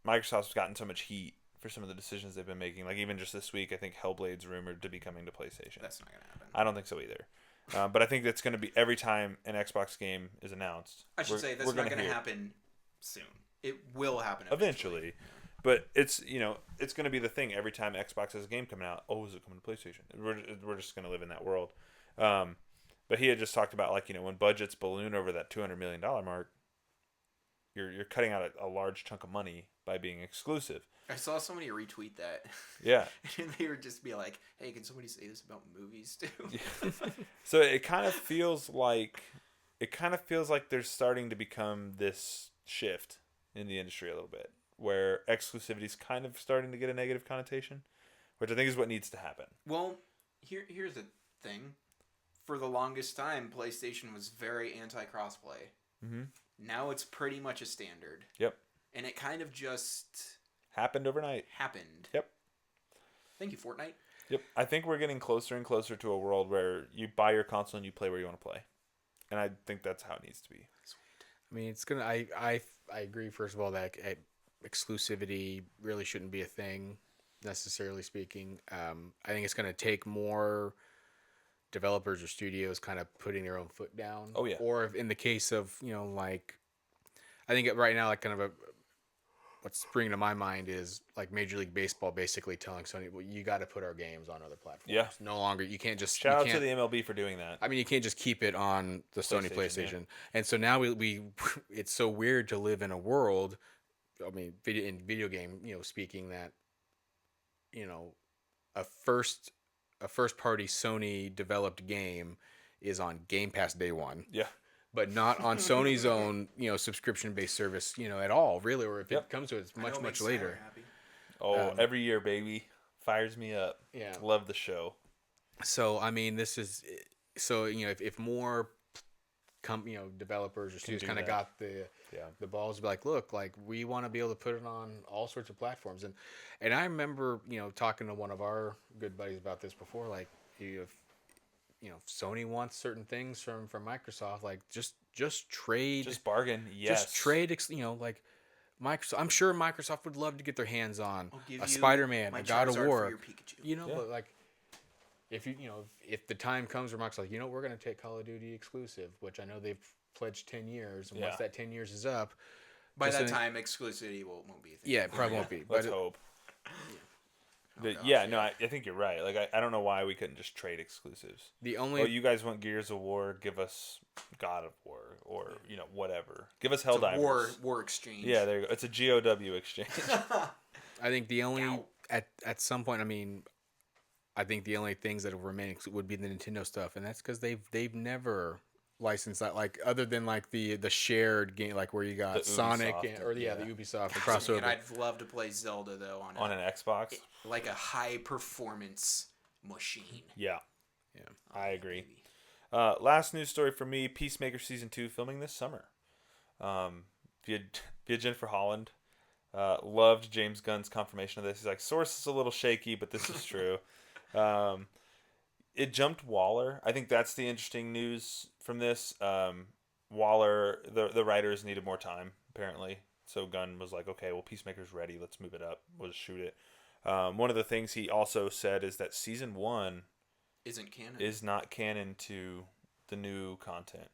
Microsoft's gotten so much heat for some of the decisions they've been making. Like even just this week, I think Hellblade's rumored to be coming to PlayStation. That's not gonna happen. I don't think so either. But I think that's going to be every time an Xbox game is announced. I should say that's not gonna happen soon. It will happen Eventually. But it's it's going to be the thing every time Xbox has a game coming out. Oh, is it coming to PlayStation? We're just going to live in that world. But he had just talked about like when budgets balloon over that $200 million mark, you're cutting out a large chunk of money by being exclusive. I saw somebody retweet that. Yeah. And they would just be like, "Hey, can somebody say this about movies too?" So it kind of feels like there's starting to become this shift in the industry a little bit, where exclusivity is kind of starting to get a negative connotation, which I think is what needs to happen. Well, here's the thing. For the longest time, PlayStation was very anti-crossplay. Mm-hmm. Now it's pretty much a standard. Yep. And it kind of just happened overnight. Yep. Thank you, Fortnite. Yep. I think we're getting closer and closer to a world where you buy your console and you play where you want to play. And I think that's how it needs to be. I mean, it's gonna. I agree. First of all, that exclusivity really shouldn't be a thing, necessarily speaking. I think it's gonna take more developers or studios kind of putting their own foot down. Oh yeah. Or if in the case of like, I think right now like kind of what's springing to my mind is like Major League Baseball basically telling Sony, well, you got to put our games on other platforms. Yeah. No longer, you can't just shout out to the MLB for doing that. I mean, you can't just keep it on the Sony PlayStation. Yeah. And so now we it's so weird to live in a world, I mean, video game, speaking that, a first party Sony developed game is on Game Pass day one. Yeah. But not on Sony's own, subscription based service, at all, really. Or if it comes to it, it's much later. Oh, every year, baby, fires me up. Yeah, love the show. So I mean, this is if more, developers or studios kind of got the balls to be like, look, like we want to be able to put it on all sorts of platforms, and I remember talking to one of our good buddies about this before, like if Sony wants certain things from Microsoft, like just trade, just bargain, yes, just trade, like Microsoft. I'm sure Microsoft would love to get their hands on a Spider-Man, a God of War, but like if if the time comes where Microsoft's like, we're going to take Call of Duty exclusive, which I know they've pledged 10 years, and once that 10 years is up, by that time exclusivity won't be a thing. Yeah, it probably won't be. Let's hope. I think you're right. Like, I don't know why we couldn't just trade exclusives. You guys want Gears of War? Give us God of War, or whatever. Give us Helldivers. War exchange. Yeah, there you go. It's a GOW exchange. I think the only at some point, I mean, I think the only things that will remain would be the Nintendo stuff, and that's because they've never licensed that, like other than like the shared game, like where you got Sonic the Ubisoft crossover. And I'd love to play Zelda though on an Xbox, like a high performance machine. Yeah, I agree. Last news story for me: Peacemaker season 2 filming this summer. Via Jennifer Holland. Loved James Gunn's confirmation of this. He's like, source is a little shaky, but this is true. It jumped Waller. I think that's the interesting news from this. Waller, the writers needed more time, apparently. So Gunn was like, okay, well, Peacemaker's ready. Let's move it up. We'll just shoot it. One of the things he also said is that season 1 isn't canon. Is not canon to the new content,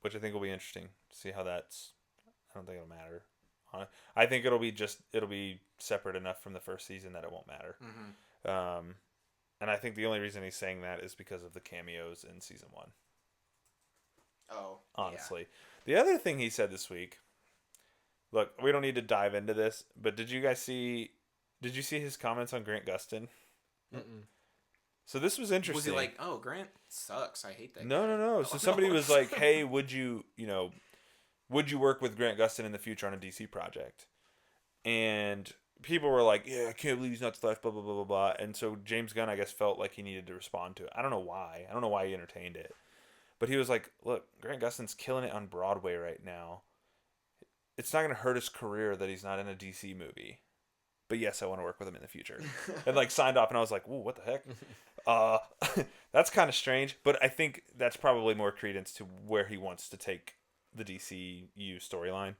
which I think will be interesting to see how that's. I don't think it'll matter. I think it'll be separate enough from the first season that it won't matter. Mm-hmm. And I think the only reason he's saying that is because of the cameos in season 1. Oh, honestly. Yeah. The other thing he said this week. Look, we don't need to dive into this, but did you see his comments on Grant Gustin? Mm-mm. So this was interesting. Was he like, "Oh, Grant sucks. I hate that." No. So somebody was like, "Hey, would you work with Grant Gustin in the future on a DC project?" And people were like, "Yeah, I can't believe he's not left, blah, blah, blah, blah, blah." And so James Gunn, I guess, felt like he needed to respond to it. I don't know why. I don't know why he entertained it. But he was like, look, Grant Gustin's killing it on Broadway right now. It's not going to hurt his career that he's not in a DC movie. But yes, I want to work with him in the future. And like signed off, and I was like, ooh, what the heck? That's kind of strange. But I think that's probably more credence to where he wants to take the DCU storyline.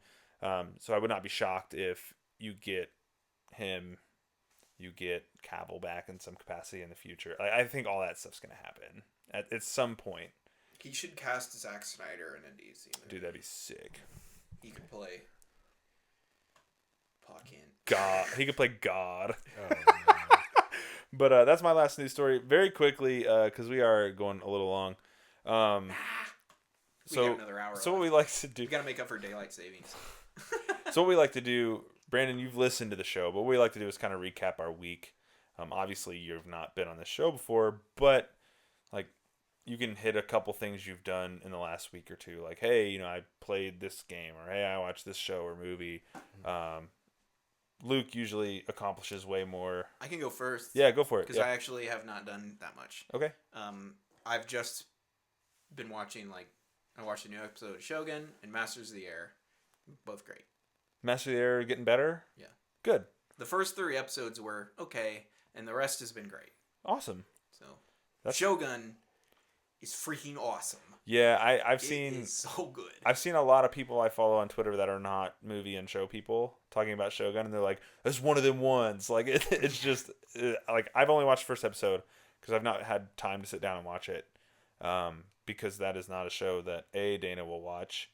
So I would not be shocked if you get him, you get Cavill back in some capacity in the future. I think all that stuff's gonna happen at some point. He should cast Zack Snyder in a DC movie. Dude, that'd be sick. He could play Pa Kent. God, he could play God. Oh, man. But that's my last news story. Very quickly, because we are going a little long. We got another hour So what left. we like to do. We got to make up for daylight savings. So what we like to do, Brandon, you've listened to the show, but what we like to do is kind of recap our week. Obviously, you've not been on the show before, but like you can hit a couple things you've done in the last week or two. Like, hey, I played this game, or hey, I watched this show or movie. Luke usually accomplishes way more. I can go first. Yeah, go for it. Because Yeah. I actually have not done that much. Okay. I've just been watching, I watched a new episode of Shogun and Masters of the Air. Both great. Master of the Air getting better? Yeah. Good. The first 3 episodes were okay, and the rest has been great. Awesome. So, That's- Shogun is freaking awesome. Yeah, I've It seen is so good. I've seen a lot of people I follow on Twitter that are not movie and show people talking about Shogun, and they're like, "It's one of them ones." Like it's just like I've only watched the first episode because I've not had time to sit down and watch it. Because that is not a show that A, Dana will watch,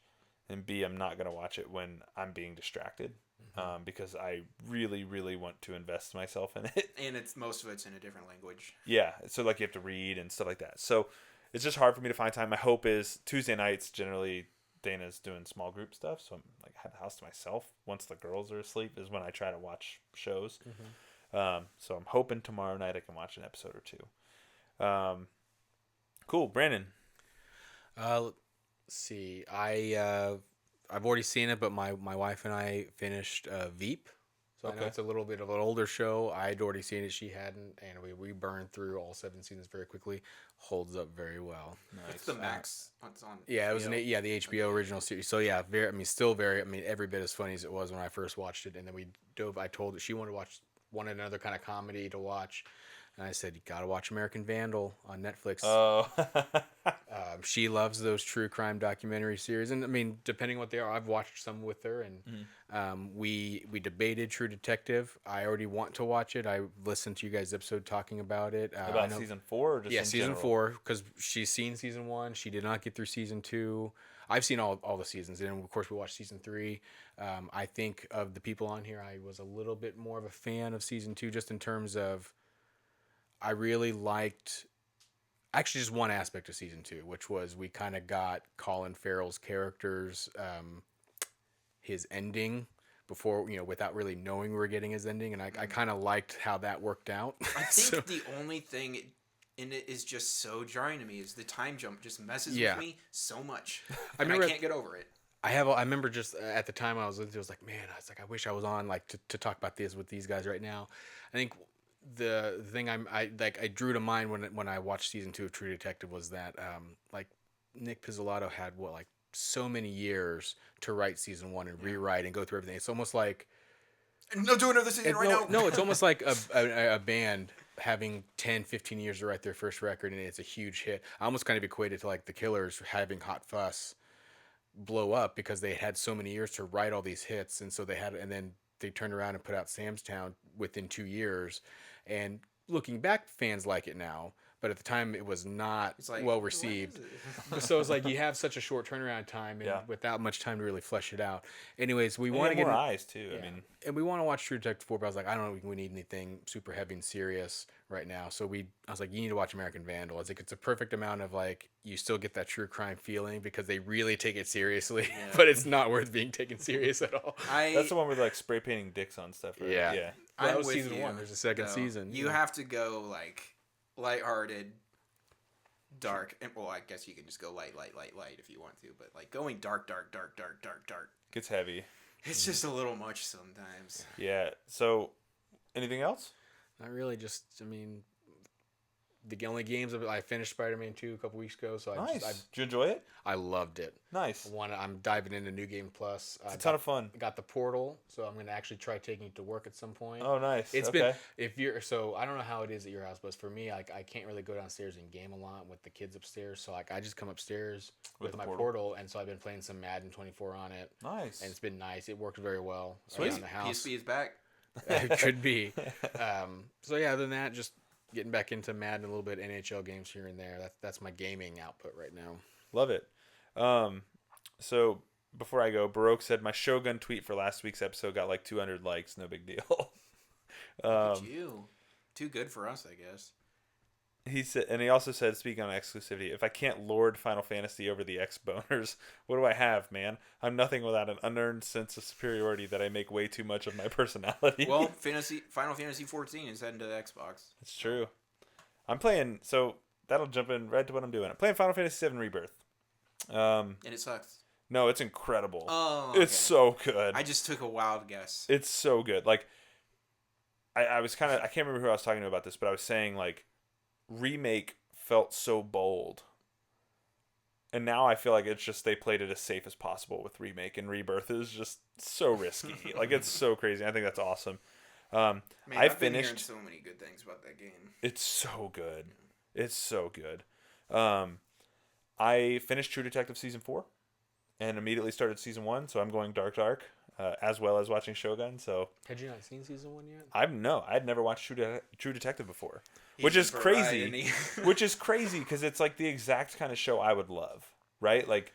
and B, I'm not gonna watch it when I'm being distracted. Because I really, really want to invest myself in it. And most of it's in a different language. Yeah, so like you have to read and stuff like that. So it's just hard for me to find time. My hope is Tuesday nights, generally Dana's doing small group stuff, so I'm like I have the house to myself. Once the girls are asleep is when I try to watch shows. So I'm hoping tomorrow night I can watch an episode or two. Cool, Brandon. Let's see. I've already seen it, but my wife and I finished Veep. So I know Okay. it's a little bit of an older show. I'd already seen it, she hadn't, and we burned through all 7 seasons very quickly. Holds up very well. It's the Max. It's on. Yeah, it was HBO. the HBO original series. So yeah, still very. I mean, every bit as funny as it was when I first watched it. And then we dove. I told her she wanted another kind of comedy to watch, and I said, "You gotta watch American Vandal on Netflix." Oh, She loves those true crime documentary series, and I mean, depending what they are, I've watched some with her, and we debated True Detective. I already want to watch it. I listened to you guys' episode talking about it. I about know- season 4 or just yeah, in season general? 4, because she's seen season 1. She did not get through season 2. I've seen all the seasons, and of course we watched season 3. I think of the people on here, I was a little bit more of a fan of season 2, just in terms of I really liked actually just one aspect of season 2, which was we kind of got Colin Farrell's character's his ending before, without really knowing we were getting his ending, and I kind of liked how that worked out. I think So- the only thing in it is just so jarring to me is the time jump just messes Yeah. with me so much. I And remember I can't get over it. I remember just at the time I was like, man, I wish I was on to talk about this with these guys right now. I think the thing I drew to mind when I watched season 2 of True Detective was that like Nick Pizzolatto had so many years to write season 1 and rewrite and go through everything. It's almost like No, do another season right now. no, it's almost like a band having 10, 15 years to write their first record, and it's a huge hit. I almost kind of equated to like the Killers having Hot Fuss blow up because they had so many years to write all these hits, and so and then they turned around and put out Sam's Town within 2 years. And looking back, fans like it now, but at the time it was not It's like, well what received. is it? So it's like you have such a short turnaround time, and Yeah. without much time to really flesh it out. Anyways, we And want to you have get more eyes too. I yeah. mean, and we want to watch True Detective 4, but I was like, I don't know if we need anything super heavy and serious right now. So I was like, you need to watch American Vandal. I was like, it's a perfect amount of you still get that true crime feeling because they really take it seriously, but it's not worth being taken serious at all. that's the one with spray painting dicks on stuff, right? Yeah. Yeah. Well, that I'm was with season you, 1. There's a second though. season. You have to go lighthearted, dark, and well, I guess you can just go light if you want to, but going dark. Gets heavy. It's just a little much sometimes. Yeah. So, anything else? Not really. Just, I mean, the only games I finished Spider-Man 2 a couple weeks ago, so Nice. Did you enjoy it? I loved it. Nice. I'm diving into New Game Plus. It's a ton of fun. Got the Portal, so I'm gonna actually try taking it to work at some point. Oh, nice. It's okay. been I don't know how it is at your house, but for me, I can't really go downstairs and game a lot with the kids upstairs. So I just come upstairs with the my Portal. Portal, and so I've been playing some Madden 24 on it, Nice. and it's been nice. It works very well Sweet. around the house. PSP is back. It could be. So yeah, other than that, just getting back into Madden a little bit, NHL games here and there. That's my gaming output right now. Love it. So before I go, Baroque said my Shogun tweet for last week's episode got like 200 likes. No big deal. Look at you. Too good for us, I guess. He said, and he also said, speaking on exclusivity, if I can't lord Final Fantasy over the X-boners, what do I have, man? I'm nothing without an unearned sense of superiority that I make way too much of my personality. Well, Final Fantasy 14 is heading to the Xbox. It's true. I'm playing, so that'll jump in right to what I'm doing. I'm playing Final Fantasy VII Rebirth. And it sucks. No, it's incredible. Oh, okay. It's so good. I just took a wild guess. It's so good. Like, I was kind of, I can't remember who I was talking to about this, but I was saying, like, Remake felt so bold. And now I feel like it's just they played it as safe as possible with Remake, and Rebirth is just so risky. Like, it's so crazy. I think that's awesome. Man, I I've been hearing finished. so many good things about that game. It's so good. It's so good. I finished True Detective Season 4 and immediately started Season 1, so I'm going Dark, as well as watching Shogun. So Had you not seen season 1 yet? I'd never watched True Detective before, He's which is just variety, crazy. isn't he? Which is crazy because it's like the exact kind of show I would love, right? Like,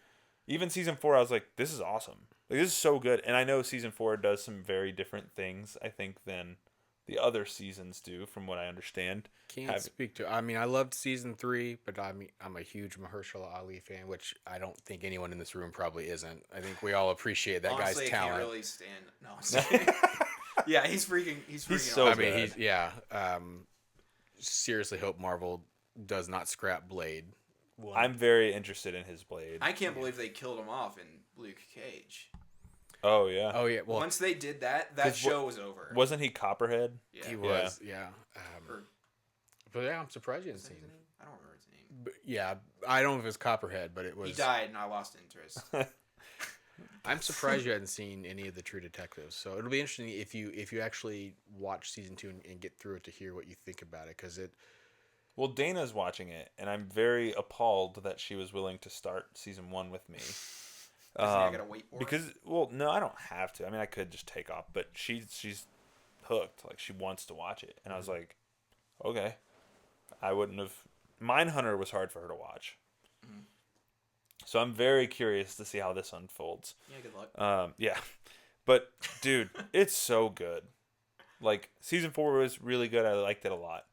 even Season 4, I was like, this is awesome. Like, this is so good. And I know Season 4 does some very different things, I think, than the other seasons do, from what I understand. Can't speak to. I mean, I loved season 3, but I'm a huge Mahershala Ali fan, which I don't think anyone in this room probably isn't. I think we all appreciate that Honestly, guy's I can't talent. really stand. No, I'm just kidding. Yeah, he's freaking. He's so I awesome. mean, good. seriously hope Marvel does not scrap Blade. I'm very interested in his Blade. I can't believe they killed him off in Luke Cage. Oh, yeah. Oh yeah, well, Once they did that, 'Cause show was over. Wasn't he Copperhead? Yeah. he was, yeah. Or- But yeah, I'm surprised you Is didn't that see his him. name? I don't remember his name. But yeah, I don't know if it was Copperhead, but it was. He died, and I lost interest. I'm surprised you hadn't seen any of the True Detectives. So it'll be interesting if you actually watch season 2 and get through it to hear what you think about it, because it. Well, Dana's watching it, and I'm very appalled that she was willing to start Season 1 with me. I gotta wait for it. Because, well, no, I don't have to. I mean, I could just take off, but she's hooked. Like, she wants to watch it. And I was like, okay. I wouldn't have. Mindhunter was hard for her to watch. So I'm very curious to see how this unfolds. Yeah, good luck. Yeah. But, dude, it's so good. Like, Season 4 was really good. I liked it a lot.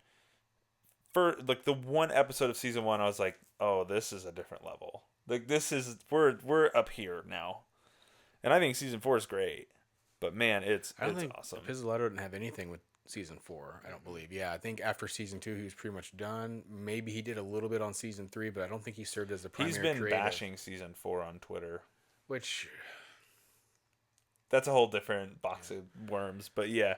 For, like, the one episode of Season 1, I was like, oh, this is a different level. Like, this is, we're up here now. And I think Season 4 is great. But, man, it's awesome. Pizzolatto didn't have anything with season 4, I don't believe. Yeah, I think after season 2, he was pretty much done. Maybe he did a little bit on season 3, but I don't think he served as the primary He's been creator. bashing Season 4 on Twitter. Which, That's a whole different box of worms. But, yeah.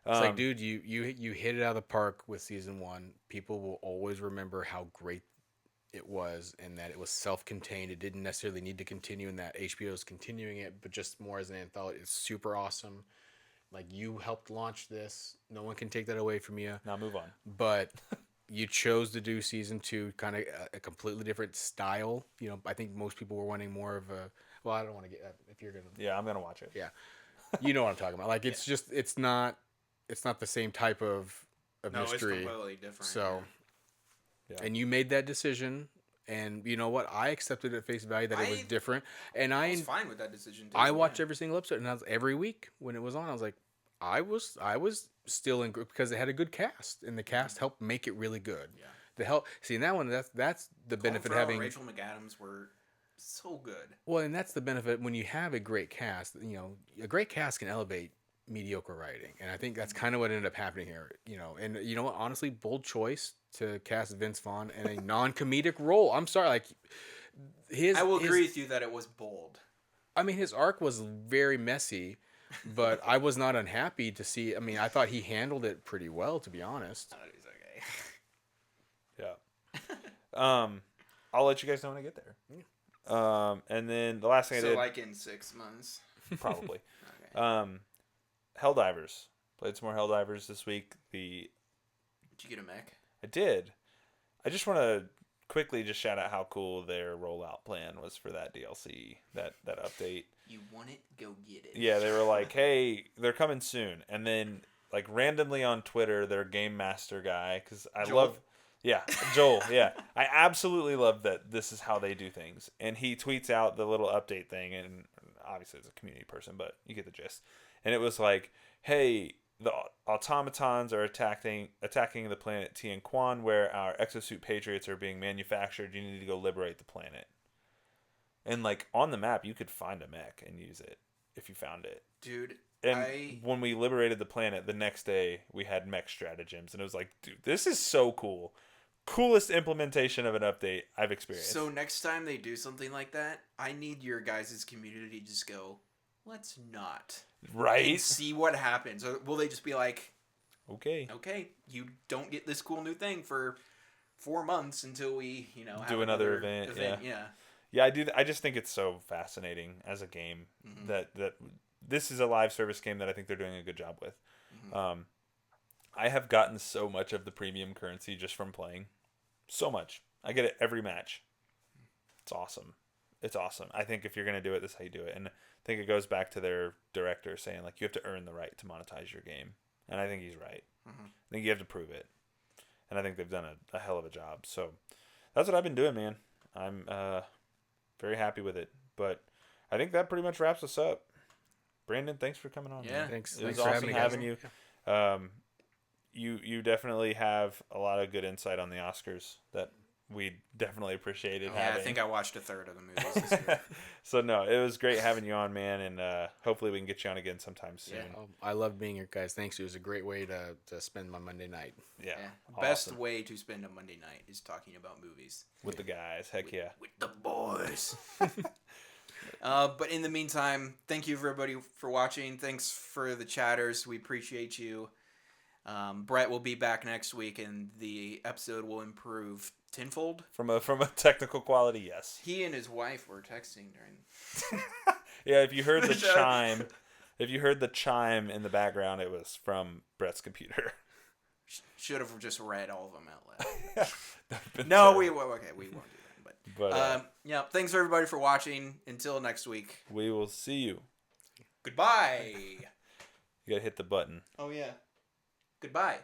it's like, dude, you hit it out of the park with season 1. People will always remember how great it was, and that it was self-contained. It didn't necessarily need to continue, and that HBO is continuing it, but just more as an anthology. It's super awesome. Like, you helped launch this. No one can take that away from you. Now move on. But you chose to do season 2, kind of a completely different style. You know, I think most people were wanting more of a. Well, I don't want to get if you're gonna. Yeah, I'm going to watch it. Yeah, you know what I'm talking about. Like, it's just it's not the same type of No, mystery. it's completely different. So, Yeah. and you made that decision, and you know what? I accepted at face value that it was I- different, and I was fine with that decision. Too, I watched yeah. every single episode, and every week when it was on, I was like, I was still in group because it had a good cast, and the cast helped make it really good. Yeah. The help see in that one, that's the Colin benefit of Farrell having. and Rachel McAdams were so good. Well, and that's the benefit when you have a great cast. You know, a great cast can elevate mediocre writing, and I think that's kind of what ended up happening here. You know, and you know what? Honestly, bold choice to cast Vince Vaughn in a non-comedic role. I'm sorry, like I will agree with you that it was bold. I mean, his arc was very messy, but I was not unhappy to see. I mean, I thought he handled it pretty well, to be honest. I thought it was okay. Yeah. I'll let you guys know when I get there. And then the last thing I So did, like in 6 months. probably, Okay. Helldivers. Played some more Helldivers this week. Did you get a mech? I did. I just want to quickly just shout out how cool their rollout plan was for that DLC, that update. You want it? Go get it. Yeah, they were like, hey, they're coming soon. And then like randomly on Twitter, their game master guy, because I Joel? love, yeah, Joel, yeah, I absolutely love that this is how they do things, and he tweets out the little update thing, and obviously it's a community person, but you get the gist, and it was like, hey, the automatons are attacking the planet Tien Quan, where our exosuit patriots are being manufactured. You need to go liberate the planet. And like on the map, you could find a mech and use it if you found it. Dude, And when we liberated the planet, the next day we had mech stratagems, and it was like, dude, this is so cool. Coolest implementation of an update I've experienced. So next time they do something like that, I need your guys' community to just go, let's not. Right? And see what happens. Or will they just be like, Okay. okay, you don't get this cool new thing for 4 months until we, have Do another event, Yeah. Yeah, I do. I just think it's so fascinating as a game that this is a live service game that I think they're doing a good job with. I have gotten so much of the premium currency just from playing. So much. I get it every match. It's awesome. It's awesome. I think if you're going to do it, this is how you do it. And I think it goes back to their director saying, like, you have to earn the right to monetize your game. And I think he's right. I think you have to prove it. And I think they've done a hell of a job. So that's what I've been doing, man. I'm very happy with it. But I think that pretty much wraps us up. Brandon, thanks for coming on. Yeah. man. Thanks. It was Thanks for awesome having me, having you. You definitely have a lot of good insight on the Oscars that we definitely appreciated Yeah, having. I think I watched a third of the movies this year. So no, it was great having you on, man, and hopefully we can get you on again sometime soon. Yeah. I loved being here, guys. Thanks. It was a great way to spend my Monday night. Yeah. Yeah. Best Awesome. way to spend a Monday night is talking about movies. With the guys. Heck yeah. With the boys. But in the meantime, thank you everybody for watching. Thanks for the chatters. We appreciate you. Brett will be back next week, and the episode will improve tenfold. From a technical quality, yes. He and his wife were texting during. Yeah, if you heard the chime, in the background, it was from Brett's computer. Should have just read all of them out loud. Been No, terrible. we won't do that. But Yeah, thanks everybody for watching. Until next week. we will see you. Goodbye. You gotta hit the button. Oh yeah. Goodbye.